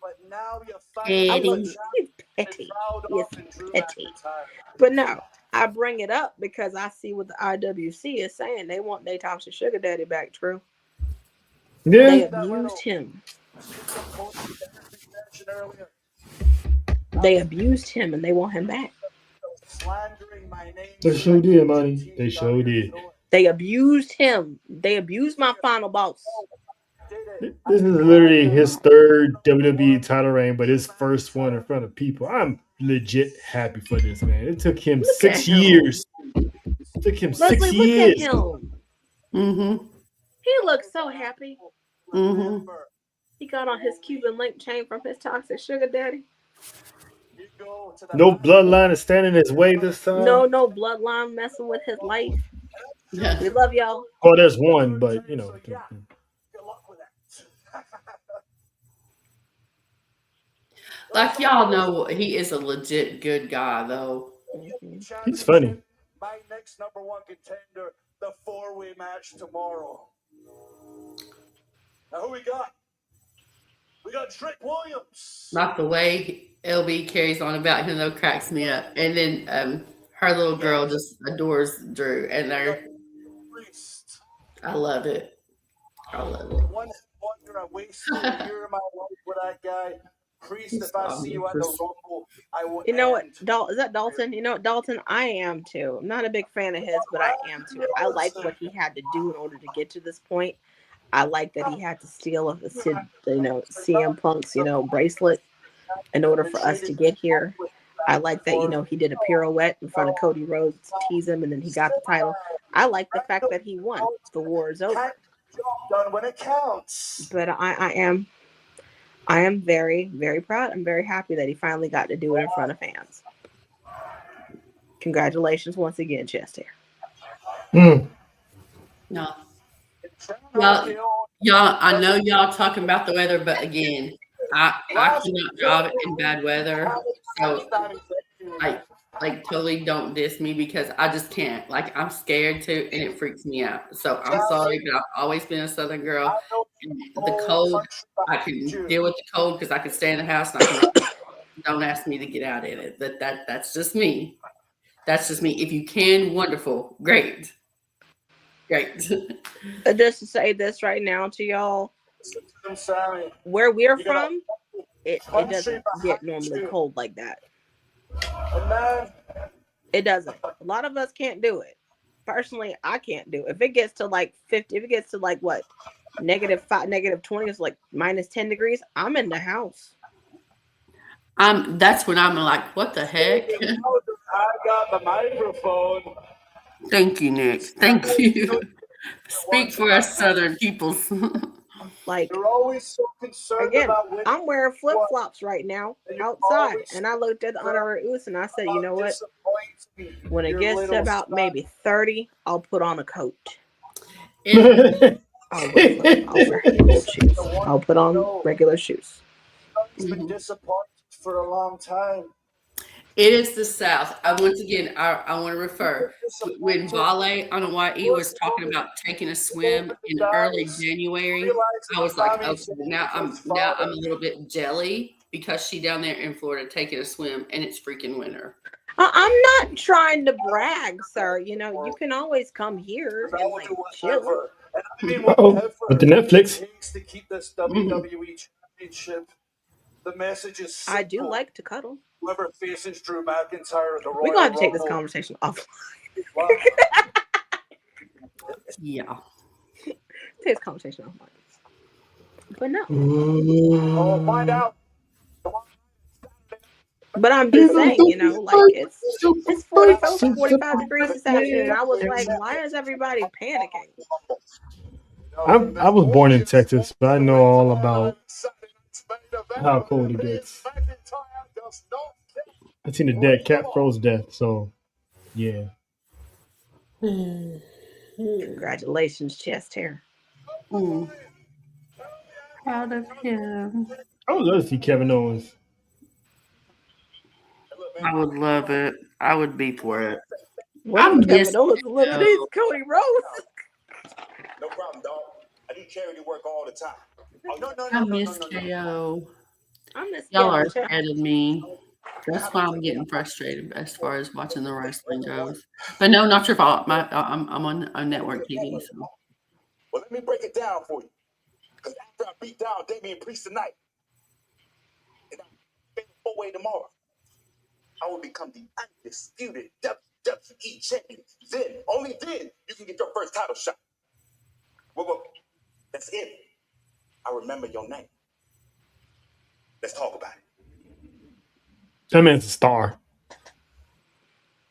Speaker 7: But now you're
Speaker 3: He's petty. He's petty. But no, I bring it up because I see what the IWC is saying. They want their toxic sugar daddy back, True.
Speaker 6: Yeah.
Speaker 3: They abused him. They abused him and they want him back.
Speaker 6: They sure did, money. They sure did.
Speaker 3: They abused him. They abused my final boss.
Speaker 6: This is literally his third WWE title reign, but his first one in front of people. I'm legit happy for this, man. It took him 6 years. It took him
Speaker 3: Leslie,
Speaker 6: 6 years.
Speaker 3: Look at him.
Speaker 4: Mm-hmm.
Speaker 3: He looks so happy.
Speaker 4: Mm-hmm.
Speaker 3: He got on his Cuban link chain from his toxic sugar daddy.
Speaker 6: No bloodline is standing in his way this time.
Speaker 3: No bloodline messing with his life. We love y'all.
Speaker 6: Oh, there's one, but you know.
Speaker 4: Like y'all know, he is a legit good guy, though.
Speaker 6: He's funny.
Speaker 7: My next number one contender, the 4-way match tomorrow. Now who we got? We got Trick Williams.
Speaker 4: Not the way LB carries on about him, though, cracks me up. And then her little girl just adores Drew, and I love it. I love it.
Speaker 7: One wonder I wasted a year of my life with that guy. Priest, if I see you at the Rumble, I will.
Speaker 3: You know what, is that Dalton? You know what, Dalton? I am too. I'm not a big fan of his, but I am too. I like what he had to do in order to get to this point. I like that he had to steal CM Punk's, bracelet in order for us to get here. I like that, he did a pirouette in front of Cody Rhodes to tease him, and then he got the title. I like the fact that he won. The war is over.
Speaker 7: Done when it counts.
Speaker 3: But I am very, very proud. I'm very happy that he finally got to do it in front of fans. Congratulations once again, Chester.
Speaker 4: No. Y'all, I know y'all talking about the weather, but again, I cannot drive in bad weather. So like totally don't diss me because I just can't. Like I'm scared to, and it freaks me out. So I'm sorry, but I've always been a Southern girl. And the cold, I can deal with the cold because I can stay in the house. And don't ask me to get out in it. That's just me. That's just me. If you can, wonderful, great.
Speaker 3: Just to say this right now to y'all,
Speaker 7: I'm sorry.
Speaker 3: where we're from, it doesn't get normally cold like that. It doesn't. A lot of us can't do it. Personally, I can't do it. If it gets to like 50, if it gets to like what, -5, -20, it's like -10 degrees, I'm in the house.
Speaker 4: That's when I'm like, what the heck?
Speaker 7: I got the microphone.
Speaker 4: Thank you, Nick. Thank you. Speak for us Southern peoples.
Speaker 3: Like,
Speaker 7: You're always so concerned
Speaker 3: again,
Speaker 7: about winning.
Speaker 3: I'm wearing flip-flops right now outside, and I looked at the Honorary Oos and I said, you know what? When it gets to about maybe 30, I'll put on a coat. I'll wear regular shoes. I'll put on regular shoes.
Speaker 7: He's been disappointed for a long time.
Speaker 4: It is the South. Once again, I want to refer when Vale on Hawaii was talking about taking a swim in early January. I was like, okay, now I'm a little bit jelly because she down there in Florida taking a swim and it's freaking winter.
Speaker 3: I'm not trying to brag, sir. You know, you can always come here and like chill.
Speaker 6: With the Netflix.
Speaker 7: To keep this WWE championship, the message is simple.
Speaker 3: I do like to cuddle.
Speaker 7: Whoever faces Drew McIntyre at the Royal
Speaker 3: We're gonna have to take this
Speaker 7: Rumble-
Speaker 3: conversation off.
Speaker 4: Yeah.
Speaker 3: Take this conversation off. But no.
Speaker 7: We'll find out.
Speaker 3: But I'm just saying, you know, like it's 45 degrees this afternoon. I was like, why is everybody panicking?
Speaker 6: I was born in Texas, but I know all about how cold it gets. I seen a dead cat froze death, so yeah.
Speaker 3: Congratulations, chest hair.
Speaker 4: Proud of him.
Speaker 6: I would love to see Kevin Owens.
Speaker 4: I would love it. I would be for it.
Speaker 3: Well, Kevin Owens eliminates Cody Rhodes.
Speaker 7: No problem, dog. I do charity work all the time. Oh, no.
Speaker 4: I miss KO.
Speaker 3: I miss
Speaker 4: Y'all are
Speaker 3: KO.
Speaker 4: ahead of me. That's why I'm getting frustrated as far as watching the wrestling goes. But no, not your fault. I'm on network TV. So.
Speaker 7: Well, let me break it down for you. Because after I beat down Damian Priest tonight, and I'm four-way tomorrow, I will become the undisputed WWE champion. Then, only then, you can get your first title shot. Well, that's it. I remember your name. Let's talk about it.
Speaker 6: That man's a star.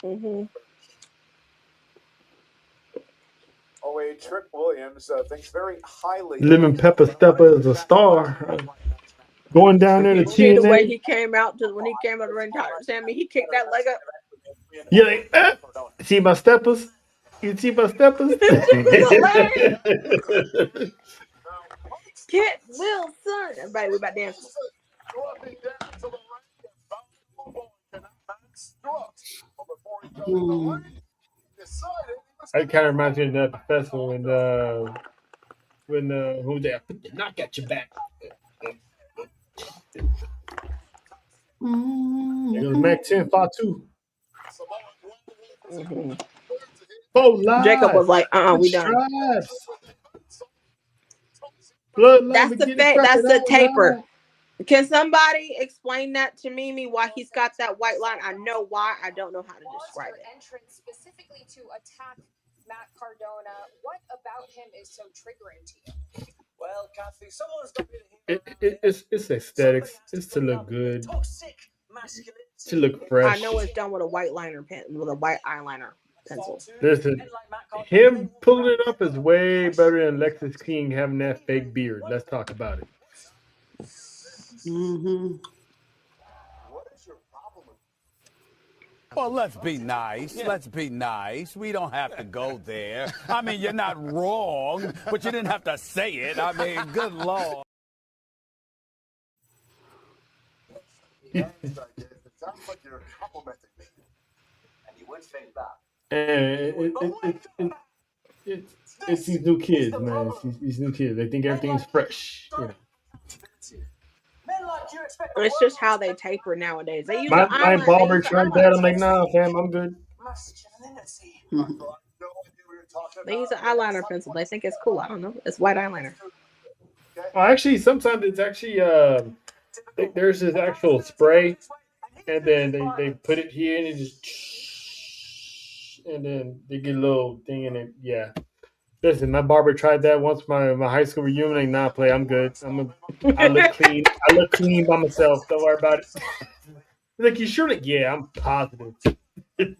Speaker 3: Mm-hmm.
Speaker 7: Oh, Trick Williams thinks very highly.
Speaker 6: Lemon Pepper Stepper is a star. Going down there to
Speaker 3: See the way
Speaker 6: TNA.
Speaker 3: he came out to when he came out of the ring, Sammy, he kicked that leg up.
Speaker 6: Yeah, like, see my steppers? You see my steppers?
Speaker 3: Get Wilson. Everybody, we about dancing.
Speaker 6: That kind of reminds me of that festival when who was that? Put the knock at your back. It was Mac 10 Fatu.
Speaker 3: Mm-hmm.
Speaker 6: Oh,
Speaker 3: Jacob was like, we done. That's the that's the taper. Can somebody explain that to Mimi why he's got that white line? I know why. I don't know how to describe it.
Speaker 9: Entrance specifically to attack Matt Cardona. What about him is so triggering to you?
Speaker 7: Well, Kathy, someone's got
Speaker 6: it's aesthetics. It's to look good. To look fresh.
Speaker 3: I know it's done with a white liner pen, with a white eyeliner pencil.
Speaker 6: Listen, him pulling it up is way better than Lexus King having that fake beard. Let's talk about it.
Speaker 4: Mm-hmm.
Speaker 7: What is your problem with?
Speaker 10: Well, let's be nice. Let's be nice. We don't have to go there. I mean, you're not wrong, but you didn't have to say it. I mean, good Lord.
Speaker 7: It sounds like you're complimenting me. And you would say that.
Speaker 6: And it's these new kids, man. It's these new kids. They think everything's fresh. You know.
Speaker 3: It's just how they taper nowadays. They use
Speaker 6: My barber tried that. I'm like, nah, fam, I'm good.
Speaker 3: They use an eyeliner pencil. They think it's cool. I don't know. It's white eyeliner.
Speaker 6: Well, actually, sometimes it's actually there's this actual spray, and then they put it here and it just, and then they get a little thing in it. Yeah. Listen, my barber tried that once. My high school reunion. Like, nah, play. I'm good. I look clean. I look clean by myself. Don't worry about it. Like, you sure? Like, yeah, I'm positive. If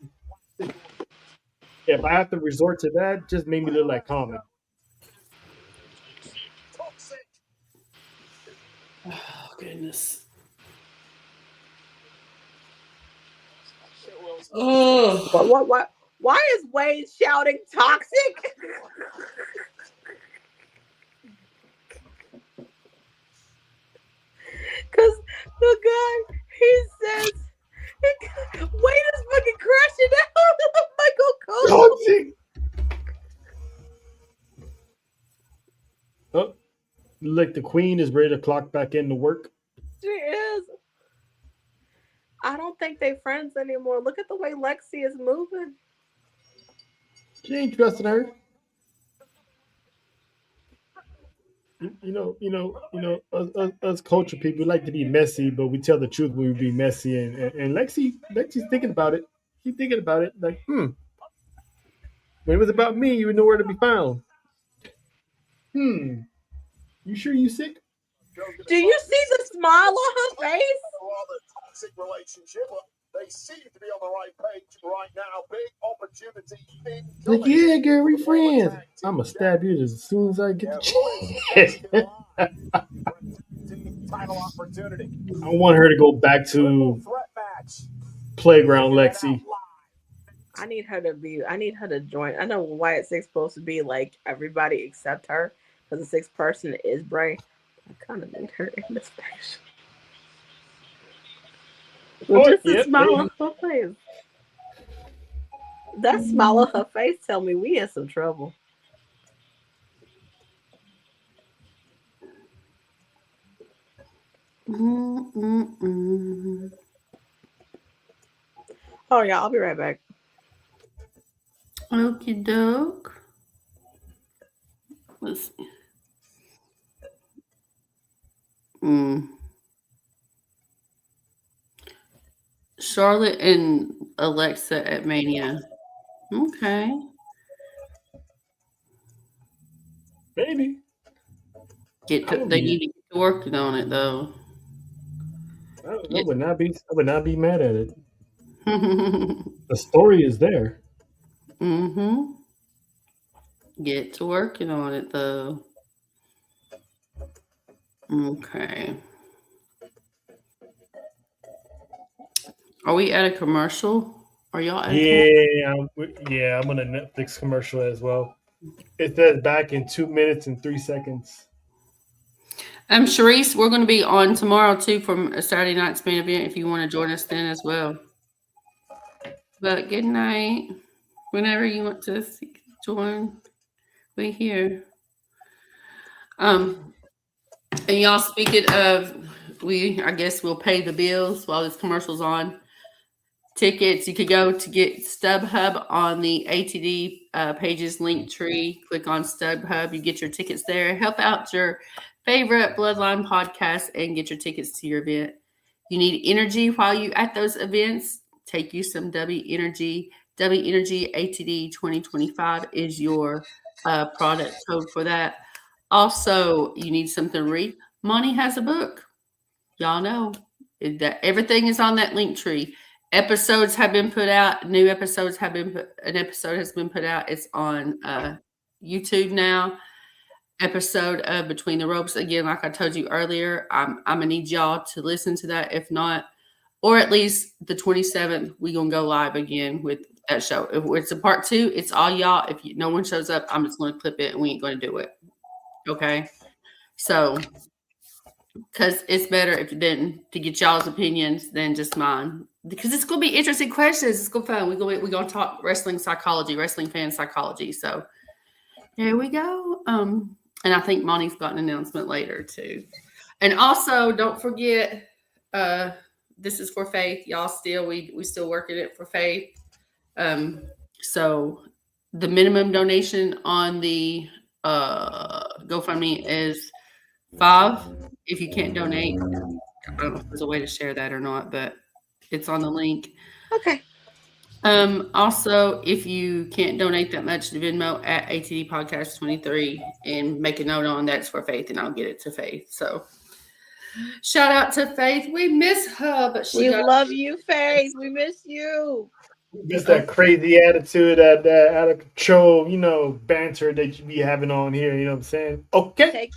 Speaker 6: I have to resort to that, just make me look like Common.
Speaker 4: Oh, goodness. Oh.
Speaker 3: What? Why is Wade shouting toxic? Because the guy, he says,
Speaker 6: Like the queen is ready to clock back into work.
Speaker 3: She is. I don't think they're friends anymore. Look at the way Lexi is moving.
Speaker 6: She ain't trusting her. Us culture people like to be messy, but we tell the truth when we be messy. And Lexi's thinking about it. She's thinking about it. Like, when it was about me, you were nowhere to be found. You sure you sick?
Speaker 3: Do you see the smile on her face?
Speaker 7: Rather toxic relationship. They seem to be on the right page right now. Big opportunity.
Speaker 6: Like, yeah, girl, we friends. I'ma stab you as soon as I get the chance.
Speaker 7: Title opportunity.
Speaker 6: I want her to go back to
Speaker 7: Threat match.
Speaker 6: Playground Lexi.
Speaker 3: I need her to join. I know Wyatt Six supposed to be like everybody except her, because the sixth person is Bray. I kind of need her in this match. Well, just a smile on her face. That smile on her face tell me we in some trouble. Oh yeah, I'll be right back.
Speaker 4: Okie doke. Let's see. Charlotte and Alexa at Mania. Okay.
Speaker 6: Maybe.
Speaker 4: They need to get to working on it though.
Speaker 6: I would not be mad at it. The story is there.
Speaker 4: Get to working on it though. Okay. Are we at a commercial? Are y'all at
Speaker 6: I'm on a Netflix commercial as well. It says back in 2 minutes and 3 seconds.
Speaker 4: Sharice, we're going to be on tomorrow too from a Saturday night's main event if you want to join us then as well. But good night. Whenever you want to join, we're here. And y'all, speaking of, I guess we'll pay the bills while this commercial's on. Tickets, you could go to get StubHub on the ATD pages link tree. Click on StubHub. You get your tickets there. Help out your favorite Bloodline podcast and get your tickets to your event. You need energy while you at those events. Take you some W Energy. W Energy ATD 2025 is your product code for that. Also, you need something to read. Monty has a book. Y'all know that everything is on that link tree. Episodes have been put out. New episodes have been an episode has been put out. It's on YouTube now. Episode of Between the Ropes. Again, like I told you earlier, I'm gonna need y'all to listen to that. If not, or at least the 27th, we gonna go live again with that show. If it's a part 2, it's all y'all. If no one shows up, I'm just gonna clip it and we ain't gonna do it. Okay. So because it's better to get y'all's opinions than just mine. Because it's gonna be interesting questions. It's gonna be fun. We're gonna talk wrestling psychology, wrestling fan psychology. So here we go. And I think Monty's got an announcement later too. And also, don't forget, this is for Faith. Y'all still we still working it for Faith. So the minimum donation on the GoFundMe is $5. If you can't donate, I don't know if there's a way to share that or not, but it's on the link.
Speaker 3: Okay.
Speaker 4: Also, if you can't donate that much to Venmo at ATD Podcast 23 and make a note on that's for Faith, and I'll get it to Faith. So shout out to Faith. We miss her, but
Speaker 3: we love you, Faith. We miss you.
Speaker 6: Just that crazy attitude, that out of control, banter that you be having on here. You know what I'm saying? Okay.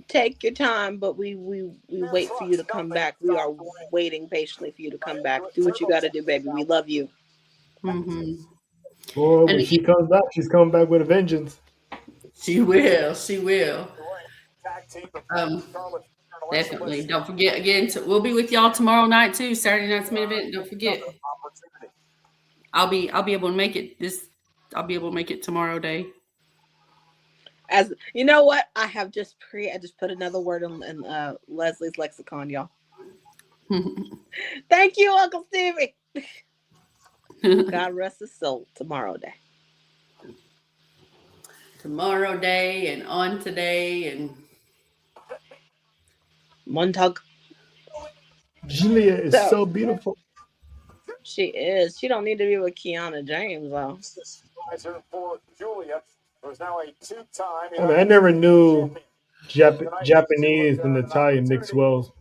Speaker 3: Take your time, but we wait for you to come back. We are waiting patiently for you to come back. Do what you got to do, baby. We love you.
Speaker 6: Boy, when she comes back, she's coming back with a vengeance.
Speaker 4: She will. She will. Definitely. Don't forget again. We'll be with y'all tomorrow night too. Saturday night's main event. Don't forget. I'll be able to make it. I'll be able to make it tomorrow day.
Speaker 3: As you know what? I just put another word in Leslie's lexicon, y'all. Thank you, Uncle Stevie. God rest his soul. Tomorrow day.
Speaker 4: Tomorrow day and on today and
Speaker 3: Montag.
Speaker 6: Julia is so beautiful.
Speaker 3: She is. She don't need to be with Kiana James, though.
Speaker 7: For Julia, who's now a two-time.
Speaker 6: I mean, I never knew Japanese and Italian mixed well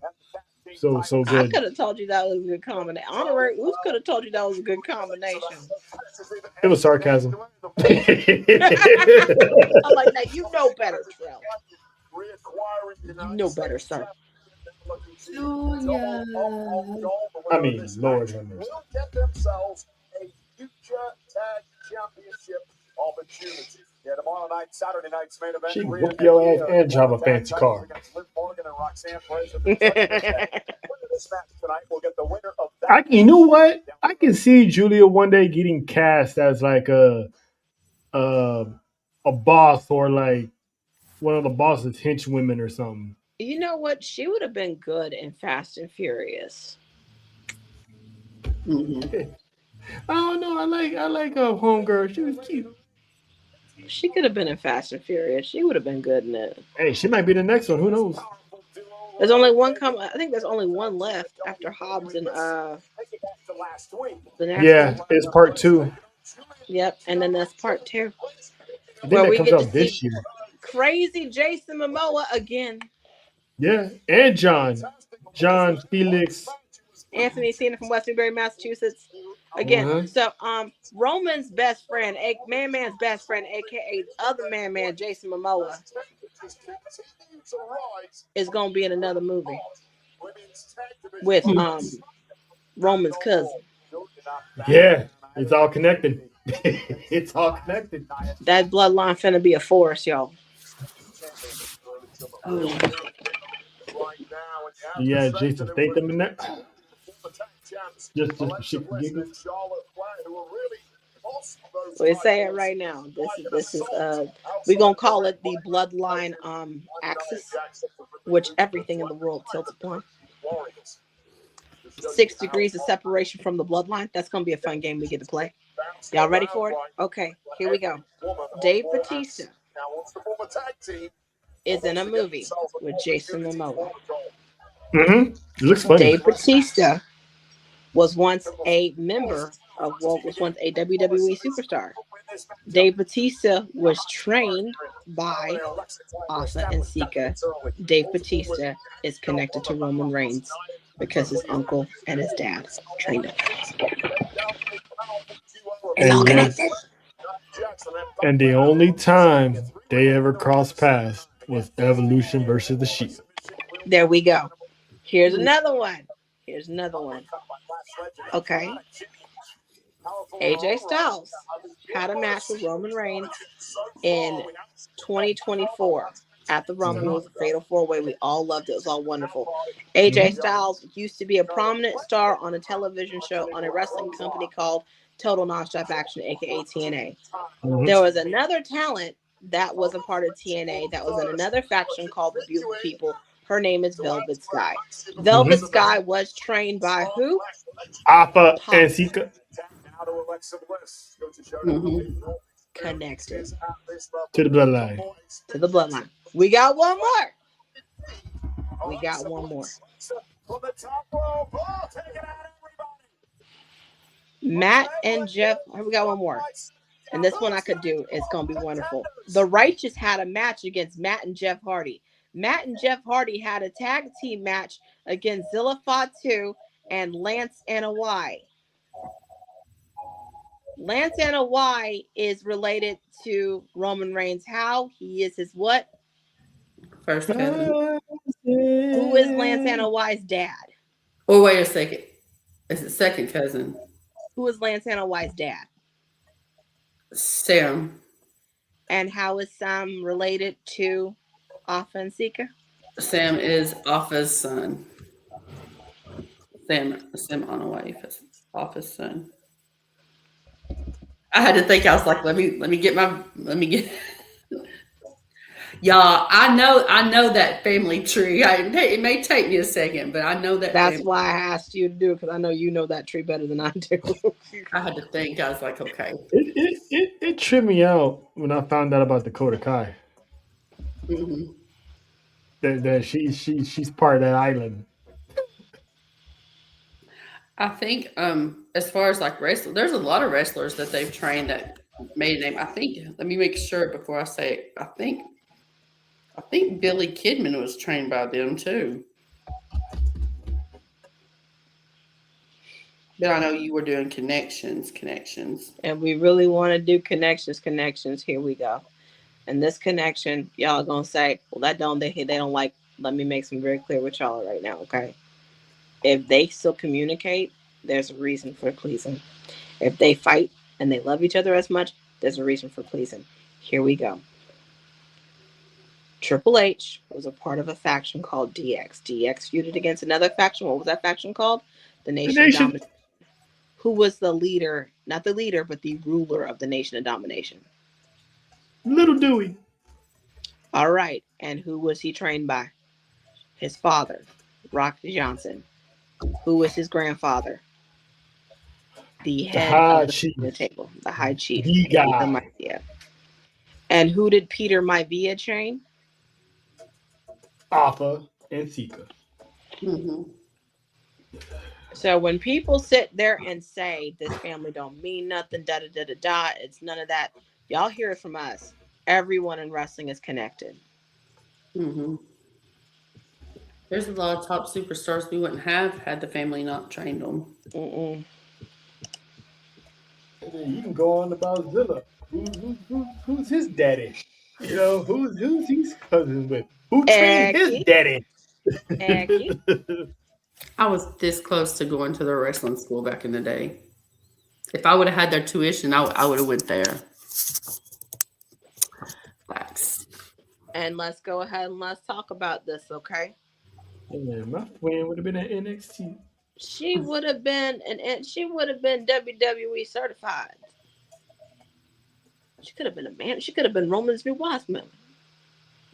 Speaker 6: so good.
Speaker 3: I could have told you that was a good combination. Honorary Oos could have told you that was a good combination.
Speaker 6: It was sarcasm.
Speaker 3: I'm like, now you know better, Trell. You know better, sir.
Speaker 4: Julia.
Speaker 6: I mean, Lord have mercy.
Speaker 7: Will get themselves a future tag championship opportunity. Yeah, tomorrow night, Saturday night's main event.
Speaker 6: She whoop your ass and drive a fancy car. You know what? I can see Julia one day getting cast as like a boss or like one of the boss's henchwomen or something.
Speaker 3: You know what? She would have been good in Fast and Furious.
Speaker 4: Mm-hmm.
Speaker 6: I don't know. I like homegirl. She was cute.
Speaker 3: She could have been in Fast and Furious. She would have been good in it.
Speaker 6: Hey, she might be the next one. Who knows?
Speaker 3: There's only one I think there's only one left after Hobbs and the next one.
Speaker 6: It's part 2.
Speaker 3: Yep, and then that's part 2.
Speaker 6: I think that comes out this year.
Speaker 3: Crazy Jason Momoa again.
Speaker 6: Yeah, and John Felix.
Speaker 3: Anthony Cena from West Newbury, Massachusetts. Again, so Roman's best friend, man's best friend, aka other man, Jason Momoa, is gonna be in another movie with Roman's cousin.
Speaker 6: Yeah, it's all connected. It's all connected.
Speaker 3: That bloodline finna be a force, y'all. Oh.
Speaker 6: Yeah, Jason Statham in that. Just shit for giggles.
Speaker 3: We say it right now. This is we're gonna call it the bloodline axis, which everything in the world tilts upon. 6 degrees of separation from the bloodline. That's gonna be a fun game we get to play. Y'all ready for it? Okay, here we go. Dave Bautista is in a movie with Jason Momoa.
Speaker 6: It looks funny.
Speaker 3: Dave Bautista was once a member of was once a WWE superstar. Dave Bautista was trained by Asa and Sika. Dave Bautista is connected to Roman Reigns because his uncle and his dad trained him. It's all connected.
Speaker 6: And the only time they ever crossed paths was Evolution versus the Shield.
Speaker 3: There we go. Here's another one. Okay. AJ Styles had a match with Roman Reigns in 2024 at the Rumble. It was a fatal 4-way. We all loved it. It was all wonderful. AJ Styles used to be a prominent star on a television show on a wrestling company called Total Nonstop Action, aka TNA. There was another talent that was a part of TNA that was in another faction called the Beautiful People. Her name is Velvet Sky. Velvet Sky was trained by who?
Speaker 6: Alpha and Sika.
Speaker 3: Connected
Speaker 6: to the bloodline. We got one more. Matt and Jeff. We got one more. And this one I could do. It's going to be wonderful. The Righteous had a match against Matt and Jeff Hardy. Matt and Jeff Hardy had a tag team match against Zilla Fatu and Lance Anoa'i. Lance Anoa'i is related to Roman Reigns. How? He is his what?
Speaker 4: First cousin.
Speaker 3: Who is Lance Anoa'i's dad?
Speaker 4: Oh, wait a second. It's the second cousin.
Speaker 3: Who is Lance Anoa'i's dad?
Speaker 4: Sam.
Speaker 3: And how is Sam related to Alpha and Sika?
Speaker 4: Sam is Alpha's son. Sam Anoa'i, Alpha's son. I had to think. I was like, let me get. Y'all, I know that family tree. It may take me a second, but I know that.
Speaker 11: That's
Speaker 4: family.
Speaker 11: why I asked you to do it, because I know you know that tree better than I do.
Speaker 4: I had to think. I was like, okay.
Speaker 6: It tripped me out when I found out about Dakota Kai.
Speaker 4: Hmm.
Speaker 6: That she's part of that island.
Speaker 4: I think as far as like wrestling, there's a lot of wrestlers that they've trained that made a name. I think. Let me make sure before I say it. I think Billy Kidman was trained by them too. But I know you were doing connections.
Speaker 11: And we really want to do connections. Here we go. And this connection, y'all are gonna say, well, they don't like. Let me make some very clear with y'all right now, okay? If they still communicate, there's a reason for pleasing. If they fight and they love each other as much, there's a reason for pleasing. Here we go. Triple H was a part of a faction called DX. DX feuded against another faction. What was that faction called? The Nation of Domination. Who was the leader? Not the leader, but the ruler of the Nation of Domination.
Speaker 6: Little Dewey.
Speaker 11: All right. And who was he trained by? His father, Rock Johnson. Who was his grandfather? The head of the table, the high chief. Peter Maivia. And who did Peter Maivia train?
Speaker 6: Alpha and Sika.
Speaker 4: Mm-hmm.
Speaker 11: So when people sit there and say this family don't mean nothing, it's none of that. Y'all hear it from us. Everyone in wrestling is connected.
Speaker 4: Mm-hmm. There's a lot of top superstars we wouldn't have had the family not trained them.
Speaker 11: Mm-mm.
Speaker 6: You can go on about Zilla. Who's his daddy? You know, who's his cousins with? Who trained his daddy?
Speaker 4: I was this close to going to their wrestling school back in the day. If I would have had their tuition, I would have went there. Facts.
Speaker 11: And let's go ahead and let's talk about this, okay?
Speaker 6: Yeah, my friend would have been at NXT.
Speaker 11: She would have been WWE certified. She could have been a man. She could have been Roman's new wiseman.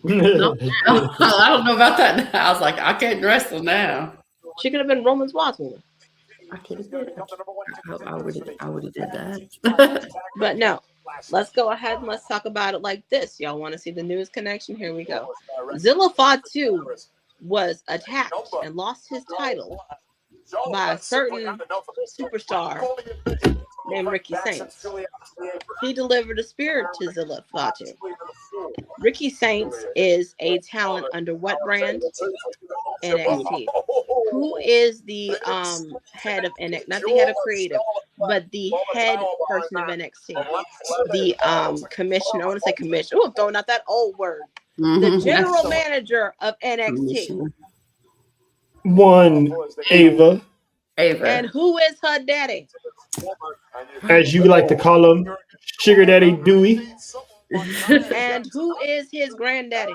Speaker 4: No, I don't know about that now. I was like, I can't wrestle now.
Speaker 11: She could have been Roman's wisewoman.
Speaker 4: I could have did it. I would have did that.
Speaker 11: But no, let's go ahead and let's talk about it like this. Y'all want to see the newest connection? Here we go. Zilla Fatu was attacked and lost his title by a certain superstar named Ricky Saints. He delivered a spirit to Zilla Fatu. Ricky Saints is a talent under what brand? NXT. Who is the head of NXT? Not the head of creative, but the head person of NXT. The commissioner. I want to say commissioner. Oh, I'm throwing out that old word. The general manager of NXT.
Speaker 6: One, Ava.
Speaker 11: And who is her daddy?
Speaker 6: As you like to call him, Sugar Daddy Dewey.
Speaker 11: And who is his granddaddy?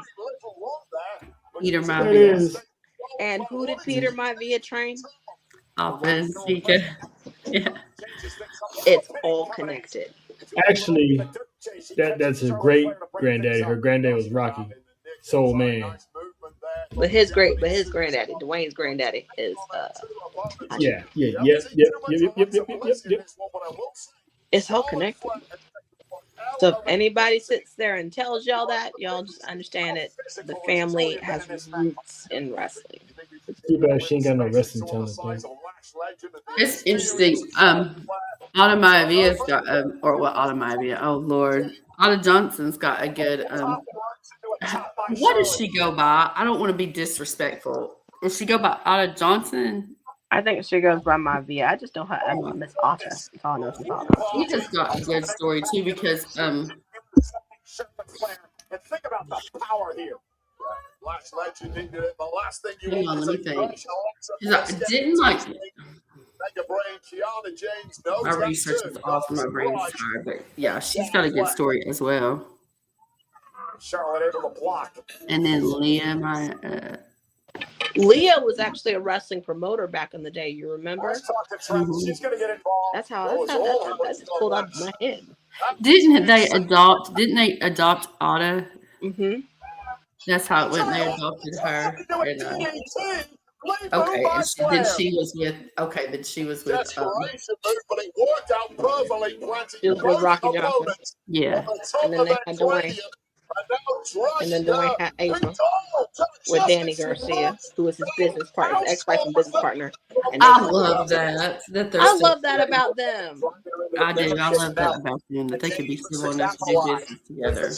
Speaker 4: Peter Maivia.
Speaker 11: And who did Peter Maivia train?
Speaker 4: Yeah.
Speaker 11: It's all connected.
Speaker 6: Actually, that's his great granddaddy. Her granddaddy was Rocky, Soul Man.
Speaker 11: But his granddaddy, Dwayne's granddaddy, is
Speaker 6: Yep.
Speaker 11: It's all connected. So if anybody sits there and tells y'all that, y'all just understand it. The family has roots in wrestling.
Speaker 6: Too bad she ain't got no wrestling talent.
Speaker 4: It's interesting. Otta Maivia's got Otta Maivia. Oh Lord, Otta Johnson's got a good. What does she go by? I don't want to be disrespectful. Does she go by Otta Johnson?
Speaker 11: I think she goes by Maivia. I just don't have Miss Otta.
Speaker 4: She has got a good story too because
Speaker 7: And think about the power here. Last legend, the last thing you
Speaker 4: hang on, let me think.
Speaker 7: didn't
Speaker 4: like
Speaker 7: my
Speaker 4: my research is off my brain side, but yeah, she's got a good story as well.
Speaker 7: Charlotte able to block.
Speaker 4: And then Leah
Speaker 11: was actually a wrestling promoter back in the day. You remember?
Speaker 7: Mm-hmm. She's gonna get involved.
Speaker 11: That's just pulled out of my head.
Speaker 4: Didn't they adopt Otta?
Speaker 11: Mm-hmm.
Speaker 4: That's how it went. They adopted her. And, okay, and then she was with. Okay, then she was with.
Speaker 11: She was with Rocky Johnson.
Speaker 4: Yeah.
Speaker 11: And then they had Dwayne. And then Dwayne had April with Danny Garcia, who was his business partner, his ex-wife and business partner. And
Speaker 4: I love that.
Speaker 11: I love that about them.
Speaker 4: I do. I love that about them, that they could be civil enough to do business together.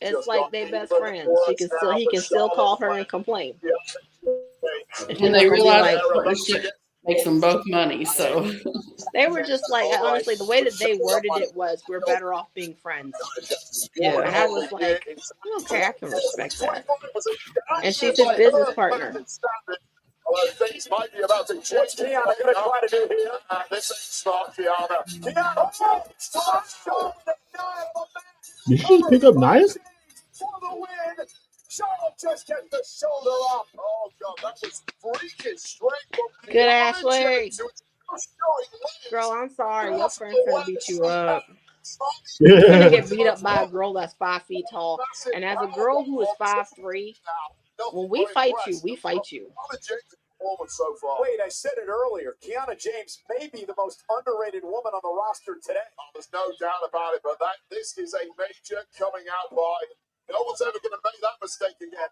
Speaker 11: It's like they best friends. He can still call her and complain.
Speaker 4: And they realize partnership makes them both money. So
Speaker 11: they were just like, honestly, the way that they worded it was, "We're better off being friends."
Speaker 4: Yeah,
Speaker 11: and I was like, okay, I can respect that. And she's his business partner.
Speaker 7: Things might be about to change. What's Kiana going to try to do here? This ain't smart, Kiana.
Speaker 6: Did she pick up Nia?
Speaker 7: For the win. Charlotte just gets the shoulder up. Oh, God, that was freaking straight.
Speaker 11: Good, Ashley. Girl, I'm sorry. Your friend's going to beat you up. You're going to get beat up by a girl that's 5 feet tall. And as a girl who is 5'3", when we fight you, we fight you.
Speaker 7: So far. Wait, I said it earlier. Kiana James may be the most underrated woman on the roster today. Oh, there's no doubt about it, but this is a major coming out party. No one's ever going to make that mistake again.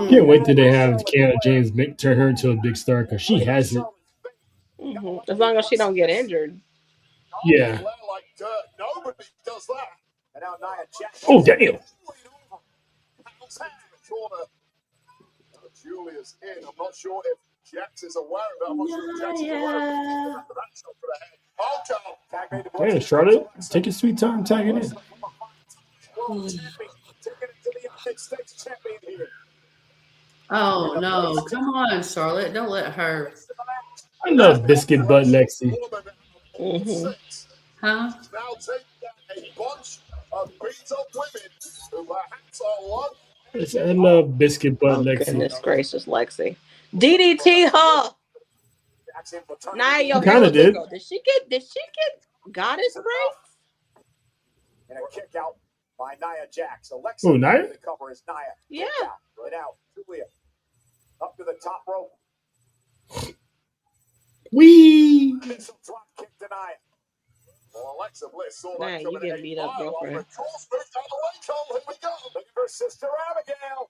Speaker 6: Can't wait till they have Kiana James turn her into a big star because she has it.
Speaker 11: Mm-hmm. As long as she don't get injured.
Speaker 6: Yeah.
Speaker 7: Nobody does that. And now Nia Jax.
Speaker 6: Oh, damn.
Speaker 7: Julia's in. I'm not sure if Jax is aware of it. I'm not sure if Jax is aware of it.
Speaker 6: Damn, Charlotte, take your sweet time tagging in.
Speaker 4: Oh no! Come on, Charlotte! Don't let her.
Speaker 6: I love Biscuit Butt Lexi.
Speaker 11: Mm-hmm.
Speaker 4: Huh?
Speaker 6: I love Biscuit Butt Lexi.
Speaker 11: Goodness gracious, Lexi. DDT her. Nah, yo,
Speaker 6: kind of did.
Speaker 11: Did she get goddess break?
Speaker 7: And a kick out by Nia Jax.
Speaker 6: Oh, Nia?
Speaker 7: The cover is Nia.
Speaker 11: Yeah.
Speaker 7: Right out. Julia. Up to the top rope.
Speaker 6: Wee!
Speaker 7: Missile drop kick to Nia. Well, Alexa Bliss saw
Speaker 11: Nah,
Speaker 7: that
Speaker 11: you
Speaker 7: coming
Speaker 11: get beat up, girlfriend.
Speaker 7: Here we go. Looking for Sister Abigail.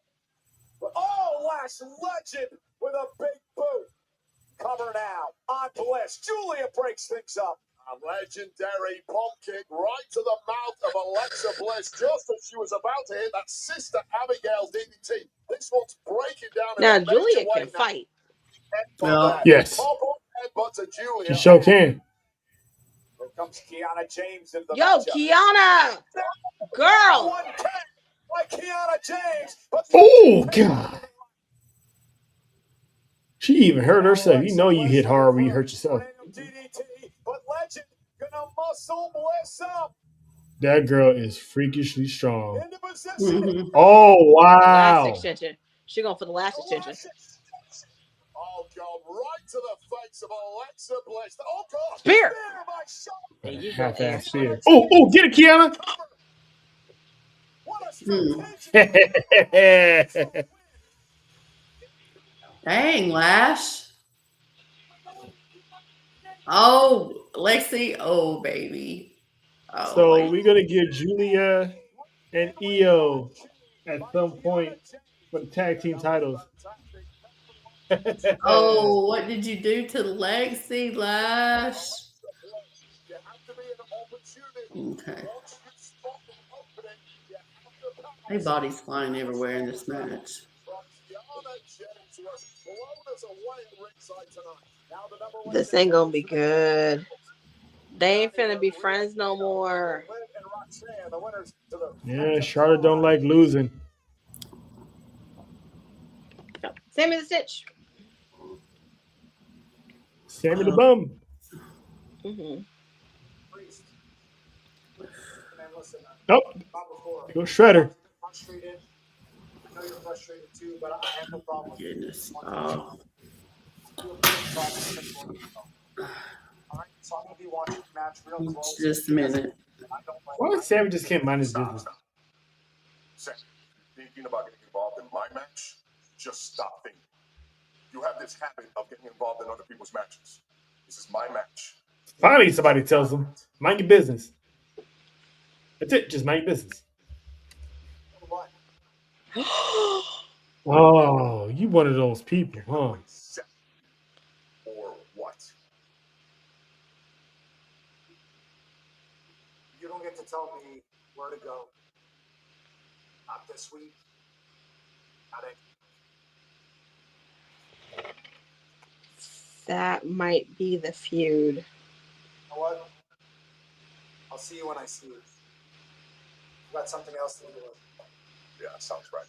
Speaker 7: Oh, Lash Legend with a big boot. Cover now on Bliss. Julia breaks things up. A legendary pump kick right to the mouth of Alexa Bliss just as she was about to hit that Sister Abigail DDT. This one's breaking down.
Speaker 11: Now, Julia can fight.
Speaker 6: Yes. She sure can.
Speaker 7: Here comes Kiana James in the
Speaker 11: Yo,
Speaker 7: matchup.
Speaker 11: Kiana! Girl!
Speaker 7: Like Kiana James.
Speaker 6: Oh, God. She even hurt herself. You know you hit hard when you hurt yourself.
Speaker 7: But Legend gonna muscle Bliss up.
Speaker 6: That girl is freakishly strong.
Speaker 7: Into position.
Speaker 6: Oh, wow.
Speaker 11: Last extension. She going for the last extension.
Speaker 7: Oh, God, right to the face of Alexa Bliss. Oh, God.
Speaker 11: Spear.
Speaker 6: Half-ass spear. Oh, get it, Kiana.
Speaker 4: Dang, Lash. Oh, Lexi. Oh, baby. Oh,
Speaker 6: So
Speaker 4: wait.
Speaker 6: we're going to get Julia and Io at some point for the tag team titles.
Speaker 4: Oh, what did you do to Lexi, Lash? Okay. Hey, bodies flying everywhere in this match.
Speaker 11: This ain't gonna be good. They ain't finna be friends no more.
Speaker 6: Yeah, Charlotte don't like losing.
Speaker 11: Sammy the Stitch.
Speaker 6: Sammy the Bum.
Speaker 11: Mm-hmm.
Speaker 6: Oh, go Shredder.
Speaker 7: I know you're frustrated too, but I have no problem.
Speaker 4: Goodness. Oh.
Speaker 7: So I'm gonna be watching the match real close.
Speaker 4: Just a minute.
Speaker 6: Why Sammy just can't mind his business?
Speaker 2: Sam, thinking about getting involved in my match? Just stop thinking. You have this habit of getting involved in other people's matches. This is my match.
Speaker 6: Finally, somebody tells him, mind your business. That's it. Just mind your business.
Speaker 7: What?
Speaker 6: Oh, you one of those people, huh?
Speaker 2: Or what?
Speaker 7: You don't get to tell me where to go. Not this week. Not it.
Speaker 3: That might be the feud.
Speaker 7: You know what? I'll see you when I see you. I've got something else to do with.
Speaker 2: Yeah, sounds right.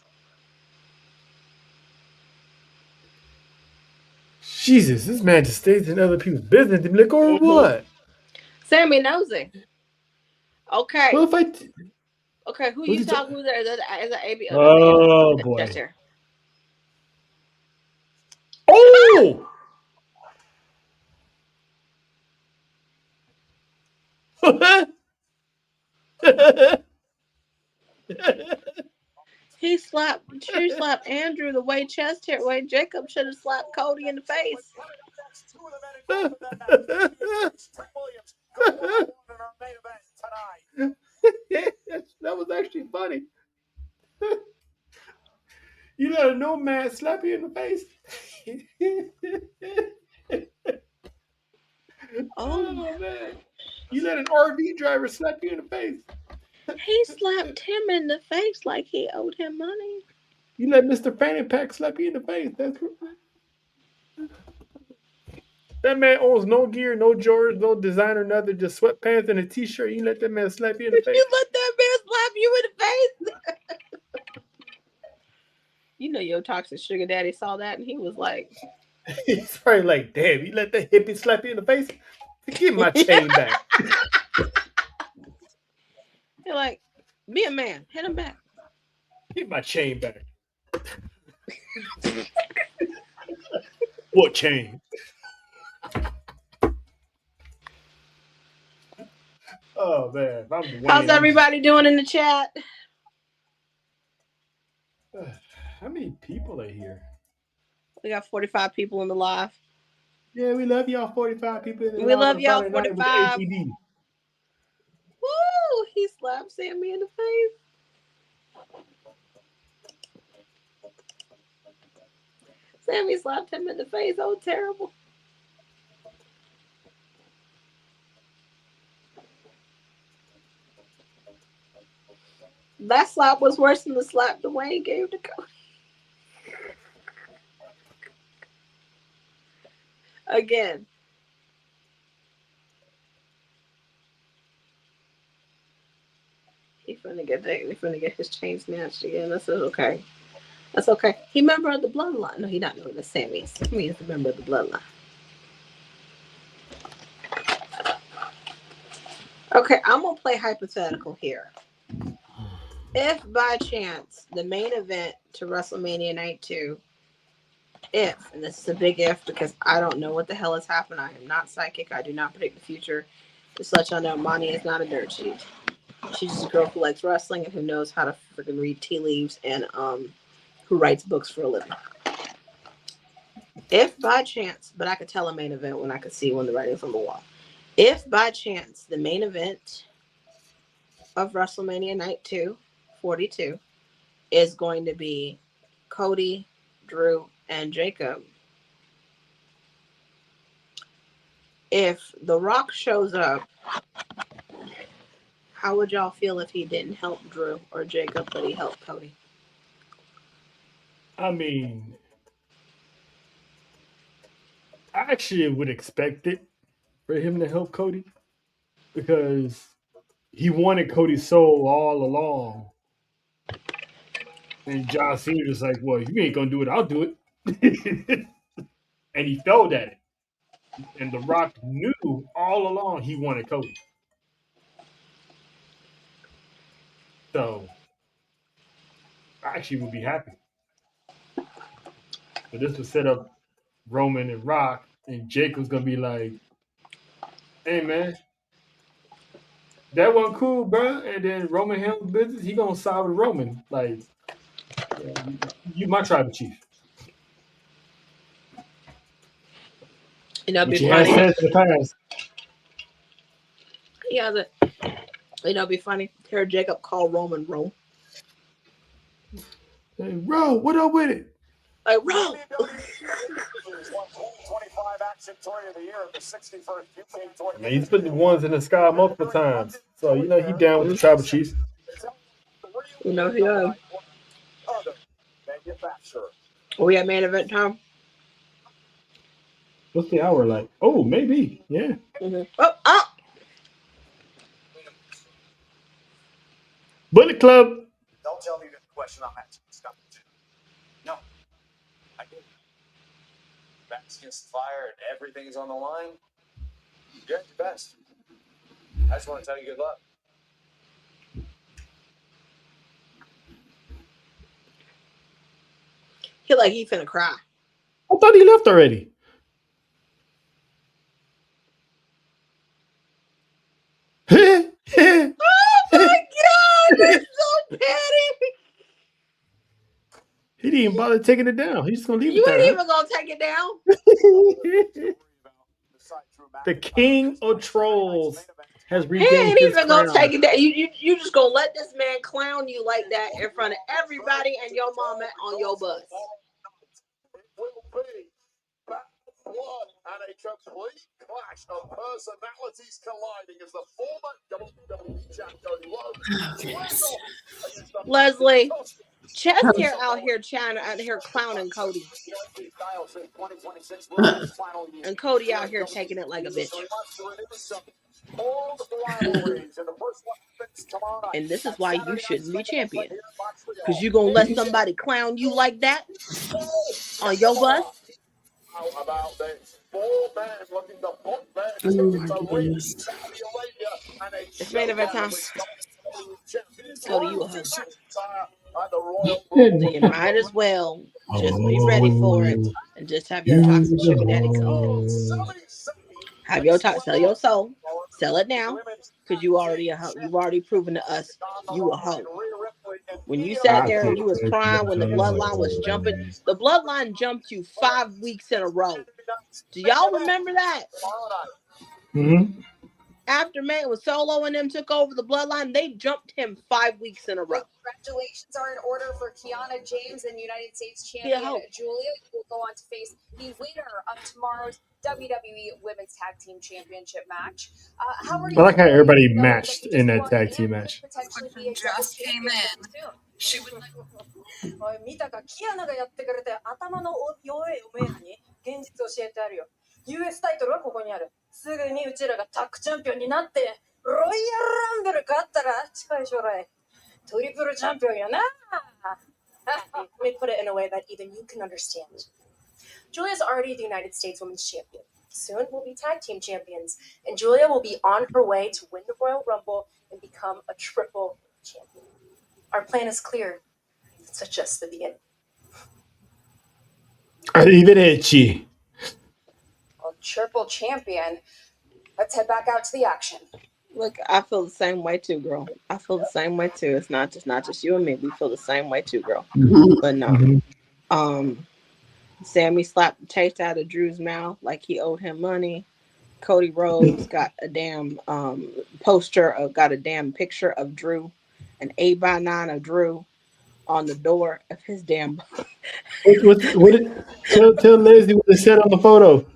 Speaker 6: Jesus, this man just stays in other people's business to be like, or what?
Speaker 3: Sammy nosy. Okay.
Speaker 6: Well, if I
Speaker 3: Okay, who
Speaker 6: Who's
Speaker 3: you
Speaker 6: he ta-
Speaker 3: talking to there? Is that AB?
Speaker 6: Oh, boy.
Speaker 3: Just here.
Speaker 6: Oh!
Speaker 3: She slapped Andrew the way Jacob should have slapped Cody in the face.
Speaker 6: That was actually funny. You let a nomad slap you in the face. Oh man. You let an RV driver slap you in the face.
Speaker 3: He slapped him in the face like he owed him money.
Speaker 6: You let Mr. Fanny Pack slap you in the face. That's that man owns no gear, no Jordans, no designer, nothing, just sweatpants and a t-shirt. You let that man slap you in the face.
Speaker 3: You let that man slap you in the face. You know your toxic sugar daddy saw that and he was like,
Speaker 6: he's probably like, damn, you let that hippie slap you in the face? Give my chain back.
Speaker 3: You're like, be a man, hit him back.
Speaker 6: Give my chain back. What chain? Oh man,
Speaker 3: how's everybody doing in the chat?
Speaker 6: How many people are here?
Speaker 3: We got 45 people in the live.
Speaker 6: Yeah, we love y'all 45 people in the live.
Speaker 3: We love y'all 45.
Speaker 6: ATD.
Speaker 3: Woo! He slapped Sammy in the face. Sammy slapped him in the face. Oh, terrible. That slap was worse than the slap Dwayne gave to Cody. Again. He's gonna get his chain snatched again. That's okay. That's okay. He member of the bloodline. No, he not know the Sammy. Sammy is a member of the bloodline. Okay, I'm gonna play hypothetical here. If by chance the main event to WrestleMania Night 2, and this is a big if because I don't know what the hell has happened. I am not psychic. I do not predict the future. Just to let y'all know, Monty is not a dirt sheet. She's just a girl who likes wrestling and who knows how to freaking read tea leaves and who writes books for a living. If by chance, but I could tell a main event when I could see when the writing's on the wall. If by chance the main event of WrestleMania Night 2, 42, is going to be Cody, Drew, and Jacob. If The Rock shows up, how would y'all feel if he didn't help Drew or Jacob, but he helped Cody?
Speaker 6: I mean, I actually would expect it for him to help Cody because he wanted Cody's soul all along. And John Cena was like, well, you ain't going to do it, I'll do it. And he failed at it. And The Rock knew all along he wanted Cody. So, I actually would be happy. But this would set up Roman and Rock, and Jake was going to be like, Hey, man. That wasn't cool, bro. And then Roman handles business. He gonna side with Roman. Like, yeah, you my tribal chief.
Speaker 11: You know, it'd
Speaker 6: Which
Speaker 11: be
Speaker 6: he has
Speaker 11: funny.
Speaker 6: said in the past.
Speaker 11: He has it. You know, it'd be funny. Hear Jacob call Roman Rome.
Speaker 6: Hey, bro, what up with it?
Speaker 11: Like, Rome.
Speaker 7: 2025 Action Toy of the Year of the 61st UK Toy.
Speaker 6: Man, he's put the ones in the sky multiple times. So, you know, he down with the tribal chiefs.
Speaker 11: You know, he
Speaker 7: Other manufacturer.
Speaker 11: we at main event time.
Speaker 6: What's the hour like? Oh, maybe. Yeah.
Speaker 11: Mm-hmm. Oh.
Speaker 6: Bullet Club.
Speaker 7: Don't tell me the question I'm asking. No. I didn't. Backs against the fire and everything's on the line. You're at your best. I just want to tell you good luck.
Speaker 11: He finna cry.
Speaker 6: I thought he left already.
Speaker 11: Oh my God, he's so petty.
Speaker 6: He didn't even bother taking it down. He's just gonna leave
Speaker 11: You
Speaker 6: it
Speaker 11: ain't
Speaker 6: there.
Speaker 11: even gonna take it down.
Speaker 6: The king of trolls has
Speaker 11: He
Speaker 6: regained
Speaker 11: ain't
Speaker 6: his
Speaker 11: even
Speaker 6: crown.
Speaker 11: gonna take it down. You just gonna let this man clown you like that in front of everybody and your mama on your bus.
Speaker 7: It will be battle of blood and a complete clash of personalities colliding as the former WWE champ Cody Rhodes.
Speaker 11: Leslie, Chess here out here clowning Cody. And Cody out here taking it like a bitch. And this is why you shouldn't be champion. Because you're going to let somebody clown you like that on your bus?
Speaker 7: How about this? 4 men looking to put their
Speaker 4: Oh
Speaker 7: ticket
Speaker 4: my
Speaker 7: to
Speaker 4: goodness.
Speaker 7: Saudi Arabia and a
Speaker 11: It's main event time. Cody, you a hoe. So you might as well just be ready for it and just have your toxic sugar daddy come. Have your sell your soul, sell it now, because you already a hoe. You've already proven to us you a hoe. When you sat there and you was crying when the bloodline was jumping, the bloodline jumped you 5 weeks in a row. Do y'all remember that?
Speaker 6: Mm-hmm.
Speaker 11: After man was Solo and them took over the bloodline, they jumped him 5 weeks in a row.
Speaker 9: Congratulations are in order for Kiana James and United States champion Julia, who will go on to face the winner of tomorrow's WWE Women's Tag Team Championship match.
Speaker 6: I like how everybody matched in that tag team match.
Speaker 9: Just came in. She would like. 見たか、キアナがやってくれて頭の弱いおめえに現実を教えてあるよ。US タイトルはここにある。すぐにうちらがタッグチャンピオンになってロイヤルランブル勝ったら近い将来トリプルチャンピオンやな。Let me put it in a way that even you can understand. Julia's already the United States Women's Champion. Soon we'll be tag team champions, and Julia will be on her way to win the Royal Rumble and become a triple champion. Our plan is clear. It's just the beginning.
Speaker 6: Arrivederci.
Speaker 9: Well, triple champion. Let's head back out to the action.
Speaker 11: Look, I feel the same way too, girl. I feel the same way too. It's not just you and me. We feel the same way too, girl. But no. Sammy slapped the taste out of Drew's mouth like he owed him money. Cody Rhodes got a damn got a damn picture of Drew, an 8x9 of Drew on the door of his damn.
Speaker 6: Tell Leslie what it said on the photo.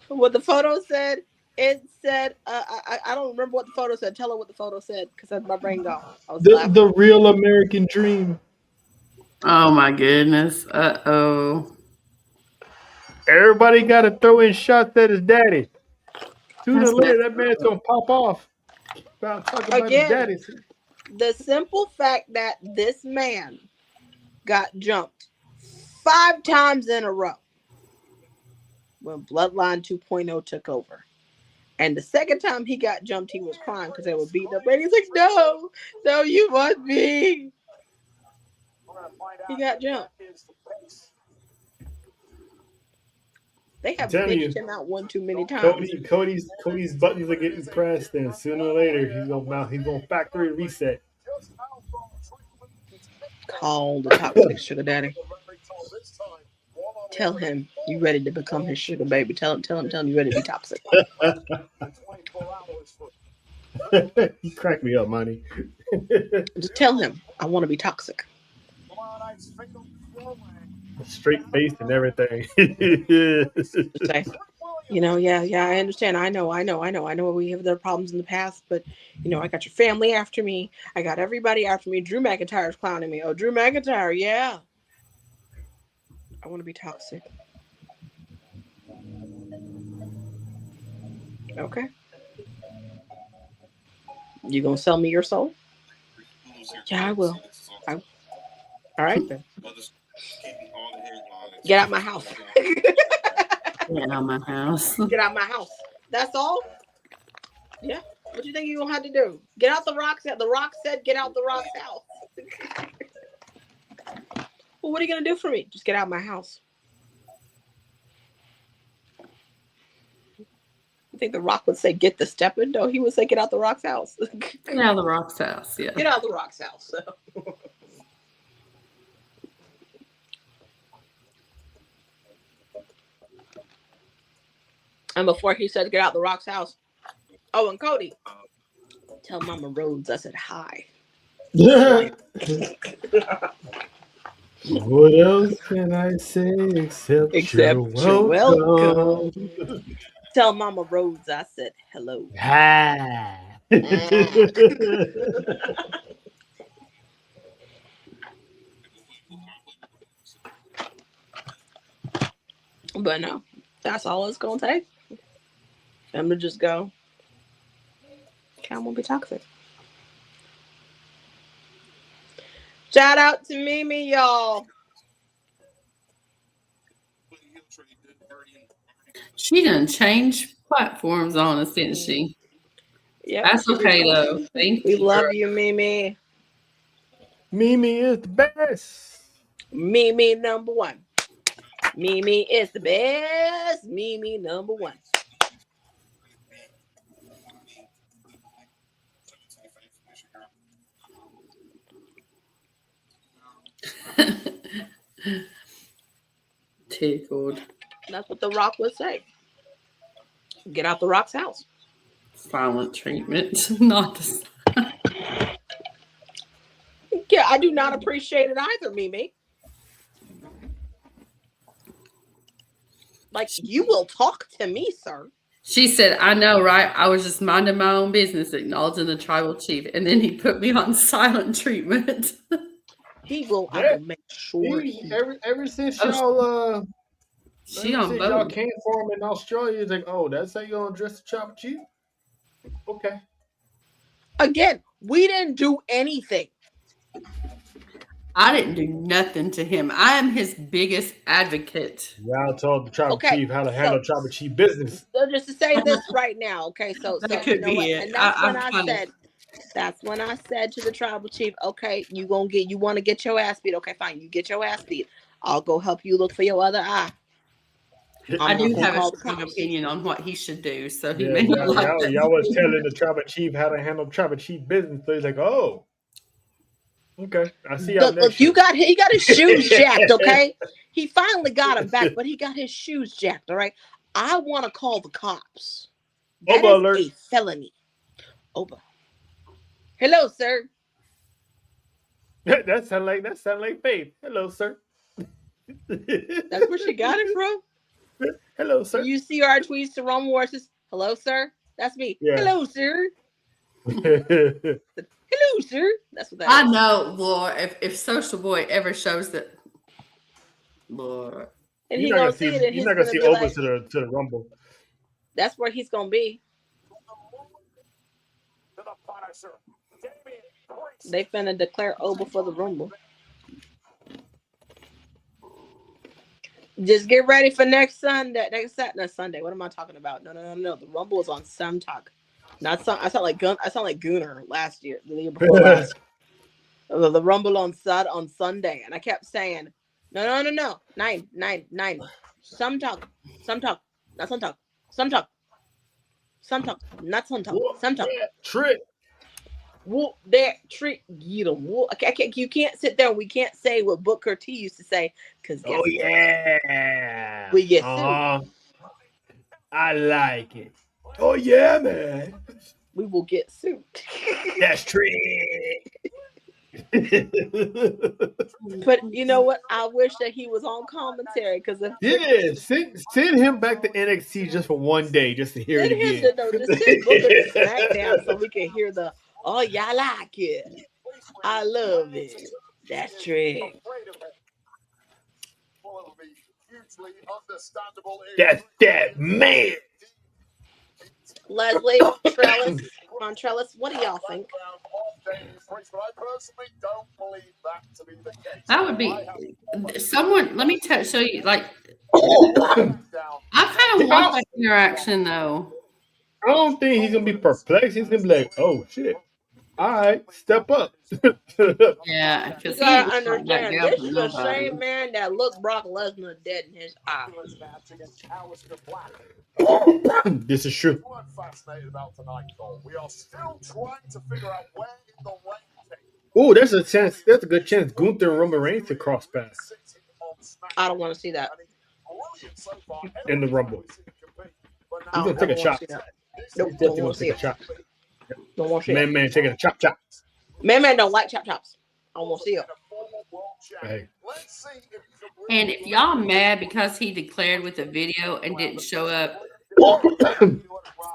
Speaker 11: What the photo said? It said, I don't remember what the photo said. Tell her what the photo said, because that's my brain gone.
Speaker 6: The real American dream.
Speaker 4: Oh my goodness. Uh-oh.
Speaker 6: Everybody got to throw in shots at his daddy. Sooner or later, that man's going to pop off. Talking about his daddy.
Speaker 11: The simple fact that this man got jumped 5 times in a row when Bloodline 2.0 took over. And the second time he got jumped, he was crying because they were beating up. And he's like, no, you must be. He got jumped.
Speaker 3: They have
Speaker 6: telling
Speaker 3: bitched
Speaker 6: you,
Speaker 3: him out one too many times.
Speaker 6: Cody's buttons are getting pressed, and sooner or later he's gonna factory reset.
Speaker 3: Call the toxic sugar daddy. Tell him you ready to become his sugar baby. Tell him you ready to be toxic.
Speaker 6: You crack me up, money.
Speaker 3: Just tell him I want to be toxic.
Speaker 6: Straight face and everything.
Speaker 3: Say, yeah, I understand. I know. We have their problems in the past, but I got your family after me. I got everybody after me. Drew McIntyre's clowning me. Oh, Drew McIntyre, yeah. I want to be toxic. Okay. You gonna sell me your soul? Yeah, I will. All right then. Get out my house.
Speaker 4: Get out my house.
Speaker 3: Get out my house. That's all? Yeah. What do you think you're going to have to do? Get out the Rock's house. The Rock said get out the Rock's house. Well, what are you going to do for me? Just get out my house. I think the Rock would say get the stepping. No, he would say get out the Rock's house.
Speaker 4: Get out of the Rock's house, yeah.
Speaker 3: Get out the Rock's house. And before he said get out the Rock's house. Oh, and Cody. Tell Mama Rhodes I said hi.
Speaker 6: What else can I say except you're welcome?
Speaker 3: Tell Mama Rhodes I said hello.
Speaker 6: Hi.
Speaker 3: But no, that's all it's gonna take. I'm to just go. I won't be toxic. Shout out to Mimi, y'all.
Speaker 4: She done changed platforms on us, didn't she?
Speaker 3: Yeah,
Speaker 4: that's okay though. Thank you.
Speaker 3: We love you, Mimi.
Speaker 6: Mimi is the best.
Speaker 3: Mimi number one. Mimi is the best. Mimi number one.
Speaker 4: Tickled.
Speaker 3: That's what the Rock would say. Get out the Rock's house.
Speaker 4: Silent treatment. Not the
Speaker 3: Yeah, I do not appreciate it either, Mimi. Like, you will talk to me, sir.
Speaker 4: She said, I know, right? I was just minding my own business, acknowledging the tribal chief. And then he put me on silent treatment.
Speaker 3: He will, I will make sure.
Speaker 6: Ever since y'all
Speaker 4: y'all
Speaker 6: came for him in Australia, it's like, oh, that's how you gonna address the tribal chief? Okay.
Speaker 3: Again, we didn't do anything.
Speaker 4: I didn't do nothing to him. I am his biggest advocate.
Speaker 6: Y'all told the tribal chief how to handle tribal chief business.
Speaker 3: So just to say this right now, okay? So
Speaker 4: that could be it.
Speaker 3: And that's when I said to the tribal chief, okay, you want to get your ass beat. Okay, fine, you get your ass beat. I'll go help you look for your other eye.
Speaker 4: I do have a strong opinion on what he should do, so he may not like that.
Speaker 6: Y'all was telling the tribal chief how to handle tribal chief business, so he's like, oh. Okay, I see.
Speaker 3: Look, he got his shoes jacked. Okay, he finally got him back, but he got his shoes jacked. All right, I want to call the cops. That is
Speaker 6: alert.
Speaker 3: A felony. Oba. Hello, sir.
Speaker 6: That sound like Faith. Hello, sir.
Speaker 3: That's where she got it from.
Speaker 6: Hello, sir.
Speaker 3: You see our tweets to Rome Wars. Hello, sir. That's me.
Speaker 6: Yeah.
Speaker 3: Hello, sir. Hello, sir. That's what that is.
Speaker 4: I know, Lord. If Social Boy ever shows that, Lord,
Speaker 3: and he's gonna see it, and
Speaker 6: he's not gonna see Oba to the Rumble.
Speaker 3: That's where he's gonna be. They finna declare Oba for the Rumble. Just get ready for next Sunday. Not Sunday. What am I talking about? No. The Rumble is on some talk. I sound like Gooner last year, the year before last. The Rumble on Sunday, and I kept saying, no. 9.
Speaker 11: Some talk, not some talk. Some talk, not some talk. Some talk.
Speaker 6: Trick.
Speaker 11: Whoop that trick, get him. You can't sit there. We can't say what Booker T used to say because
Speaker 6: yeah,
Speaker 11: we get sued.
Speaker 6: I like it. Oh yeah, man.
Speaker 11: We will get sued.
Speaker 6: That's trick.
Speaker 11: But you know what? I wish that he was on commentary because
Speaker 6: send him back to NXT just for one day, just to hear it again.
Speaker 11: Just send Booker to SmackDown so we can hear the "Oh, yeah, I like it. I love it." That's trick.
Speaker 6: That's that man.
Speaker 11: Leslie, Trellis, what do y'all think?
Speaker 4: That would be someone. Let me show you. Like, I kind of want that interaction though.
Speaker 6: I don't think he's gonna be perplexed. He's gonna be like, "Oh shit! All right, step up."
Speaker 4: Yeah, because
Speaker 11: you gotta understand, this is the same man that looked Brock Lesnar dead in his eye.
Speaker 6: This is true. Oh, there's a chance. There's a good chance Gunther and Roman Reigns to cross paths.
Speaker 11: I don't want to see that
Speaker 6: in the Rumble. He's gonna take a chop.
Speaker 11: Nope, don't want to see it. Don't want to see it.
Speaker 6: Man, taking a chop.
Speaker 11: Man don't like chops. I don't want to see it.
Speaker 6: Hey.
Speaker 4: And if y'all mad because he declared with a video and didn't show up,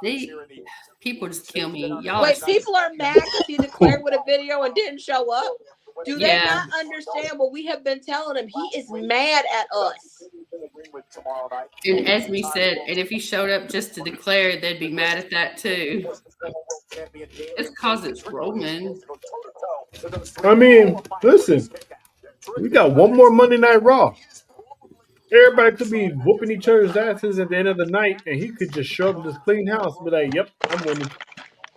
Speaker 4: see, people just kill me. Y'all
Speaker 11: wait, people are mad because he declared with a video and didn't show up? Do they not understand what we have been telling them? He is mad at us.
Speaker 4: And Esme said, and if he showed up just to declare, they'd be mad at that too. It's because it's Roman.
Speaker 6: I mean, listen, we got one more Monday Night Raw. Everybody could be whooping each other's asses at the end of the night, and he could just show up at this clean house and be like, "Yep, I'm winning."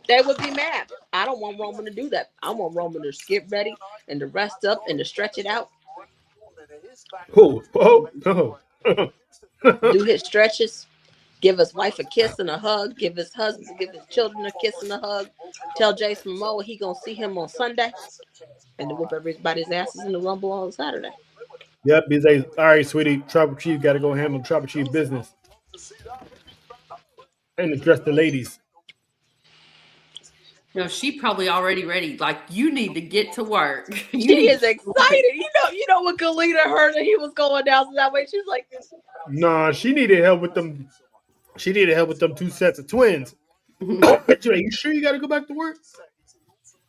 Speaker 11: They would be mad. I don't want Roman to do that. I want Roman to get ready and to rest up and to stretch it out.
Speaker 6: No.
Speaker 11: Do his stretches. Give his wife a kiss and a hug. Give his husband, give his children a kiss and a hug. Tell Jason Momoa he gonna see him on Sunday, and to whoop everybody's asses in the Rumble on Saturday.
Speaker 6: Yep, he's like, "All right, sweetie, Tribal Chief got to go handle Tribal Chief business and address the ladies."
Speaker 4: No, she probably already ready. Like, you need to get to work.
Speaker 11: She is excited. You know what Galita heard that he was going down that way. She's like,
Speaker 6: "Nah, she needed help with them. She needed help with them two sets of twins." She's like, "You sure you got to go back to work?"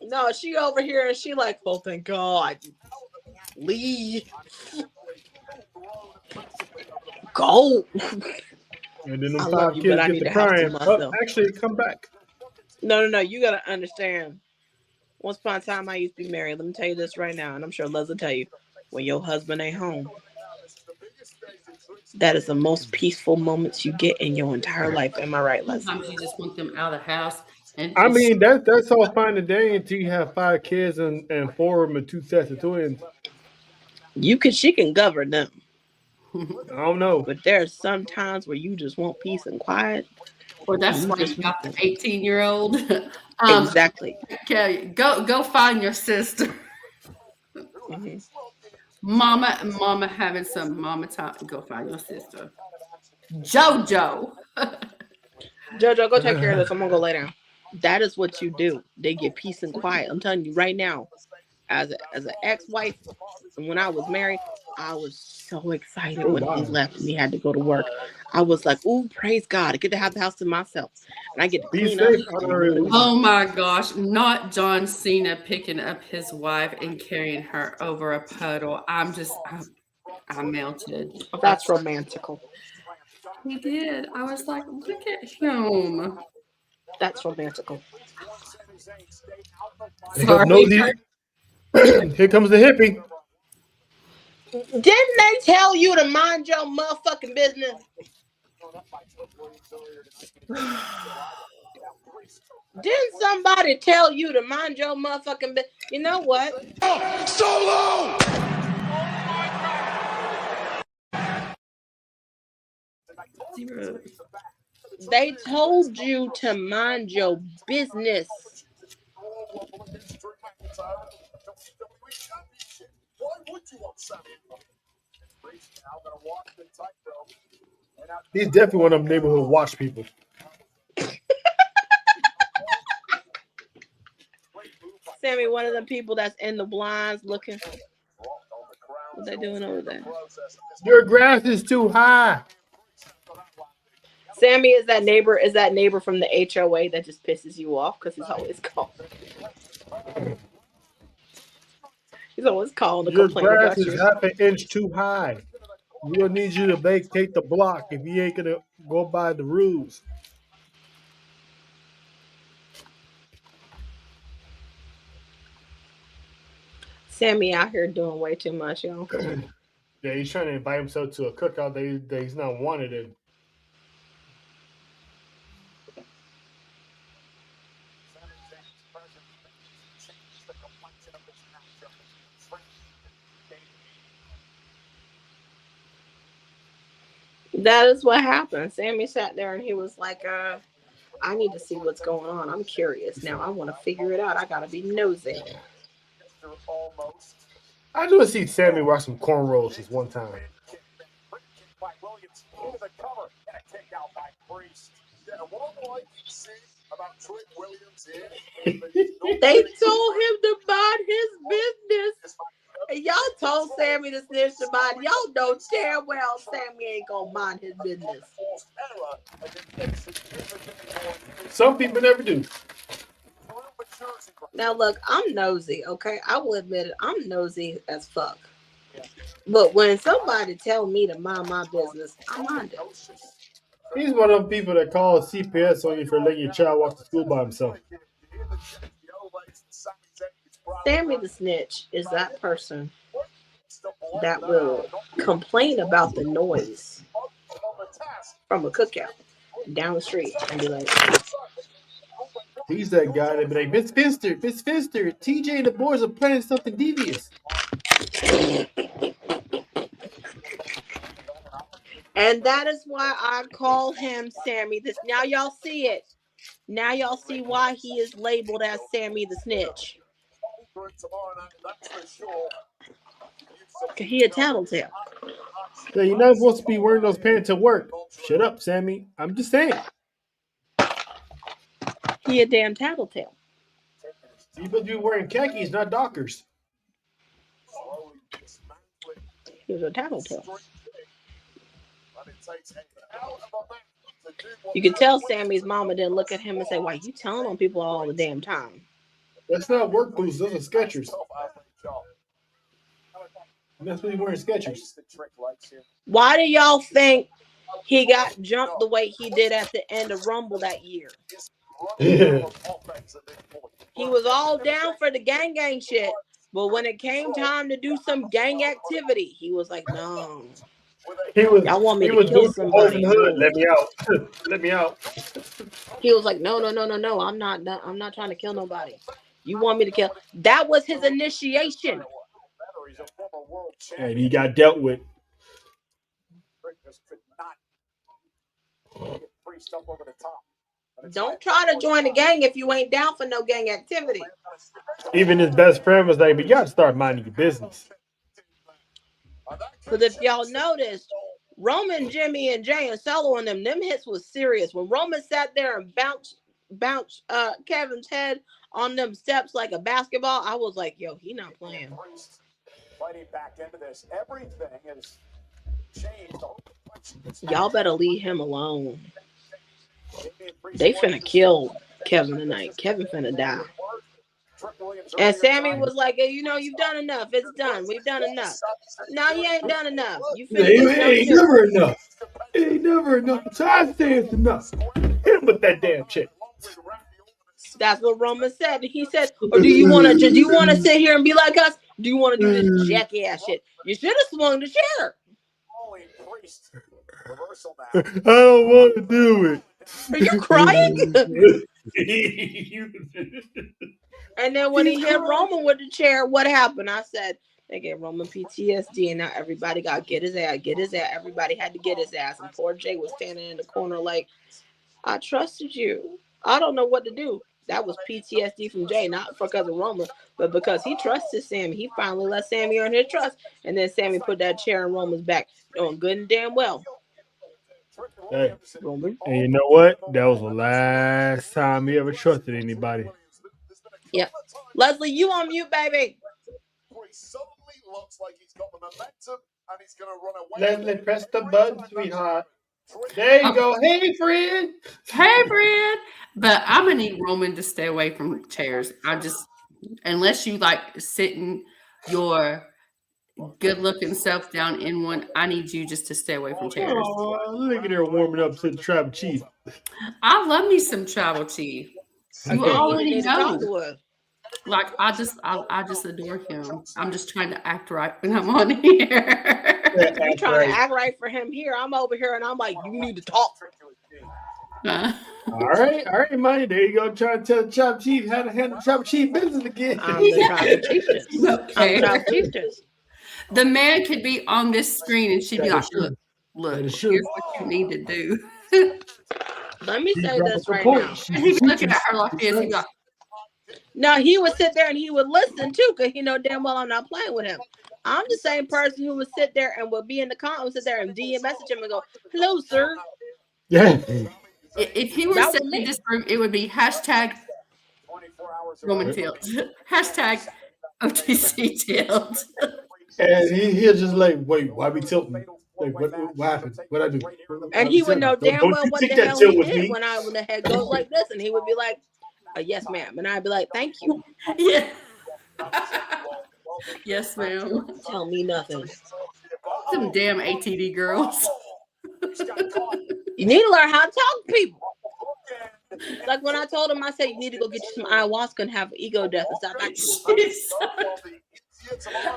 Speaker 11: No, she over here and she like, "Oh, thank God, leave, go."
Speaker 6: And then them 5 kids get to crying. Oh, actually, come back.
Speaker 11: No. You gotta understand. Once upon a time, I used to be married. Let me tell you this right now, and I'm sure Les will tell you. When your husband ain't home, that is the most peaceful moments you get in your entire life. Am I right, Les?
Speaker 4: Sometimes you just want them out of the house. And
Speaker 6: I mean, that's all fine and dandy until you have 5 kids and 4 of them and 2 sets of twins.
Speaker 11: She can govern them.
Speaker 6: I don't know.
Speaker 11: But there's some times where you just want peace and quiet.
Speaker 4: Well, that's why you got the 18-year-old.
Speaker 11: Exactly.
Speaker 4: Okay, go find your sister.
Speaker 11: Mm-hmm.
Speaker 4: Mama having some mama time. Go find your sister. JoJo,
Speaker 11: go take care of this. I'm gonna go lay down. That is what you do. They get peace and quiet. I'm telling you right now, as an ex-wife, and when I was married, I was so excited when he left and he had to go to work. I was like, "Ooh, praise God! I get to have the house to myself, and I get to clean up."
Speaker 4: Oh my gosh! Not John Cena picking up his wife and carrying her over a puddle. I'm melted.
Speaker 11: That's romantical.
Speaker 4: He did. I was like, look at him.
Speaker 11: That's romantical.
Speaker 4: Sorry.
Speaker 6: Here comes the hippie.
Speaker 11: Didn't they tell you to mind your motherfucking business? Didn't somebody tell you to mind your motherfucking business? You know what?
Speaker 2: Solo!
Speaker 4: 0.
Speaker 11: They told you to mind your business.
Speaker 7: Why would you want Sammy? Priest now going to walk the tightrope.
Speaker 6: He's definitely one of them neighborhood watch people.
Speaker 11: Sammy, one of the people that's in the blinds looking. What they doing over there?
Speaker 6: Your grass is too high.
Speaker 11: Sammy is that neighbor. Is that neighbor from the HOA that just pisses you off because he's always calling. He's always calling to
Speaker 6: Your
Speaker 11: complain
Speaker 6: grass
Speaker 11: about
Speaker 6: is
Speaker 11: your.
Speaker 6: half an inch too high. We'll need you to vacate the block if you ain't gonna go by the rules.
Speaker 11: Sammy out here doing way too much, y'all.
Speaker 6: Yeah, he's trying to invite himself to a cookout that he's not wanted in.
Speaker 11: That is what happened. Sammy sat there and he was like, I need to see what's going on. I'm curious now. I want to figure it out. I gotta be nosy.
Speaker 6: I just see Sammy watch some cornrows this one time.
Speaker 11: They told him to mind his business. And y'all told Sammy to snitch to mind. Y'all know damn well Sammy ain't gonna mind his business.
Speaker 6: Some people never do.
Speaker 11: Now look, I'm nosy, okay? I will admit it. I'm nosy as fuck. But when somebody tell me to mind my business, I mind it.
Speaker 6: He's one of them people that calls CPS on you for letting your child walk to school by himself.
Speaker 11: Sammy the snitch is that person that will complain about the noise from a cookout down the street and be like,
Speaker 6: he's that guy that be like, Miss Finster, TJ and the boys are planning something devious.
Speaker 11: and that is why I call him Sammy this. Now y'all see it. Now y'all see why he is labeled as Sammy the snitch. He a tattletale.
Speaker 6: Yeah, you're not supposed to be wearing those pants to work. Shut up, Sammy. I'm just saying.
Speaker 11: He a damn tattletale.
Speaker 6: You're supposed to be wearing khakis, not Dockers.
Speaker 11: He was a tattletale. You can tell Sammy's mama didn't look at him and say, why you telling on people all the damn time?
Speaker 6: That's not work boots. Those are Skechers. That's what he's wearing, Skechers.
Speaker 11: Why do y'all think he got jumped the way he did at the end of Rumble that year?
Speaker 6: Yeah.
Speaker 11: He was all down for the gang shit, but when it came time to do some gang activity, he was like, no. Y'all want me to kill somebody?
Speaker 6: No. Let me out. Let me out.
Speaker 11: He was like, no. I'm not trying to kill nobody. You want me to kill? That was his initiation.
Speaker 6: And he got dealt with.
Speaker 11: Don't try to join the gang if you ain't down for no gang activity.
Speaker 6: Even his best friend was like, but you got to start minding your business.
Speaker 11: Because if y'all noticed, Roman, Jimmy, and Jay and Solo and them hits was serious. When Roman sat there and bounced Kevin's head on them steps like a basketball, I was like, yo, he not playing.
Speaker 7: Fighting back into this. Everything has changed.
Speaker 11: Y'all better leave him alone. They finna kill Kevin tonight. Kevin finna die. And Sammy was like, hey, you've done enough. It's done. We've done enough. No, you ain't done enough. You
Speaker 6: Ain't never enough. Ain't never enough. So I say it's enough. Hit him with that damn shit.
Speaker 11: That's what Roman said. He said, or do you want to sit here and be like us? Do you want to do this jackass shit? You should have swung the chair.
Speaker 6: I don't want to do it.
Speaker 11: Are you crying? And then when he hit Roman with the chair, what happened? I said, They gave Roman PTSD, and now everybody got to get his ass. Everybody had to get his ass, and poor Jay was standing in the corner like, I trusted you. I don't know what to do. That was PTSD from Jay, not because of Roman, but because he trusted Sammy. He finally let Sammy earn his trust, and then Sammy put that chair in Roman's back, doing good and damn well.
Speaker 6: Hey,
Speaker 11: Roman.
Speaker 6: and you know what? That was the last time he ever trusted anybody.
Speaker 11: Yep. Leslie, you on mute, baby.
Speaker 7: Suddenly looks like he's got the momentum and he's going to run away.
Speaker 6: Leslie, press the button, sweetheart. There you go. Hey, friend.
Speaker 4: Hey, friend. But I'm gonna need Roman to stay away from chairs. Unless you like sitting your good-looking self down in one, I need you just to stay away from chairs.
Speaker 6: Oh, look at her warming up to the tribal chief.
Speaker 4: I love me some tribal chief. You already know. Like I just adore him. I'm just trying to act right when I'm on here.
Speaker 11: You're trying to act right for him here. I'm over here and I'm like, you need to talk.
Speaker 6: All right, Money. There you go. Trying to tell the tribal chief how to handle tribal chief business again.
Speaker 11: I'm the tribal chiefess.
Speaker 4: Okay.
Speaker 11: I'm tribal chiefess.
Speaker 4: The man could be on this screen and she'd be like, look, here's what you need to do.
Speaker 11: Let me say this right now.
Speaker 4: And he'd be looking at her like this. He'd be like,
Speaker 11: no, he would sit there and he would listen too, because he know damn well I'm not playing with him. I'm the same person who would sit there and would be in the comments, sit there and DM message him and go, hello, sir.
Speaker 6: Yeah.
Speaker 4: If he were sitting in this room, it would be hashtag Roman Tilt. Hashtag OTC Tilt.
Speaker 6: And he'll just like, wait, why we tilting? Like, what happened? What I do?
Speaker 11: And he would know damn well what the hell he did when the head goes like this, and he would be like, yes, ma'am. And I'd be like, thank you.
Speaker 4: Yeah. Yes, ma'am.
Speaker 11: Tell me nothing.
Speaker 4: Some damn ATD girls.
Speaker 11: You need to learn how to talk to people. Like when I told him, I said, you need to go get you some ayahuasca and have an ego death and stop acting.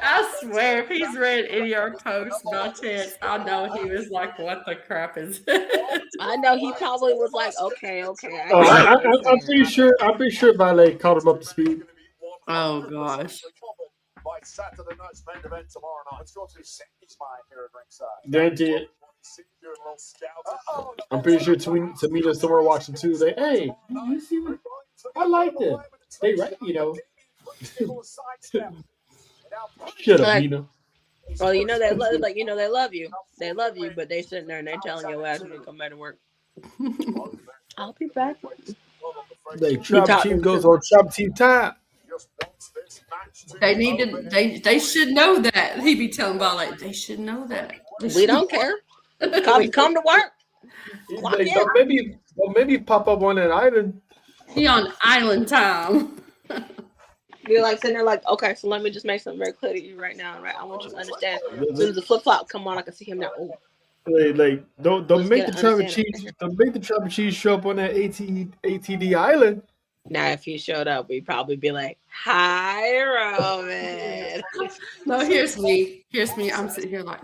Speaker 4: I swear, if he's read any of our posts, no chance. I know he was like, what the crap is this?
Speaker 11: I know he probably was like, okay.
Speaker 6: I'm pretty sure Valet caught him up to speed.
Speaker 4: Oh gosh.
Speaker 7: By Saturday night's main event tomorrow night. Let's go to Sammy's mind here at ringside.
Speaker 6: Guaranteed. I'm pretty sure Tamina's somewhere watching too. Like, hey, you see what? I like this. They right, you know. Shut up, Nina.
Speaker 11: Well, you know they love you. They love you, but they sitting there and they telling your ass to come back to work. I'll be back.
Speaker 6: Like Trap Chief goes on Trap Chief time.
Speaker 4: They should know that. He be telling Valet, they should know that.
Speaker 11: We don't care. Come to work.
Speaker 6: Like, maybe pop up on that island.
Speaker 4: He on island time.
Speaker 11: You're like sitting there like, okay, so let me just make something very clear to you right now, right? I want you to understand. As soon as the flip flop come on, I can see him now. Oh.
Speaker 6: Like don't make the Trapper Cheese show up on that ATD island.
Speaker 11: Now, if he showed up, we'd probably be like, "Hi, Roman."
Speaker 4: No, here's me. I'm sitting here like,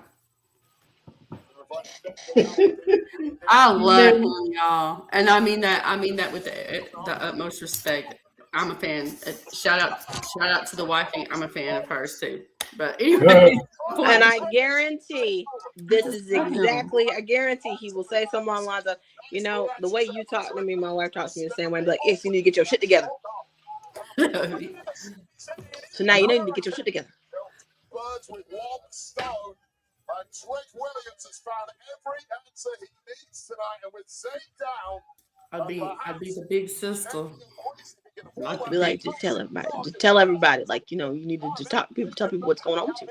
Speaker 4: I love him, y'all, and I mean that with the utmost respect. I'm a fan. Shout out to the wifey. I'm a fan of hers too. But anyway,
Speaker 11: and I guarantee this is exactly. I guarantee he will say something along the lines of, you know, the way you talk to me, my wife talks to me the same way. I'd be like, yes, you need to get your shit together. So now you need to get your shit together.
Speaker 7: Birds with one stone. And Trick Williams has found every answer he needs tonight, and with Zay down,
Speaker 4: I'd be the big sister.
Speaker 11: I'd be like, just tell everybody, like, you know, you need to just tell people what's going on with you.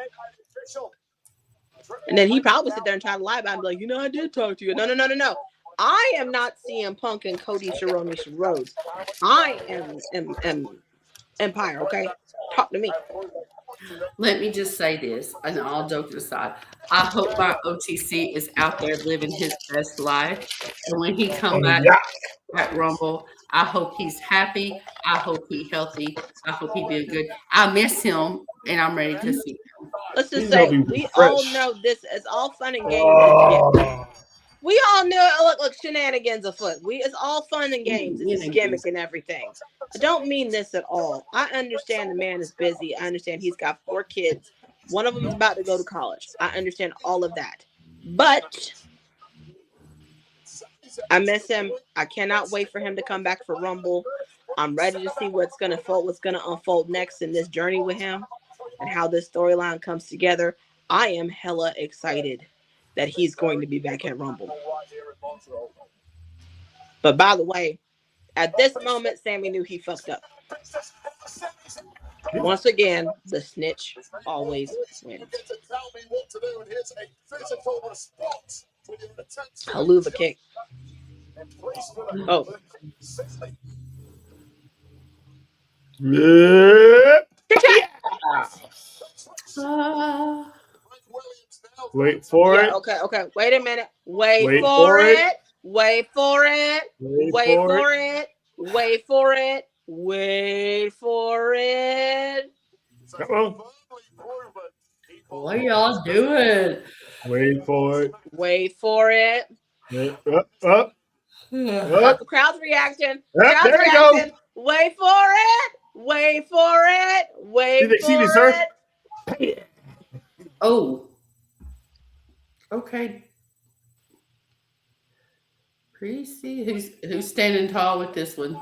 Speaker 11: And then he probably sit there and try to lie about it and be like, you know, I did talk to you. No. I am not CM Punk and Cody Cerrone Rhodes. I am Empire, okay? Talk to me.
Speaker 4: Let me just say this, and all joking aside, I hope my OTC is out there living his best life. And when he come back at Rumble, I hope he's happy. I hope he's healthy. I hope he did good. I miss him, and I'm ready to see him.
Speaker 11: Let's just say, we all know this is all fun and games. We all know, look, shenanigans afoot. It's all fun and games. It's gimmick and everything. I don't mean this at all. I understand the man is busy. I understand he's got 4 kids. One of them is about to go to college. I understand all of that. But I miss him. I cannot wait for him to come back for Rumble. I'm ready to see what's gonna unfold next in this journey with him and how this storyline comes together. I am hella excited that he's going to be back at Rumble. But by the way, at this moment, Sammy knew he fucked up. Once again, the snitch always wins. Haluva kick. Oh.
Speaker 6: Yeah. Wait for it.
Speaker 11: Okay. Wait a minute. Wait for it. Wait for it. Wait for it. Wait for it. Wait for it.
Speaker 6: Come on.
Speaker 4: What are y'all doing?
Speaker 6: Wait for it.
Speaker 11: Wait for it.
Speaker 6: Up.
Speaker 11: The crowd's reaction.
Speaker 6: There you go.
Speaker 11: Wait for it. Wait for it. Wait for it.
Speaker 4: Oh. Okay. Precy, who's standing tall with this one?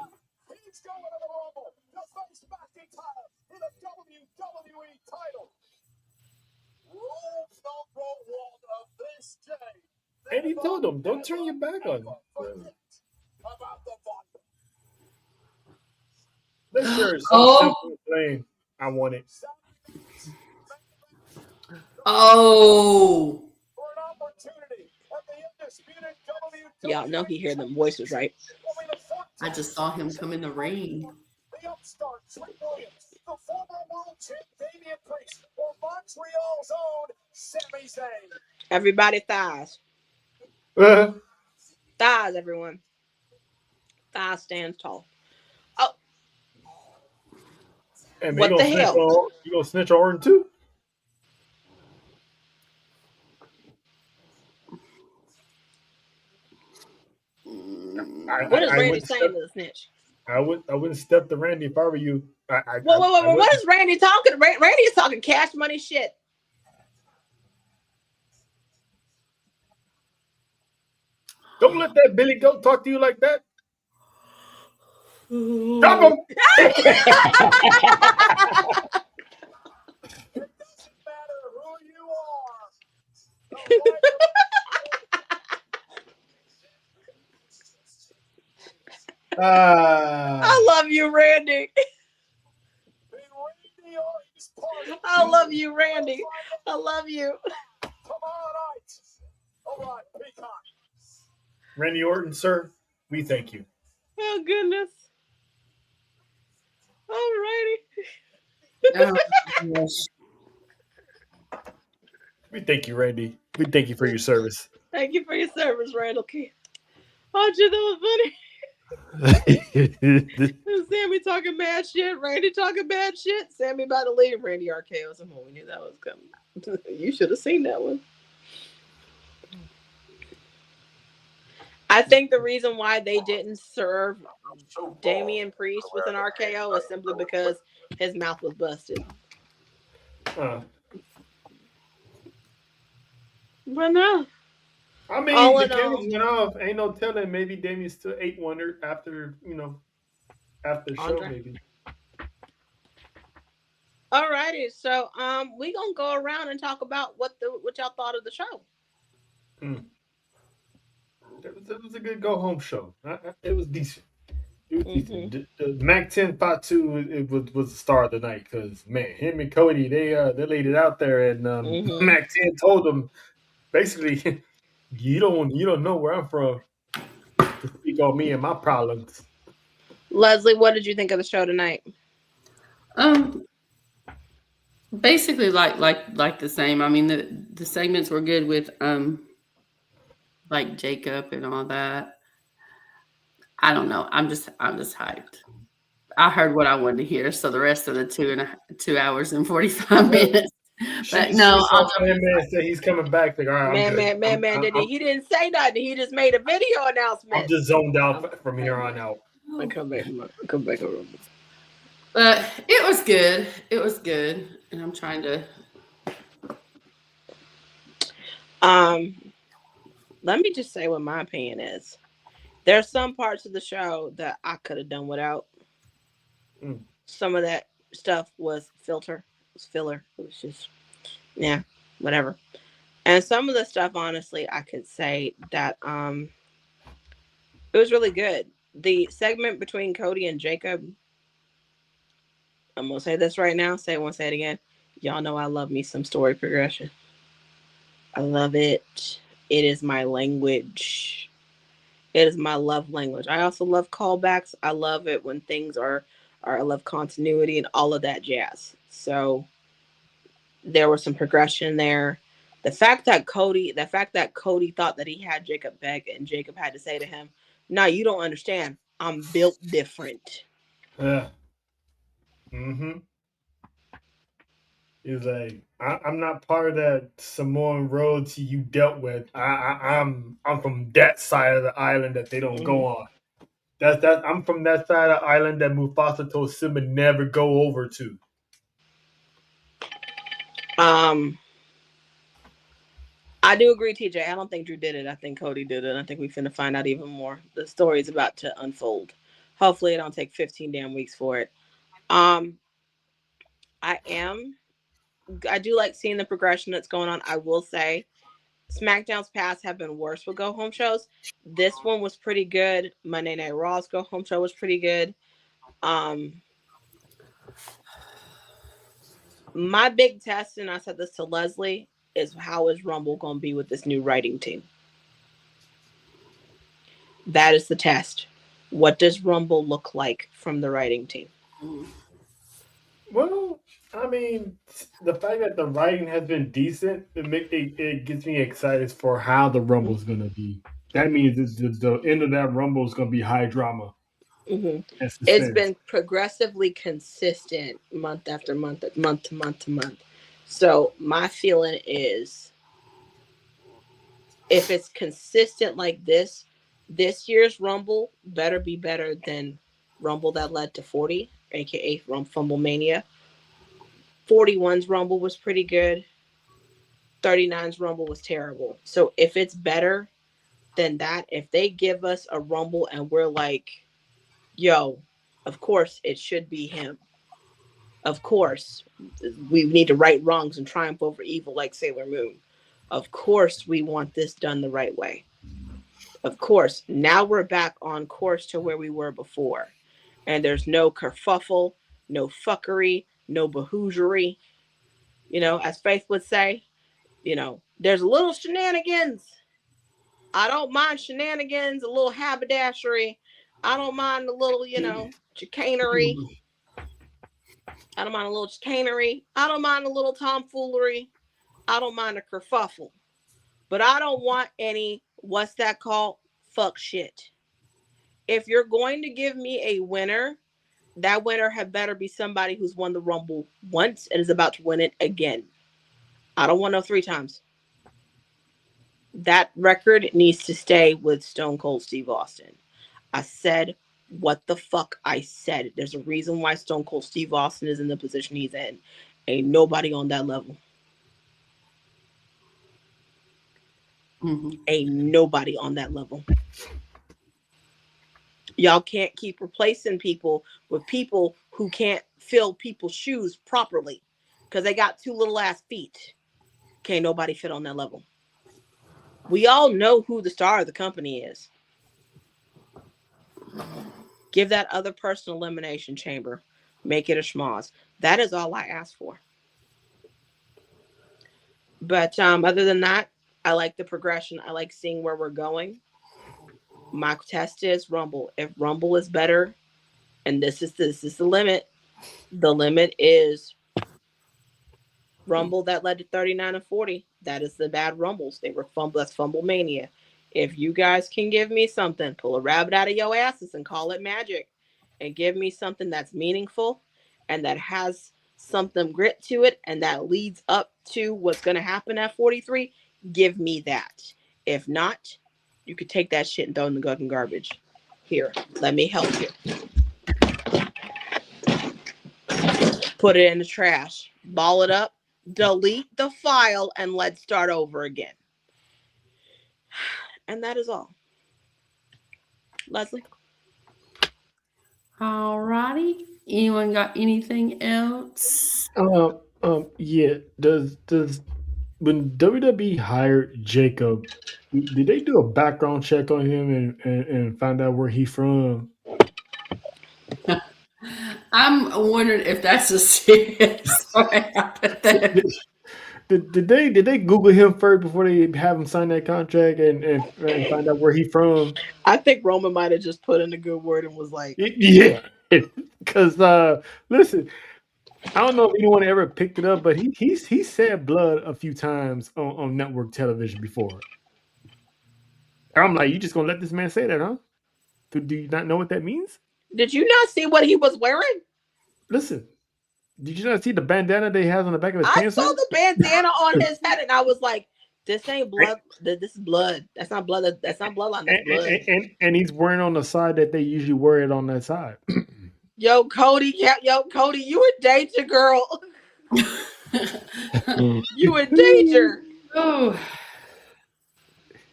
Speaker 6: And he told him, don't turn your back on him. Make sure it's so simple plain. I want it.
Speaker 4: Oh.
Speaker 11: Y'all know he heard them voices, right?
Speaker 4: I just saw him come in the ring.
Speaker 11: Everybody thighs. Thighs, everyone. Thighs stands tall. Oh.
Speaker 6: And
Speaker 11: what the hell?
Speaker 6: You gonna snitch on Orton too?
Speaker 11: What is Randy saying to the snitch?
Speaker 6: I wouldn't step to Randy if I were you.
Speaker 11: What is Randy talking? Randy is talking cash money shit.
Speaker 6: Don't let that Billy Goat talk to you like that. Drop him.
Speaker 11: I love you, Randy. I love you, Randy. I love you.
Speaker 6: Randy Orton, sir, we thank you.
Speaker 11: Oh, goodness. All righty.
Speaker 6: We thank you, Randy. We thank you for your service.
Speaker 11: Thank you for your service, Randall Keith. Oh, gee, that was funny. Sammy talking mad shit. Randy talking bad shit. Sammy about to leave. Randy RKO. Somehow we knew that was coming. You should have seen that one. I think the reason why they didn't serve Damian Priest with an RKO is simply because his mouth was busted. But no.
Speaker 6: I mean, the cameras went off. Ain't no telling. Maybe Damian still ate one after, after the show, maybe.
Speaker 11: Alrighty, so we gonna go around and talk about what y'all thought of the show.
Speaker 6: It was a good go home show. It was decent. The Mac 10 Pot 2 it was the star of the night because man, him and Cody they laid it out there and Mac 10 told them basically you don't know where I'm from to speak on me and my problems.
Speaker 11: Leslie, what did you think of the show tonight?
Speaker 4: Basically like the same. I mean the segments were good with like Jacob and all that. I don't know. I'm just hyped. I heard what I wanted to hear, so the rest of the 2 hours and 45 minutes. But no,
Speaker 6: man said he's coming back. Like, all right,
Speaker 11: man, he didn't say nothing. He just made a video announcement.
Speaker 6: I'm just zoned out from here on out.
Speaker 11: I come back.
Speaker 4: But it was good. It was good, and I'm trying to
Speaker 11: Let me just say what my opinion is. There's some parts of the show that I could have done without. Some of that stuff was filler. It was just, yeah, whatever. And some of the stuff, honestly, I could say that it was really good. The segment between Cody and Jacob, I'm gonna say this right now. Say it once, say it again. Y'all know I love me some story progression. I love it. It is my language. It is my love language. I also love callbacks. I love it when things are I love continuity and all of that jazz. So there was some progression there. The fact that Cody thought that he had Jacob back and Jacob had to say to him, "No, you don't understand. I'm built different."
Speaker 6: Yeah. He's like, I'm not part of that Samoan royalty you dealt with. I'm from that side of the island that they don't go on. I'm from that side of the island that Mufasa told Simba never go over to.
Speaker 11: I do agree, TJ. I don't think Drew did it. I think Cody did it. I think we're finna find out even more. The story is about to unfold. Hopefully, it don't take 15 damn weeks for it. I do like seeing the progression that's going on. I will say, SmackDown's past have been worse with go home shows. This one was pretty good. Monday Night Raw's go home show was pretty good. My big test, and I said this to Leslie, is how is Rumble going to be with this new writing team? That is the test. What does Rumble look like from the writing team?
Speaker 6: Well, I mean, the fact that the writing has been decent, it gets me excited for how the Rumble is going to be. That means the end of that Rumble is going to be high drama.
Speaker 11: It's been progressively consistent month after month, month to month to month. So my feeling is, if it's consistent like this year's Rumble better be better than Rumble that led to 40, aka Fumble Mania. 41's Rumble was pretty good. 39's Rumble was terrible. So if it's better than that, if they give us a Rumble and we're like, yo, of course it should be him. Of course, we need to right wrongs and triumph over evil like Sailor Moon. Of course, we want this done the right way. Of course, now we're back on course to where we were before. And there's no kerfuffle, no fuckery, no bahoogery. You know, as Faith would say, you know, there's a little shenanigans. I don't mind shenanigans, a little haberdashery. I don't mind a little, you know, chicanery. I don't mind a little chicanery. I don't mind a little tomfoolery. I don't mind a kerfuffle. But I don't want any, what's that called? Fuck shit. If you're going to give me a winner, that winner had better be somebody who's won the Rumble once and is about to win it again. I don't want no 3 times. That record needs to stay with Stone Cold Steve Austin. I said what the fuck I said. There's a reason why Stone Cold Steve Austin is in the position he's in. Ain't nobody on that level. Ain't nobody on that level. Y'all can't keep replacing people with people who can't fill people's shoes properly because they got 2 little ass feet. Can't nobody fit on that level. We all know who the star of the company is. Give that other person elimination chamber. Make it a schmoz. That is all I ask for. But other than that, I like the progression. I like seeing where we're going. My test is Rumble. If Rumble is better, and this is the limit. The limit is Rumble that led to 39 and 40. That is the bad Rumbles. They were that's Fumble Mania. If you guys can give me something, pull a rabbit out of your asses and call it magic, and give me something that's meaningful and that has something grit to it and that leads up to what's going to happen at 43, give me that. If not, you could take that shit and throw it in the garbage. Here, let me help you. Put it in the trash. Ball it up. Delete the file and let's start over again.
Speaker 3: And that is all. Leslie?
Speaker 4: All righty. Anyone got anything else?
Speaker 6: Yeah. Does when WWE hired Jacob, did they do a background check on him and find out where he's from?
Speaker 4: I'm wondering if that's a serious thing.
Speaker 6: Did they Google him first before they have him sign that contract and find out where he's from?
Speaker 3: I think Roman might have just put in a good word and was like,
Speaker 6: Yeah, because listen, I don't know if anyone ever picked it up, but he said blood a few times on network television before. I'm like, you just gonna let this man say that, huh? Do you not know what that means?
Speaker 3: did you not see what he was wearing?
Speaker 6: Listen, did you not see the bandana they has on the back of his
Speaker 3: I
Speaker 6: pants?
Speaker 3: saw the bandana on his head, and I was like, "This ain't blood. This is blood. That's not blood. That's not bloodline. That's blood."
Speaker 6: And he's wearing on the side that they usually wear it on that side.
Speaker 3: Yo, Cody, you in danger, girl. You in danger.
Speaker 4: Oh,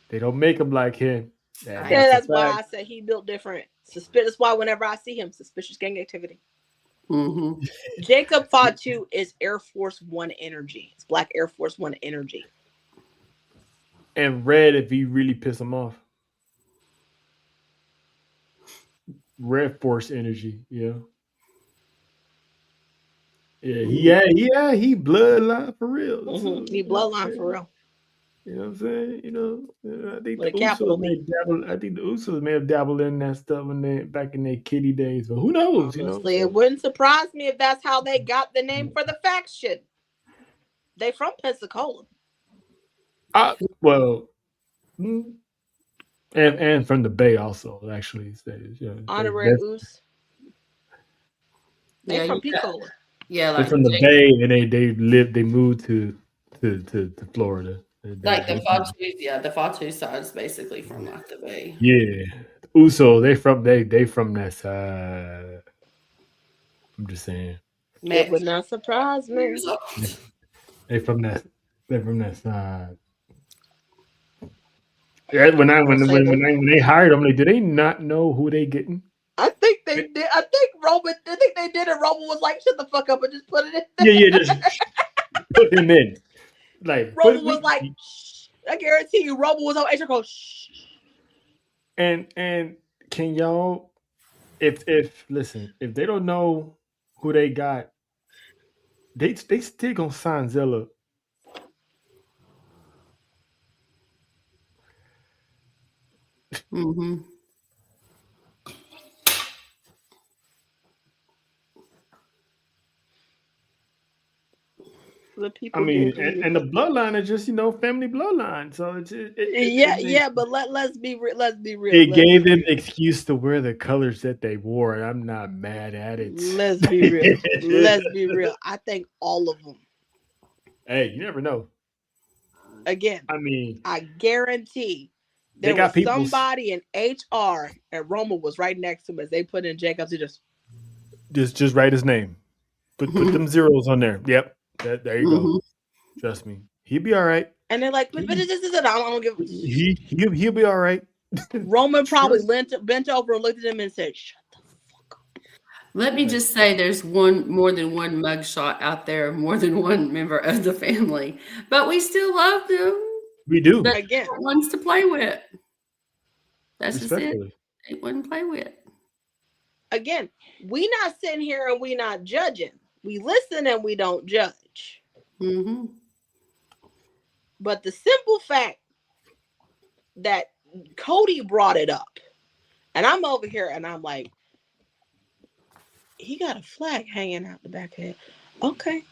Speaker 6: They don't make him like him.
Speaker 3: That's why I said he built different. That's why whenever I see him, suspicious gang activity.
Speaker 4: mm-hmm.
Speaker 3: Jacob Fatu is Air Force One energy. It's Black Air Force One energy.
Speaker 6: And red if you really piss him off. Red Force energy, yeah. Yeah, he bloodline for real.
Speaker 3: Mm-hmm. He bloodline for real.
Speaker 6: You know what I'm saying? I think
Speaker 3: With
Speaker 6: the
Speaker 3: a capital
Speaker 6: Usos may have dabbled in that stuff back in their kiddie days, but who knows?
Speaker 3: Honestly, it wouldn't surprise me if that's how they got the name for the faction. They from Pensacola.
Speaker 6: Well, and from the Bay also, actually.
Speaker 3: Honorary Oos. They from Pensacola.
Speaker 4: Yeah,
Speaker 6: they're from the Bay, and they moved to Florida.
Speaker 4: Like the Fatu, the Fatu side is basically from like the Bay.
Speaker 6: Yeah, Uso, they from that side. I'm just saying.
Speaker 3: It would not surprise me.
Speaker 6: They from that side. Yeah, when they hired them, did they not know who they getting?
Speaker 3: I think they did. I think they did, and Roman was like, "Shut the fuck up and just put it in."
Speaker 6: Yeah, just put him in. Like
Speaker 3: Roman was like, shh. I guarantee you, Roman was on extra code. Shh.
Speaker 6: And can y'all, if they don't know who they got, they still gonna sign Zilla.
Speaker 4: Mm-hmm.
Speaker 3: The people.
Speaker 6: I mean, and the bloodline is just family bloodline. So
Speaker 3: but let's be real.
Speaker 6: It gave them excuse to wear the colors that they wore, and I'm not mad at it.
Speaker 3: Let's be real. I think all of them.
Speaker 6: Hey, you never know.
Speaker 3: Again,
Speaker 6: I mean,
Speaker 3: I guarantee there was somebody in HR, and Roman was right next to him as they put in Jacobs. He
Speaker 6: just write his name. Put them zeros on there. Yep. There you go. Trust me, he'll be all right.
Speaker 3: And they're like, but this is it. I don't give.
Speaker 6: He'll be all right.
Speaker 3: Roman probably bent over and looked at him and said, "Shut the fuck up."
Speaker 4: Let me just say, there's more than one mugshot out there, more than one member of the family, but we still love them.
Speaker 6: We do.
Speaker 4: But again, ones to play with. That's just it. They wouldn't play with.
Speaker 3: Again, we not sitting here and we not judging. We listen and we don't judge.
Speaker 4: Mm-hmm.
Speaker 3: But the simple fact that Cody brought it up, and I'm over here and I'm like, he got a flag hanging out the back of it. Okay.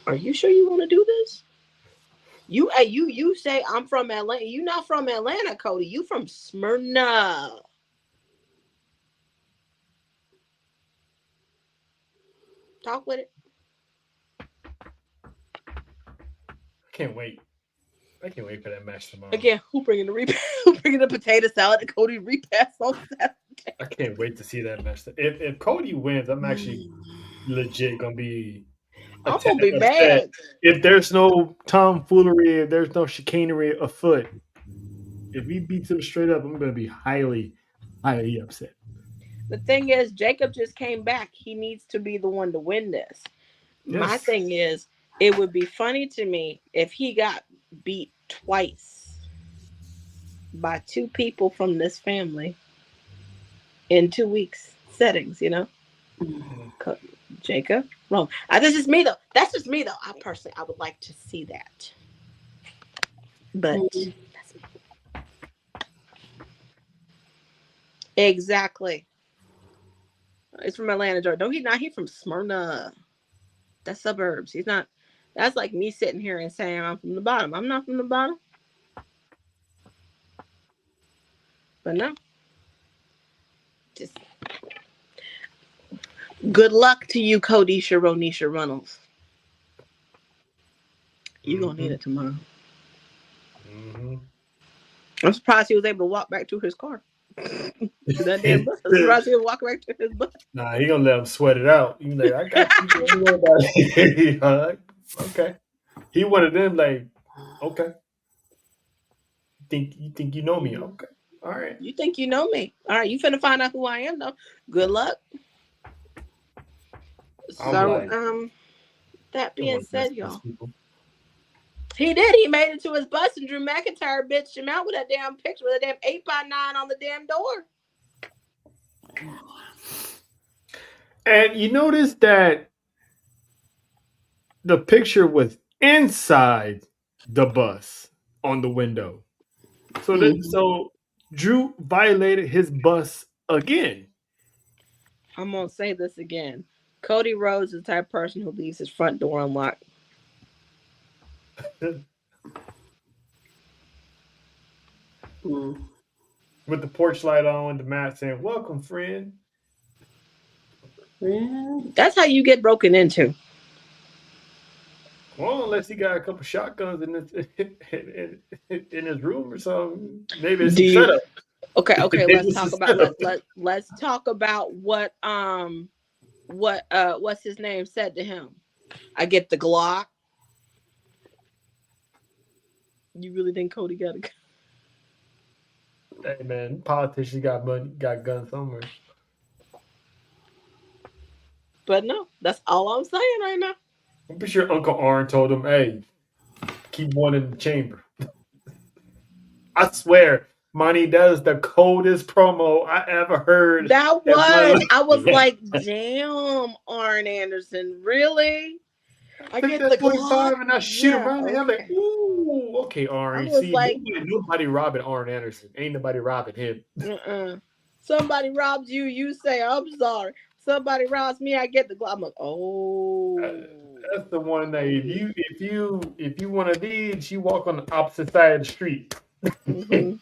Speaker 3: Are you sure you want to do this? You say I'm from Atlanta. You not from Atlanta, Cody. You from Smyrna. Talk with it.
Speaker 6: I can't wait for that match tomorrow.
Speaker 3: Again, who bringing the potato salad and Cody repass on Saturday?
Speaker 6: I can't wait to see that match. If Cody wins, I'm actually legit gonna be.
Speaker 3: I'm gonna be
Speaker 6: upset.
Speaker 3: mad.
Speaker 6: If there's no tomfoolery, if there's no chicanery afoot, if he beats him straight up, I'm gonna be highly, highly upset.
Speaker 3: The thing is, Jacob just came back. He needs to be the one to win this. My
Speaker 6: Yes.
Speaker 3: thing is, it would be funny to me if he got beat twice by two people from this family in 2 weeks settings, you know? Jacob, wrong. This is me though. That's just me though. I would like to see that. But that's me. Exactly. He's from Atlanta, Georgia. No, he's not. He's from Smyrna. That's suburbs. He's not. That's like me sitting here and saying I'm from the bottom. I'm not from the bottom. But no. Just good luck to you, Codisha Ronisha Runnels. You're going to need it tomorrow. Mm-hmm. I'm surprised he was able to walk back to his car. To that damn bus. I'm surprised he was walking back to his bus.
Speaker 6: Nah, he going to let him sweat it out. He's like, I got you. Okay. He wanted them like, okay. You think you know me? Okay. All right.
Speaker 3: You think you know me? All right. You finna find out who I am, though. Good luck. So, that being said, y'all, he did. He made it to his bus, and Drew McIntyre bitched him out with that damn picture with a damn 8x9 on the damn door.
Speaker 6: And you notice that the picture was inside the bus on the window. So Drew violated his bus again.
Speaker 3: I'm going to say this again. Cody Rhodes is the type of person who leaves his front door unlocked.
Speaker 6: With the porch light on, the mat saying, "Welcome, friend."
Speaker 3: That's how you get broken into.
Speaker 6: Well, unless he got a couple shotguns in his room or something. Maybe it's a setup.
Speaker 3: Okay. Let's talk about what's his name said to him. I get the Glock. You really think Cody got a gun?
Speaker 6: Hey man, politicians got money, got guns somewhere.
Speaker 3: But no, that's all I'm saying right now.
Speaker 6: I'm pretty sure Uncle Arn told him, "Hey, keep one in the chamber." I swear, Monty, that is the coldest promo I ever heard.
Speaker 3: I was like, damn, Arn Anderson, really? I get the
Speaker 6: 45 and I shoot around.
Speaker 3: Okay.
Speaker 6: I'm like, ooh, okay, Arn. See, like, nobody robbing Arn Anderson. Ain't nobody robbing him.
Speaker 3: Somebody robs you, you say, I'm sorry. Somebody robs me, I get the Glock. I'm like, oh.
Speaker 6: That's the one that if you one of these, you walk on the opposite side of the street. Mm-hmm.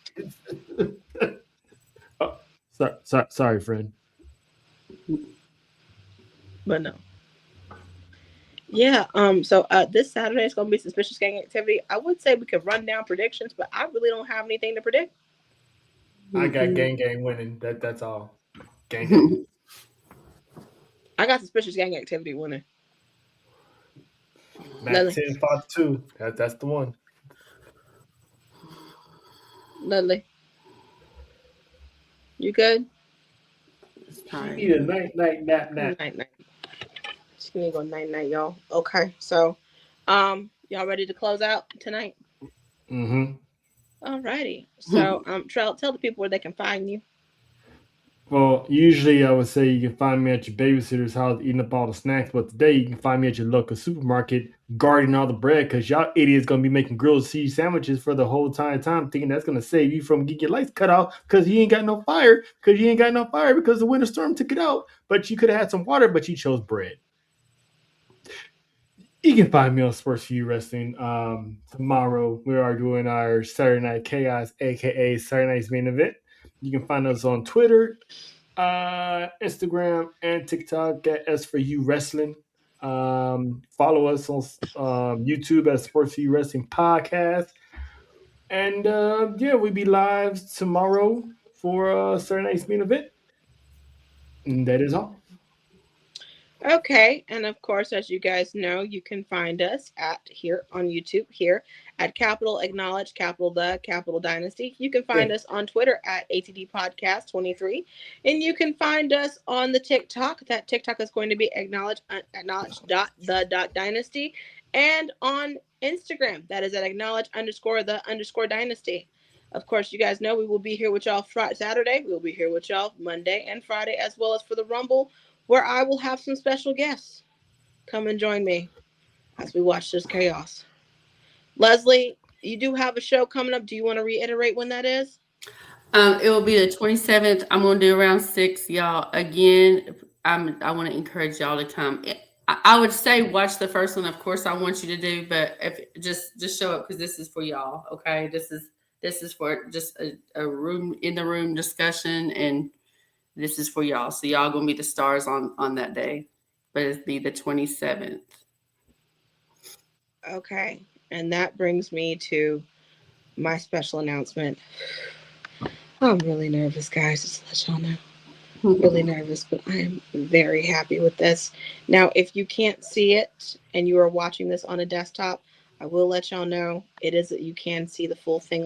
Speaker 6: Sorry, friend.
Speaker 3: But no. Yeah. So this Saturday is gonna be suspicious gang activity. I would say we could run down predictions, but I really don't have anything to predict.
Speaker 6: I got gang winning. That's all. Gang.
Speaker 3: I got suspicious gang activity winning.
Speaker 6: Matt 10-5-2. That's the one.
Speaker 3: Ludley. You good?
Speaker 6: You need a night nap.
Speaker 3: Night. Just gonna go night, y'all. Okay, so y'all ready to close out tonight?
Speaker 6: Mm-hmm.
Speaker 3: Alrighty. So Trell, tell the people where they can find you.
Speaker 6: Well, usually I would say you can find me at your babysitter's house eating up all the snacks, but today you can find me at your local supermarket guarding all the bread because y'all idiots going to be making grilled cheese sandwiches for the whole entire time thinking that's going to save you from getting your lights cut off because you ain't got no fire because the winter storm took it out. But you could have had some water, but you chose bread. You can find me on Sports for You Wrestling. Tomorrow we are doing our Saturday Night Chaos, a.k.a. Saturday Night's Main Event. You can find us on Twitter, Instagram, and TikTok at S4U Wrestling. Follow us on YouTube at Sports for You Wrestling Podcast. And we'll be live tomorrow for Saturday Night's Main Event. And that is all.
Speaker 11: Okay, and of course, as you guys know, you can find us at here on YouTube here at Capital Acknowledge Capital Dynasty. You can find us on Twitter at ATD Podcast 23, and you can find us on the TikTok. That TikTok is going to be acknowledge the dynasty, and on Instagram that is at acknowledge_the_ dynasty. Of course, you guys know we will be here with y'all Saturday. We will be here with y'all Monday and Friday, as well as for the Rumble, where I will have some special guests come and join me as we watch this chaos. Leslie, you do have a show coming up. Do you want to reiterate when that is?
Speaker 4: It will be the 27th. I'm gonna do around 6, y'all. Again, I want to encourage y'all to come. I would say watch the first one. Of course, I want you to do, but if just show up because this is for y'all. Okay, this is for just a room in the room discussion, and this is for y'all. So y'all gonna be the stars on that day, but it'll be the 27th.
Speaker 11: Okay, and that brings me to my special announcement. I'm really nervous, guys. Just to let y'all know. Really nervous, but I am very happy with this. Now, if you can't see it and you are watching this on a desktop, I will let y'all know it is that you can see the full thing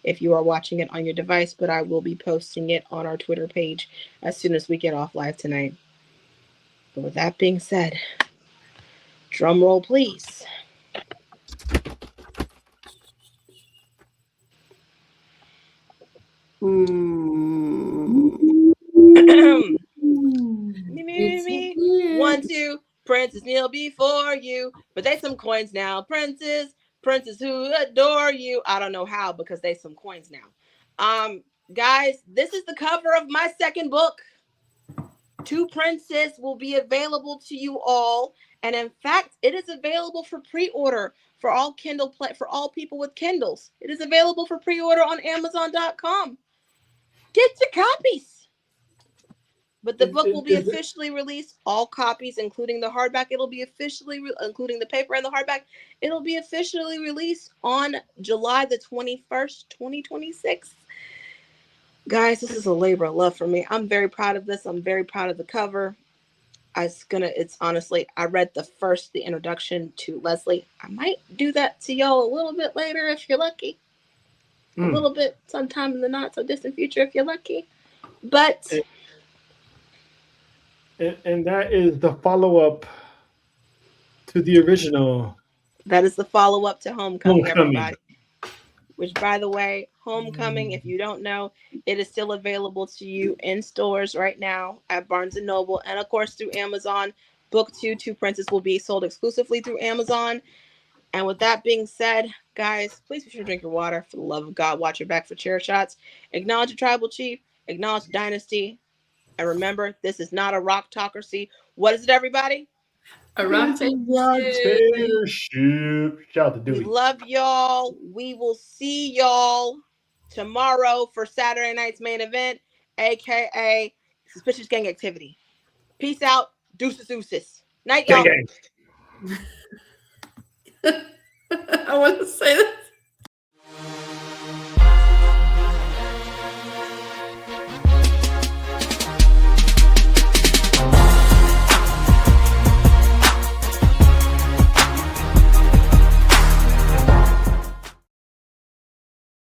Speaker 11: if you are watching it on your device, but I will be posting it on our Twitter page as soon as we get off live tonight. But with that being said, drum roll, please. Me. 1, 2. Princess kneel before you, but they some coins now. Princess who adore you. I don't know how, because they some coins now. Guys, this is the cover of my second book. 2 Princess will be available to you all, and in fact, it is available for pre-order for all for all people with Kindles. It is available for pre-order on Amazon.com. Get your copies. But the book will be officially released. All copies, including the hardback, it'll be officially, including the paper and the hardback, it'll be officially released on July the 21st, 2026. Guys, this is a labor of love for me. I'm very proud of this. I'm very proud of the cover. It's honestly, I read the introduction to Leslie. I might do that to y'all a little bit later if you're lucky. A little bit sometime in the not so distant future if you're lucky. But...
Speaker 6: And that is the follow-up to the original.
Speaker 11: That is the follow-up to Homecoming, everybody. Which, by the way, Homecoming, if you don't know, it is still available to you in stores right now at Barnes & Noble. And, of course, through Amazon. Book 2, 2 Princess, will be sold exclusively through Amazon. And with that being said, guys, please be sure to drink your water. For the love of God, watch your back for chair shots. Acknowledge your tribal chief. Acknowledge the dynasty. And remember, this is not a Rocktocracy. What is it, everybody?
Speaker 4: A Rocktatorship.
Speaker 6: Shout out to Dewey.
Speaker 11: We love y'all. We will see y'all tomorrow for Saturday night's main event, aka Suspicious Gang Activity. Peace out. Deuces. Night, y'all.
Speaker 6: Gang.
Speaker 4: I want to say that.